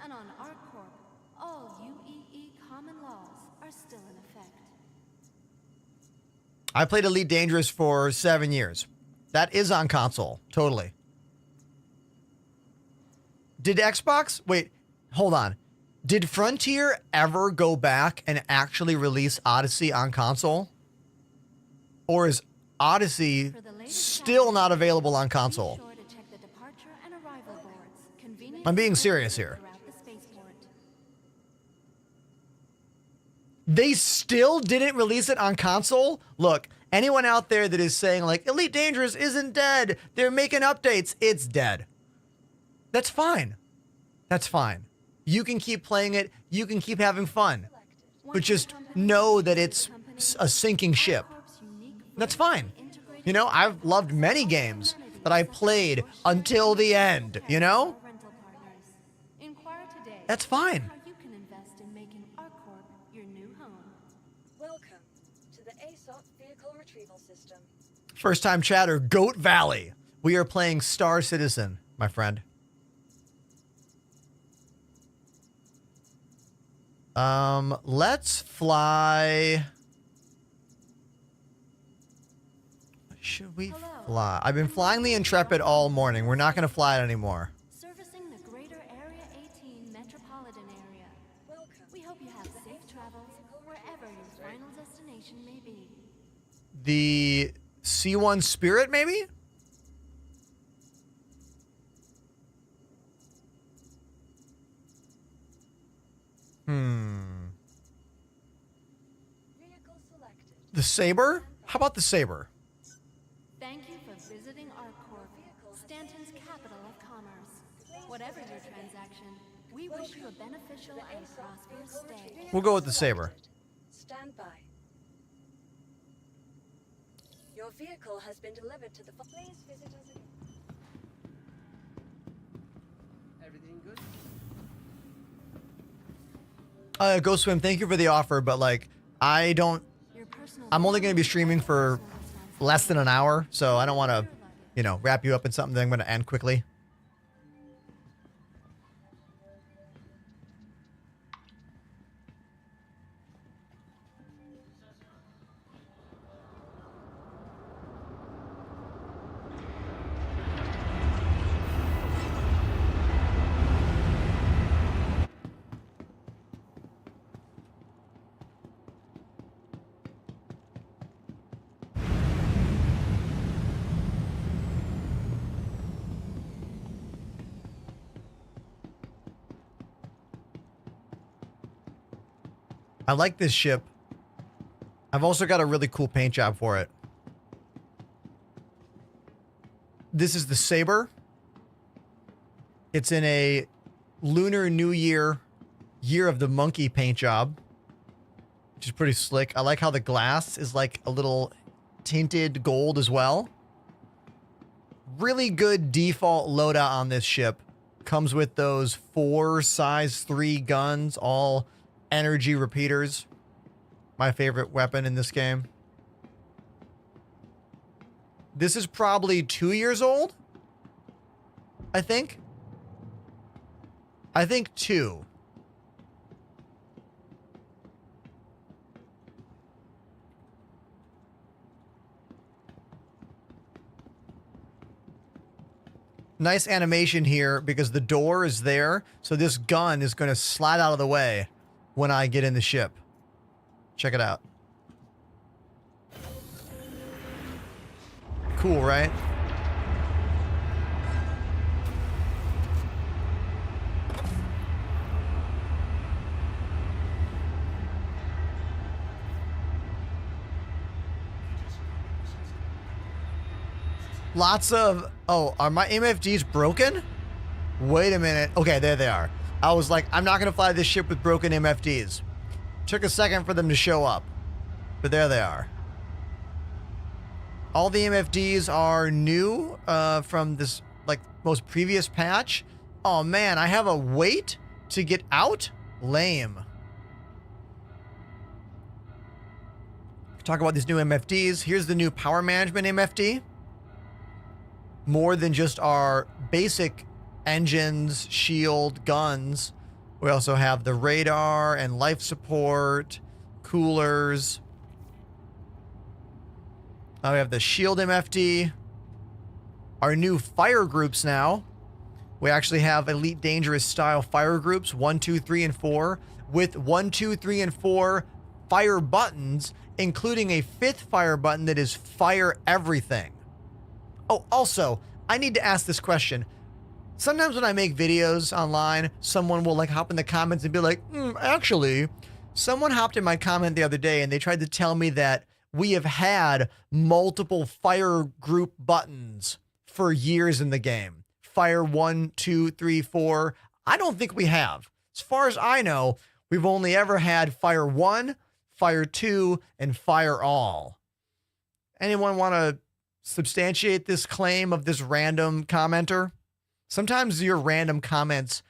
and on ArcCorp, All UEE common laws are still in effect.
I played Elite Dangerous for 7 years. That is on console. Totally. Did Xbox? Wait, hold on. Did Frontier ever go back and actually release Odyssey on console? Or is Odyssey
For the latest
still not available on
be
console?
sure to check the departure and arrival boards. Conveniently
I'm being serious
located
here.
throughout the spaceport.
They still didn't release it on console? Look, anyone out there that is saying like Elite Dangerous isn't dead, they're making updates, it's dead. That's fine. That's fine. You can keep playing it, you can keep having fun. But just know that it's a sinking ship. That's fine. You know, I've loved many games that I played until the end, you know?
Inquire today
That's fine.
how you can invest in making ArcCorp your new home.
Welcome to the ASOC vehicle retrieval system.
First time chatter, Goat Valley. We are playing Star Citizen, my friend. Let's fly. Should we fly? I've been flying the Intrepid all morning. We're not going to fly it anymore.
Servicing the greater Area 18 metropolitan area.
Welcome.
We hope you have safe travels wherever your final destination may be.
The C1 Spirit, maybe?
Vehicle selected.
The Saber? How about the Saber?
Thank you for visiting ArcCorp, Stanton's capital of commerce. Whatever your transaction, we wish you a beneficial and prosperous stay.
We'll go with the Saber.
Stand by. Your vehicle has been delivered to the. Please visit us again.
Everything good?
Go Swim, thank you for the offer, but like, I don't,
Your personal
I'm only going to be streaming for less than an hour, so I don't want to, you know, wrap you up in something that I'm going to end quickly. I like this ship. I've also got a really cool paint job for it. This is the Saber. It's in a Lunar New Year, Year of the Monkey paint job, which is pretty slick. I like how the glass is like a little tinted gold as well. Really good default loadout on this ship. Comes with those 4 size 3 guns, all energy repeaters. My favorite weapon in this game. This is probably 2 years old. I think 2. Nice animation here because the door is there. So this gun is going to slide out of the way when I get in the ship. Check it out. Cool, right? Lots of... Oh, are my MFDs broken? Wait a minute. Okay, there they are. I was like, I'm not going to fly this ship with broken MFDs. Took a second for them to show up. But there they are. All the MFDs are new from this, like, most previous patch. Oh, man, I have a wait to get out? Lame. Talk about these new MFDs. Here's the new power management MFD. More than just our basic engines, shield, guns. We also have the radar and life support, coolers. We have the shield MFD. Our new fire groups now. We actually have Elite Dangerous style fire groups, 1, 2, 3, and 4, with 1, 2, 3, and 4 fire buttons, including a 5th fire button that is fire everything. Oh, also, I need to ask this question. Sometimes when I make videos online, someone will like hop in the comments and be like, actually, someone hopped in my comment the other day and they tried to tell me that we have had multiple fire group buttons for years in the game. Fire 1, 2, 3, 4. I don't think we have. As far as I know, we've only ever had Fire 1, Fire 2, and Fire All. Anyone want to substantiate this claim of this random commenter? Sometimes your random comments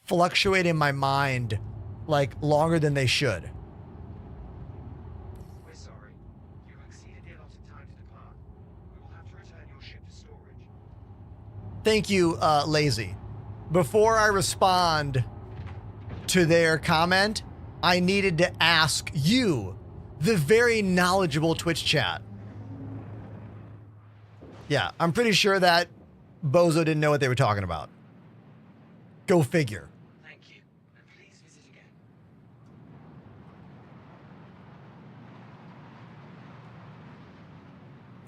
fluctuate in my mind like longer than they should.
We're sorry. You exceeded the allotted time to depart. We will have to return your ship to storage.
Thank you, Lazy. Before I respond to their comment, I needed to ask you, the very knowledgeable Twitch chat. Yeah, I'm pretty sure that Bozo didn't know what they were talking about. Go figure.
Thank you, and please visit again.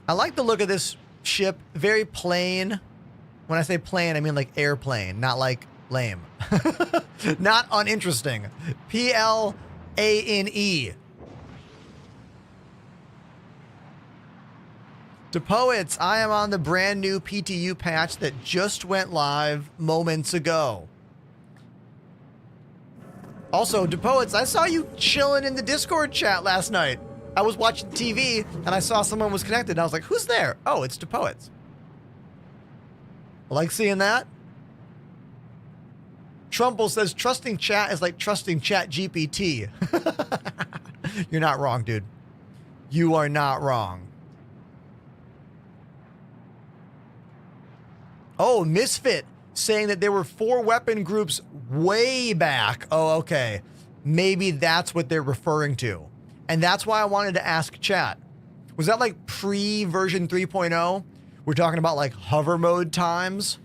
I like the look of this ship. Very plain. When I say plain, I mean like airplane, not like lame. Not uninteresting. Plane. To Poets, I am on the brand new PTU patch that just went live moments ago. Also, to Poets, I saw you chilling in the Discord chat last night. I was watching TV and I saw someone was connected and I was like, who's there? Oh, it's to Poets. I like seeing that. Trumbull says trusting chat is like trusting Chat GPT. You're not wrong, dude. You are not wrong. Oh, Misfit saying that there were 4 weapon groups way back. Oh, okay. Maybe that's what they're referring to. And that's why I wanted to ask chat. Was that like pre-version 3.0? We're talking about like hover mode times.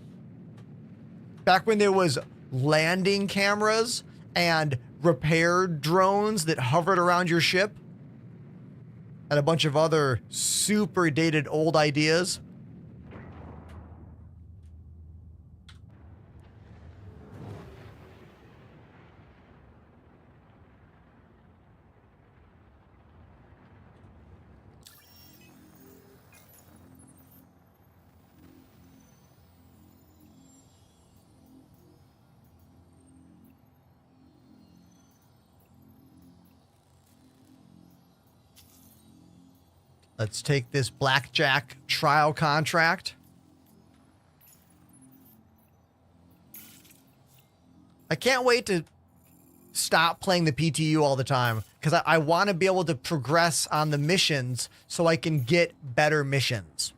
Back when there was landing cameras and repair drones that hovered around your ship. And a bunch of other super dated old ideas. Let's take this blackjack trial contract. I can't wait to stop playing the PTU all the time because I want to be able to progress on the missions so I can get better missions.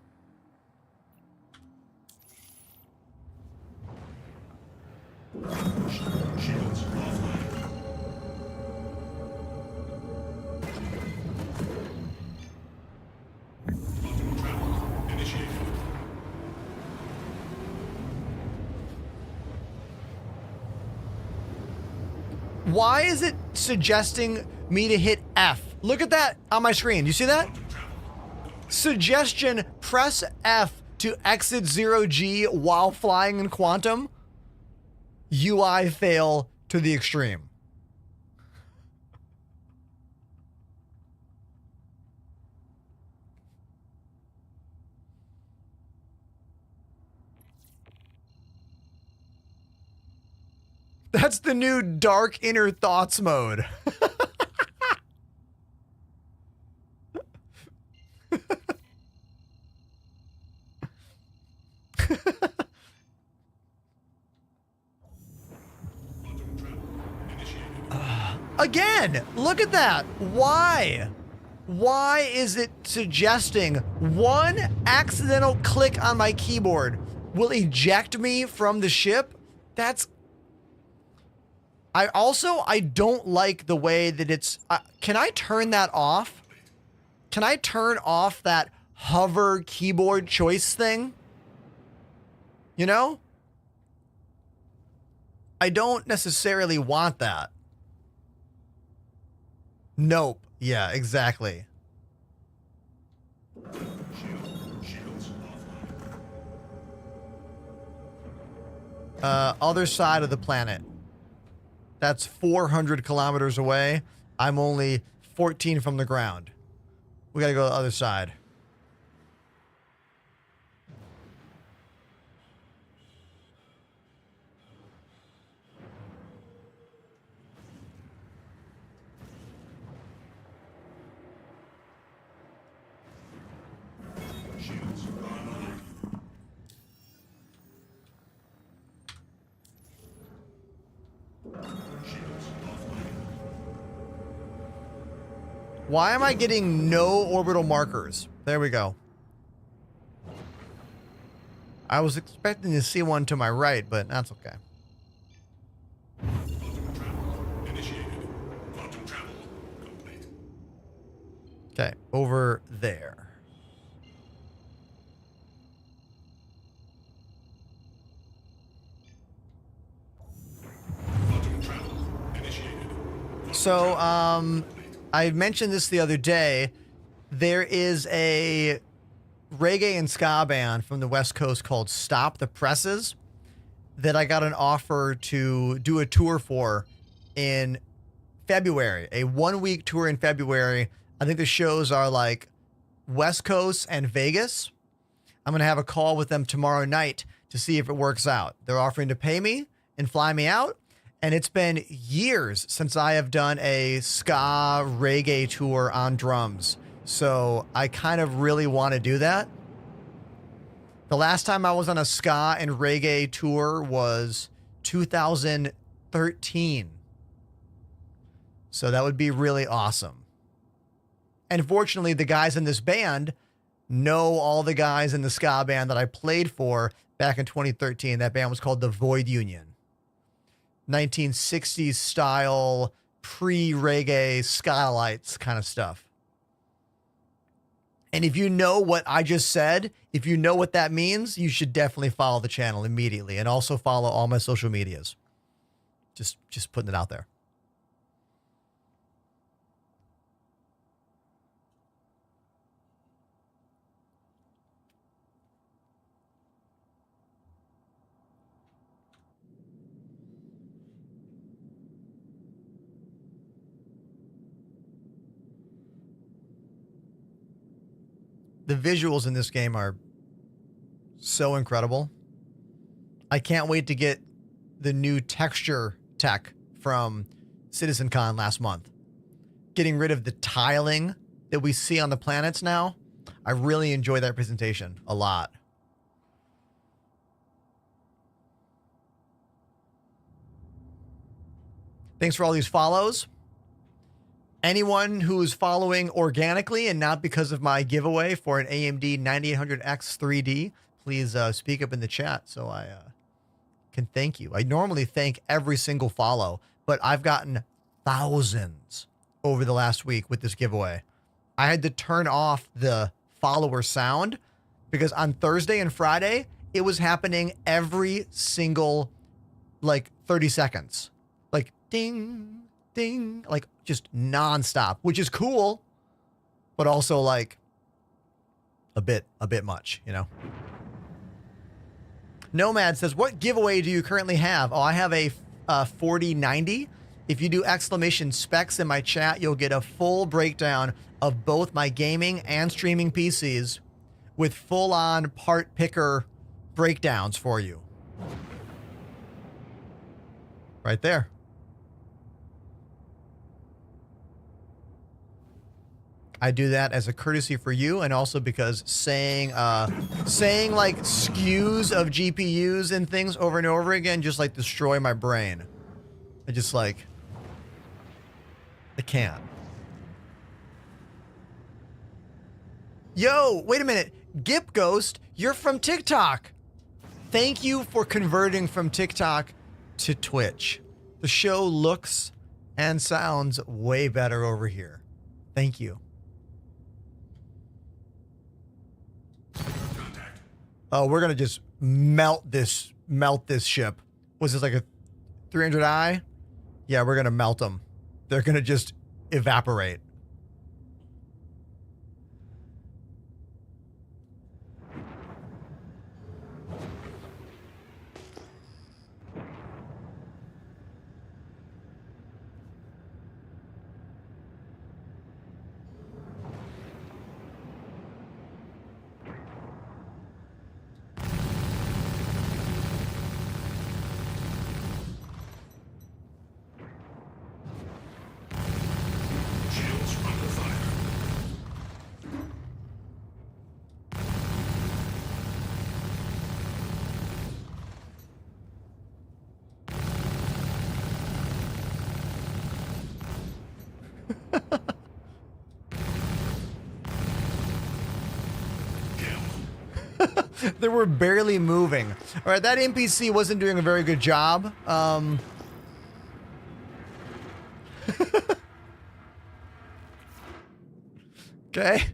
Why is it suggesting me to hit F? Look at that on my screen. You see that? Suggestion, press F to exit 0G while flying in quantum. UI fail to the extreme. That's the new dark inner thoughts mode. Again, look at that. Why? Why is it suggesting one accidental click on my keyboard will eject me from the ship? That's I don't like the way that it's, can I turn that off? Can I turn off that hover keyboard choice thing? You know? I don't necessarily want that. Nope. Yeah, exactly. Other side of the planet. That's 400 kilometers away. I'm only 14 from the ground. We gotta go to the other side. Why am I getting no orbital markers? There we go. I was expecting to see one to my right, but that's okay. Okay, over there. So, I mentioned this the other day. There is a reggae and ska band from the West Coast called Stop the Presses that I got an offer to do a tour for in February, a 1-week tour in February. I think the shows are like West Coast and Vegas. I'm going to have a call with them tomorrow night to see if it works out. They're offering to pay me and fly me out. And it's been years since I have done a ska reggae tour on drums. So I kind of really want to do that. The last time I was on a ska and reggae tour was 2013. So that would be really awesome. And fortunately, the guys in this band know all the guys in the ska band that I played for back in 2013. That band was called the Void Union. 1960s style, pre-reggae skylights kind of stuff. And if you know what I just said, if you know what that means, you should definitely follow the channel immediately and also follow all my social medias. Just putting it out there. The visuals in this game are so incredible. I can't wait to get the new texture tech from CitizenCon last month. Getting rid of the tiling that we see on the planets now. I really enjoy that presentation a lot. Thanks for all these follows. Anyone who's following organically and not because of my giveaway for an AMD 9800X 3D, please speak up in the chat so I can thank you. I normally thank every single follow, but I've gotten thousands over the last week with this giveaway. I had to turn off the follower sound because on Thursday and Friday, it was happening every single, 30 seconds. Like, ding, ding, like just nonstop, which is cool, but also like a bit much, you know? Nomad says, what giveaway do you currently have? Oh, I have a 4090. If you do exclamation specs in my chat, you'll get a full breakdown of both my gaming and streaming PCs with full-on part picker breakdowns for you. Right there. I do that as a courtesy for you, and also because saying like SKUs of GPUs and things over and over again just like destroy my brain. I just I can't. Yo, wait a minute. Gip Ghost, you're from TikTok. Thank you for converting from TikTok to Twitch. The show looks and sounds way better over here. Thank you. Oh, we're gonna just melt this ship. Was this like a 300i? Yeah, we're gonna melt them. They're gonna just evaporate.
Shields under fire.
They were barely moving. All right, that NPC wasn't doing a very good job. Okay.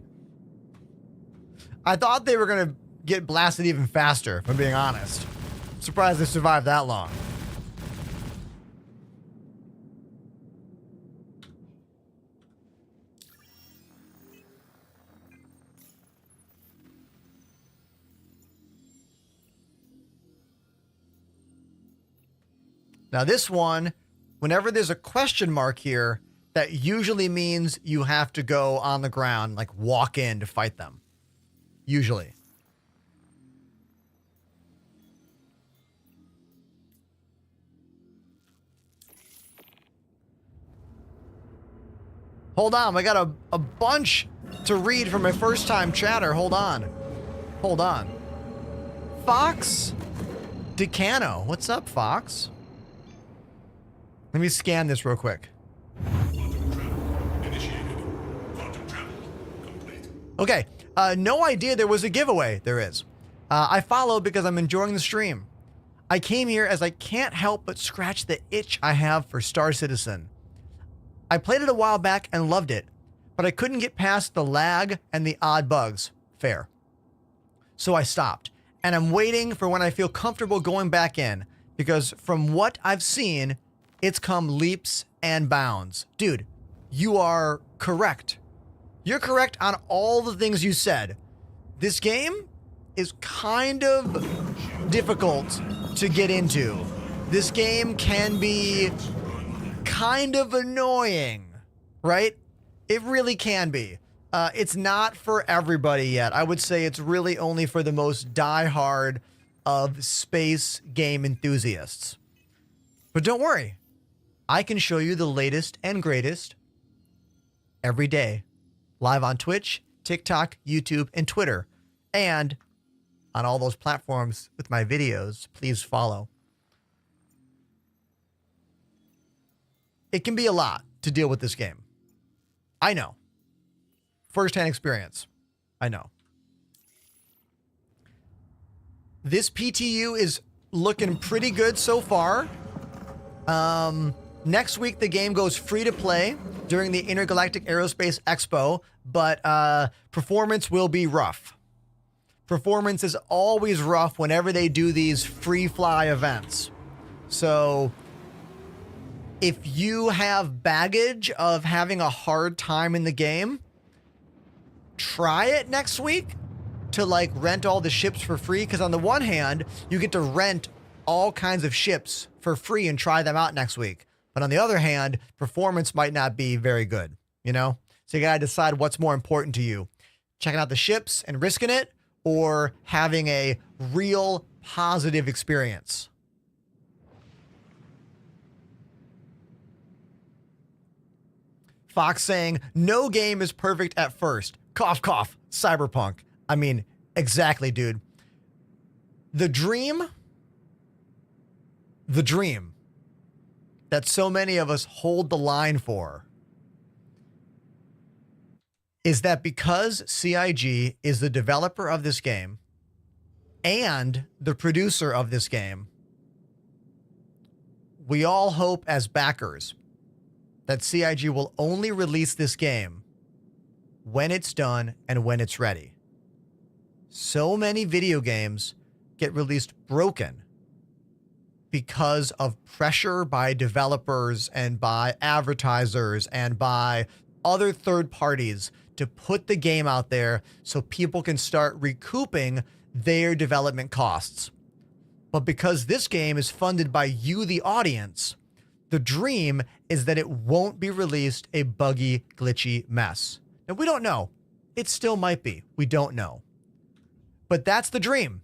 I thought they were going to get blasted even faster, if I'm being honest. Surprised they survived that long. Now this one, whenever there's a question mark here, that usually means you have to go on the ground, like walk in to fight them. Usually. Hold on, I got a bunch to read from my first time chatter. Hold on. Hold on. Fox Decano. What's up, Fox? Let me scan this real quick.
Quantum travel initiated. Quantum travel complete.
Okay, no idea there was a giveaway. There is. I follow because I'm enjoying the stream. I came here as I can't help but scratch the itch I have for Star Citizen. I played it a while back and loved it, but I couldn't get past the lag and the odd bugs. Fair. So I stopped, and I'm waiting for when I feel comfortable going back in, because from what I've seen, it's come leaps and bounds. Dude, you are correct. You're correct on all the things you said. This game is kind of difficult to get into. This game can be kind of annoying, right? It really can be. It's not for everybody yet. I would say it's really only for the most diehard of space game enthusiasts. But don't worry. I can show you the latest and greatest every day, live on Twitch, TikTok, YouTube, and Twitter, and on all those platforms with my videos. Please follow. It can be a lot to deal with this game. I know. First-hand experience. I know. This PTU is looking pretty good so far. Next week, the game goes free to play during the Intergalactic Aerospace Expo, but performance will be rough. Performance is always rough whenever they do these free fly events. So if you have baggage of having a hard time in the game, try it next week to like rent all the ships for free. Because on the one hand, you get to rent all kinds of ships for free and try them out next week. But on the other hand, performance might not be very good, you know? So you gotta decide what's more important to you. Checking out the ships and risking it, or having a real positive experience. Fox saying, no game is perfect at first. Cough, cough, cyberpunk. I mean, exactly, dude. The dream that so many of us hold the line for is that because CIG is the developer of this game and the producer of this game, we all hope as backers that CIG will only release this game when it's done and when it's ready. So many video games get released broken because of pressure by developers and by advertisers and by other third parties to put the game out there so people can start recouping their development costs. But because this game is funded by you, the audience, the dream is that it won't be released a buggy, glitchy mess. And we don't know. It still might be. We don't know. But that's the dream.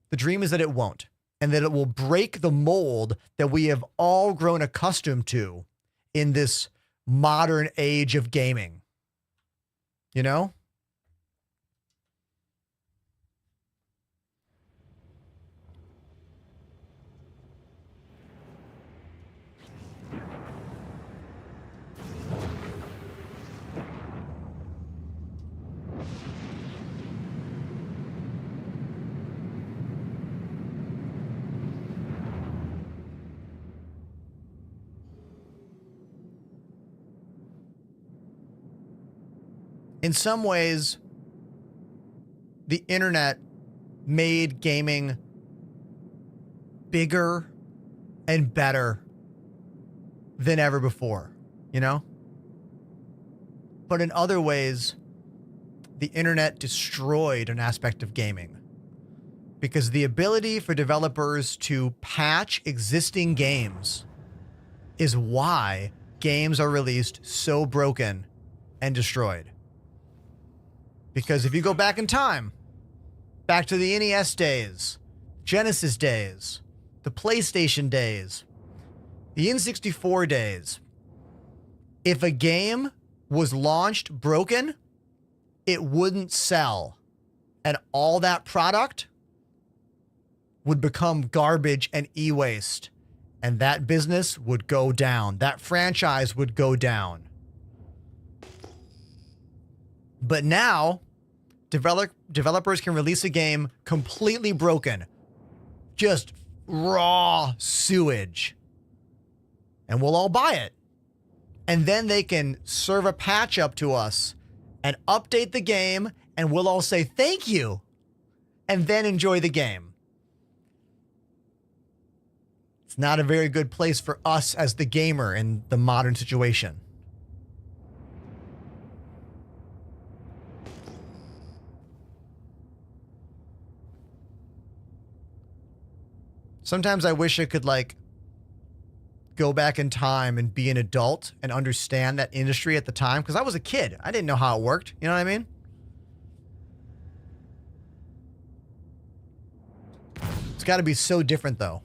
The dream is that it won't, and that it will break the mold that we have all grown accustomed to in this modern age of gaming. You know? In some ways, the internet made gaming bigger and better than ever before, you know? But in other ways, the internet destroyed an aspect of gaming because the ability for developers to patch existing games is why games are released so broken and destroyed. Because if you go back in time, back to the NES days, Genesis days, the PlayStation days, the N64 days, if a game was launched broken, it wouldn't sell. And all that product would become garbage and e-waste. And that business would go down. That franchise would go down. But now, developers can release a game completely broken. Just raw sewage. And we'll all buy it. And then they can serve a patch up to us and update the game, and we'll all say thank you. And then enjoy the game. It's not a very good place for us as the gamer in the modern situation. Sometimes I wish I could, like, go back in time and be an adult and understand that industry at the time. Because I was a kid. I didn't know how it worked. You know what I mean? It's got to be so different, though.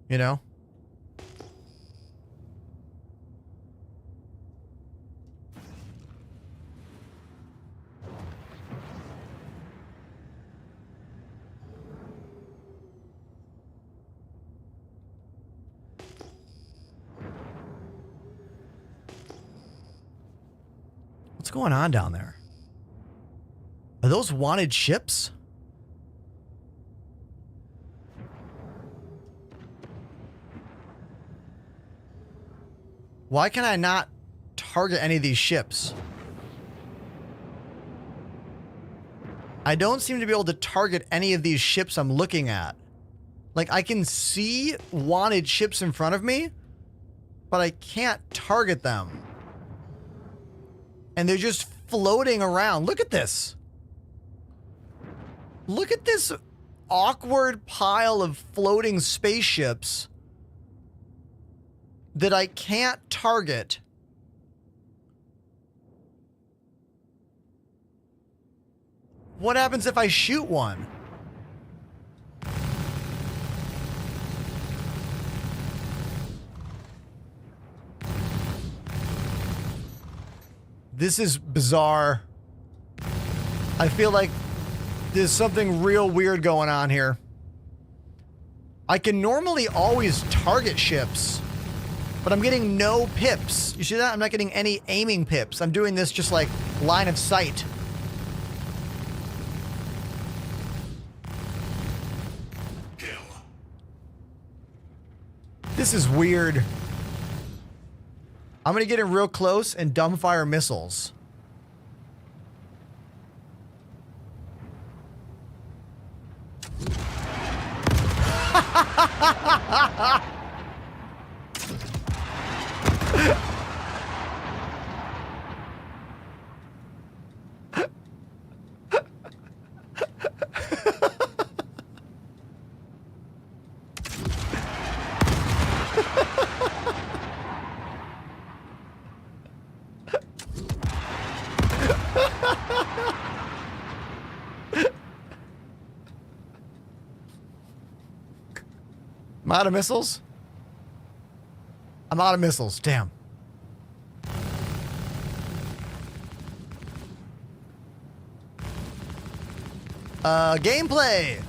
You know? What's going on down there? Are those wanted ships? Why can I not target any of these ships? I don't seem to be able to target any of these ships I'm looking at. Like, I can see wanted ships in front of me, but I can't target them. And they're just floating around. Look at this. Look at this awkward pile of floating spaceships that I can't target. What happens if I shoot one? This is bizarre. I feel like there's something real weird going on here. I can normally always target ships, but I'm getting no pips. You see that? I'm not getting any aiming pips. I'm doing this just like line of sight. This is weird. I'm gonna get in real close and dumbfire missiles. I'm out of missiles. I'm out of missiles. Damn. Gameplay.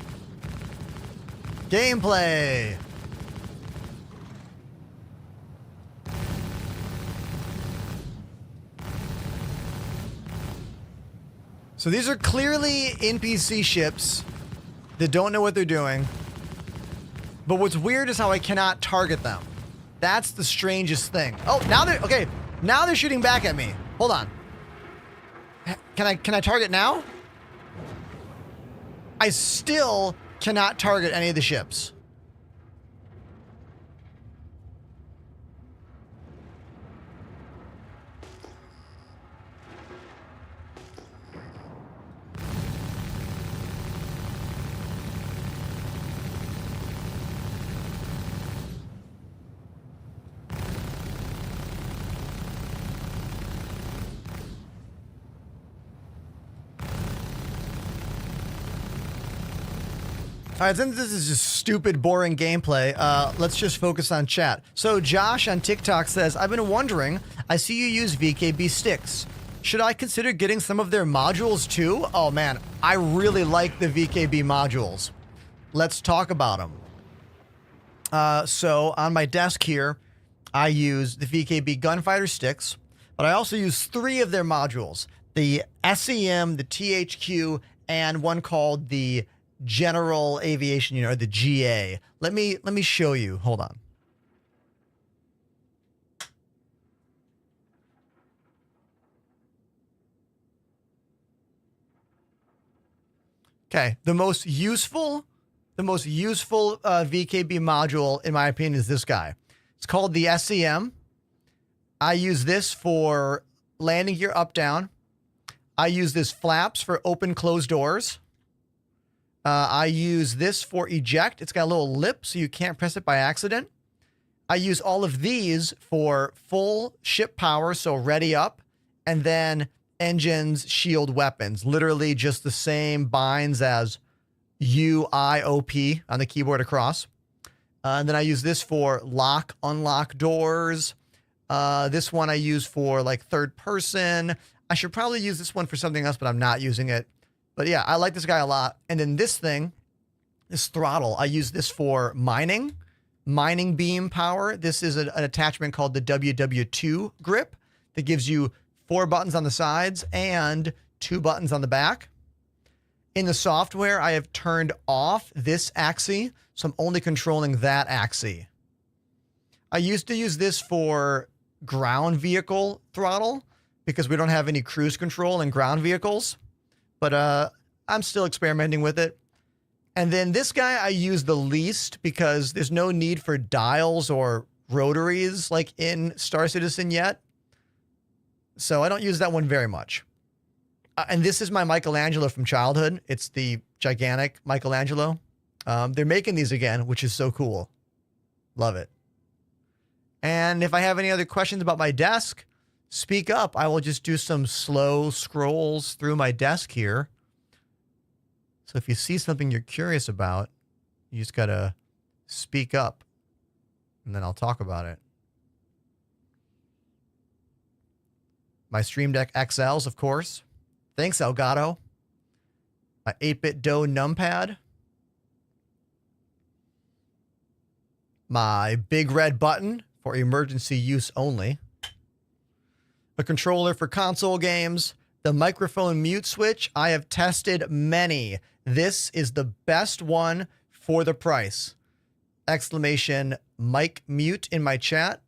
Gameplay. So these are clearly NPC ships that don't know what they're doing. But what's weird is how I cannot target them. That's the strangest thing. Oh, now they're okay. Now they're shooting back at me. Hold on. Can I target now? I still cannot target any of the ships. All right, since this is just stupid, boring gameplay, let's just focus on chat. So Josh on TikTok says, I've been wondering, I see you use VKB sticks. Should I consider getting some of their modules too? Oh man, I really like the VKB modules. Let's talk about them. So on my desk here, I use the VKB gunfighter sticks, but I also use 3 of their modules. The SEM, the THQ, and one called the General Aviation Unit, or the GA. Let me show you. Hold on. Okay, the most useful VKB module, in my opinion, is this guy. It's called the SEM. I use this for landing gear up down. I use this flaps for open closed doors. I use this for eject. It's got a little lip so you can't press it by accident. I use all of these for full ship power, so ready up, and then engines, shield, weapons. Literally just the same binds as UIOP on the keyboard across. And then I use this for lock, unlock doors. This one I use for like third person. I should probably use this one for something else, but I'm not using it. But yeah, I like this guy a lot. And then this thing, this throttle, I use this for mining beam power. This is an attachment called the WW2 grip that gives you 4 buttons on the sides and 2 buttons on the back. In the software, I have turned off this axis, so I'm only controlling that axis. I used to use this for ground vehicle throttle because we don't have any cruise control in ground vehicles. But I'm still experimenting with it. And then this guy I use the least because there's no need for dials or rotaries like in Star Citizen yet. So I don't use that one very much. And this is my Michelangelo from childhood. It's the gigantic Michelangelo. They're making these again, which is so cool. Love it. And if I have any other questions about my desk, speak up. I will just do some slow scrolls through my desk here. So if you see something you're curious about, you just got to speak up and then I'll talk about it. My Stream Deck XLs, of course. Thanks, Elgato. My 8-bit Doe numpad. My big red button for emergency use only. A controller for console games, the microphone mute switch. I have tested many. This is the best one for the price. Exclamation mic mute in my chat.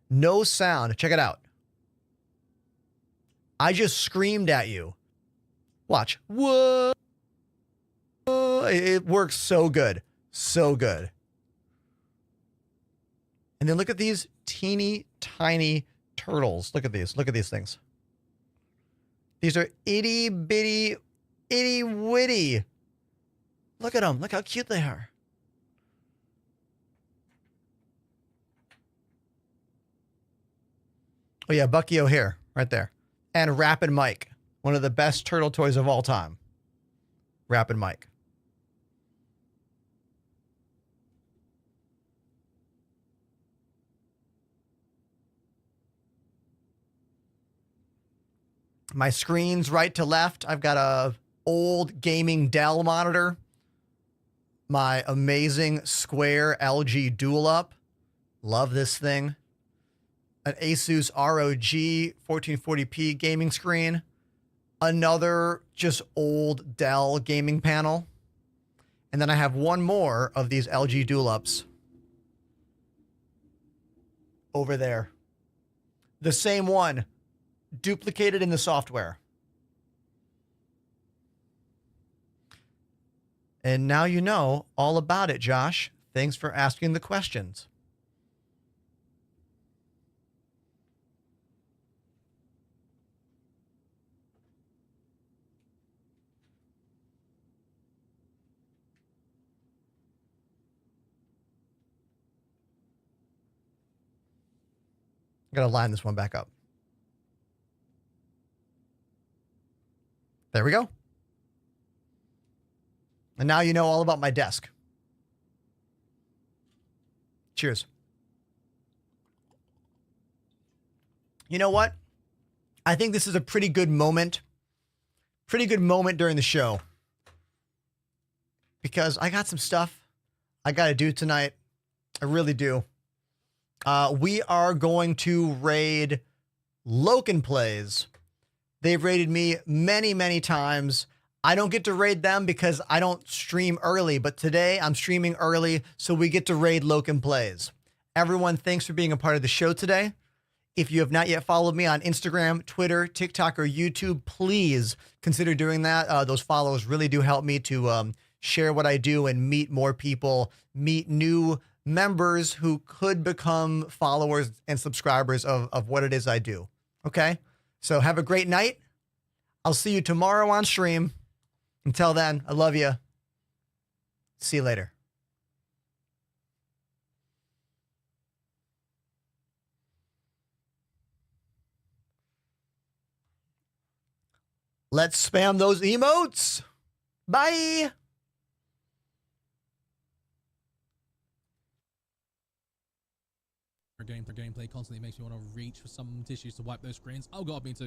No sound. Check it out. I just screamed at you. Watch. Whoa. It works so good. So good. And then look at these teeny tiny turtles. Look at these. Look at these things. These are itty bitty, itty witty. Look at them. Look how cute they are. Oh yeah, Bucky O'Hare right there. And Rapid Mike, one of the best turtle toys of all time. Rapid Mike. My screen's right to left. I've got a old gaming Dell monitor. My amazing square LG Dual Up. Love this thing. An Asus ROG 1440p gaming screen. Another just old Dell gaming panel. And then I have one more of these LG Dual Ups over there. The same one, duplicated in the software. And now you know all about it, Josh. Thanks for asking the questions. I'm going to line this one back up. There we go. And now you know all about my desk. Cheers. You know what? I think this is a pretty good moment. Pretty good moment during the show. Because I got some stuff I got to do tonight. I really do. We are going to raid Loken Plays. They've raided me many, many times. I don't get to raid them because I don't stream early, but today I'm streaming early, so we get to raid Loken Plays. Everyone, thanks for being a part of the show today. If you have not yet followed me on Instagram, Twitter, TikTok, or YouTube, please consider doing that. Those follows really do help me to share what I do and meet more people, meet new members who could become followers and subscribers of what it is I do. Okay? So have a great night. I'll see you tomorrow on stream. Until then, I love you. See you later. Let's spam those emotes. Bye.
Gameplay constantly makes me want to reach for some tissues to wipe those screens. Oh god, me too.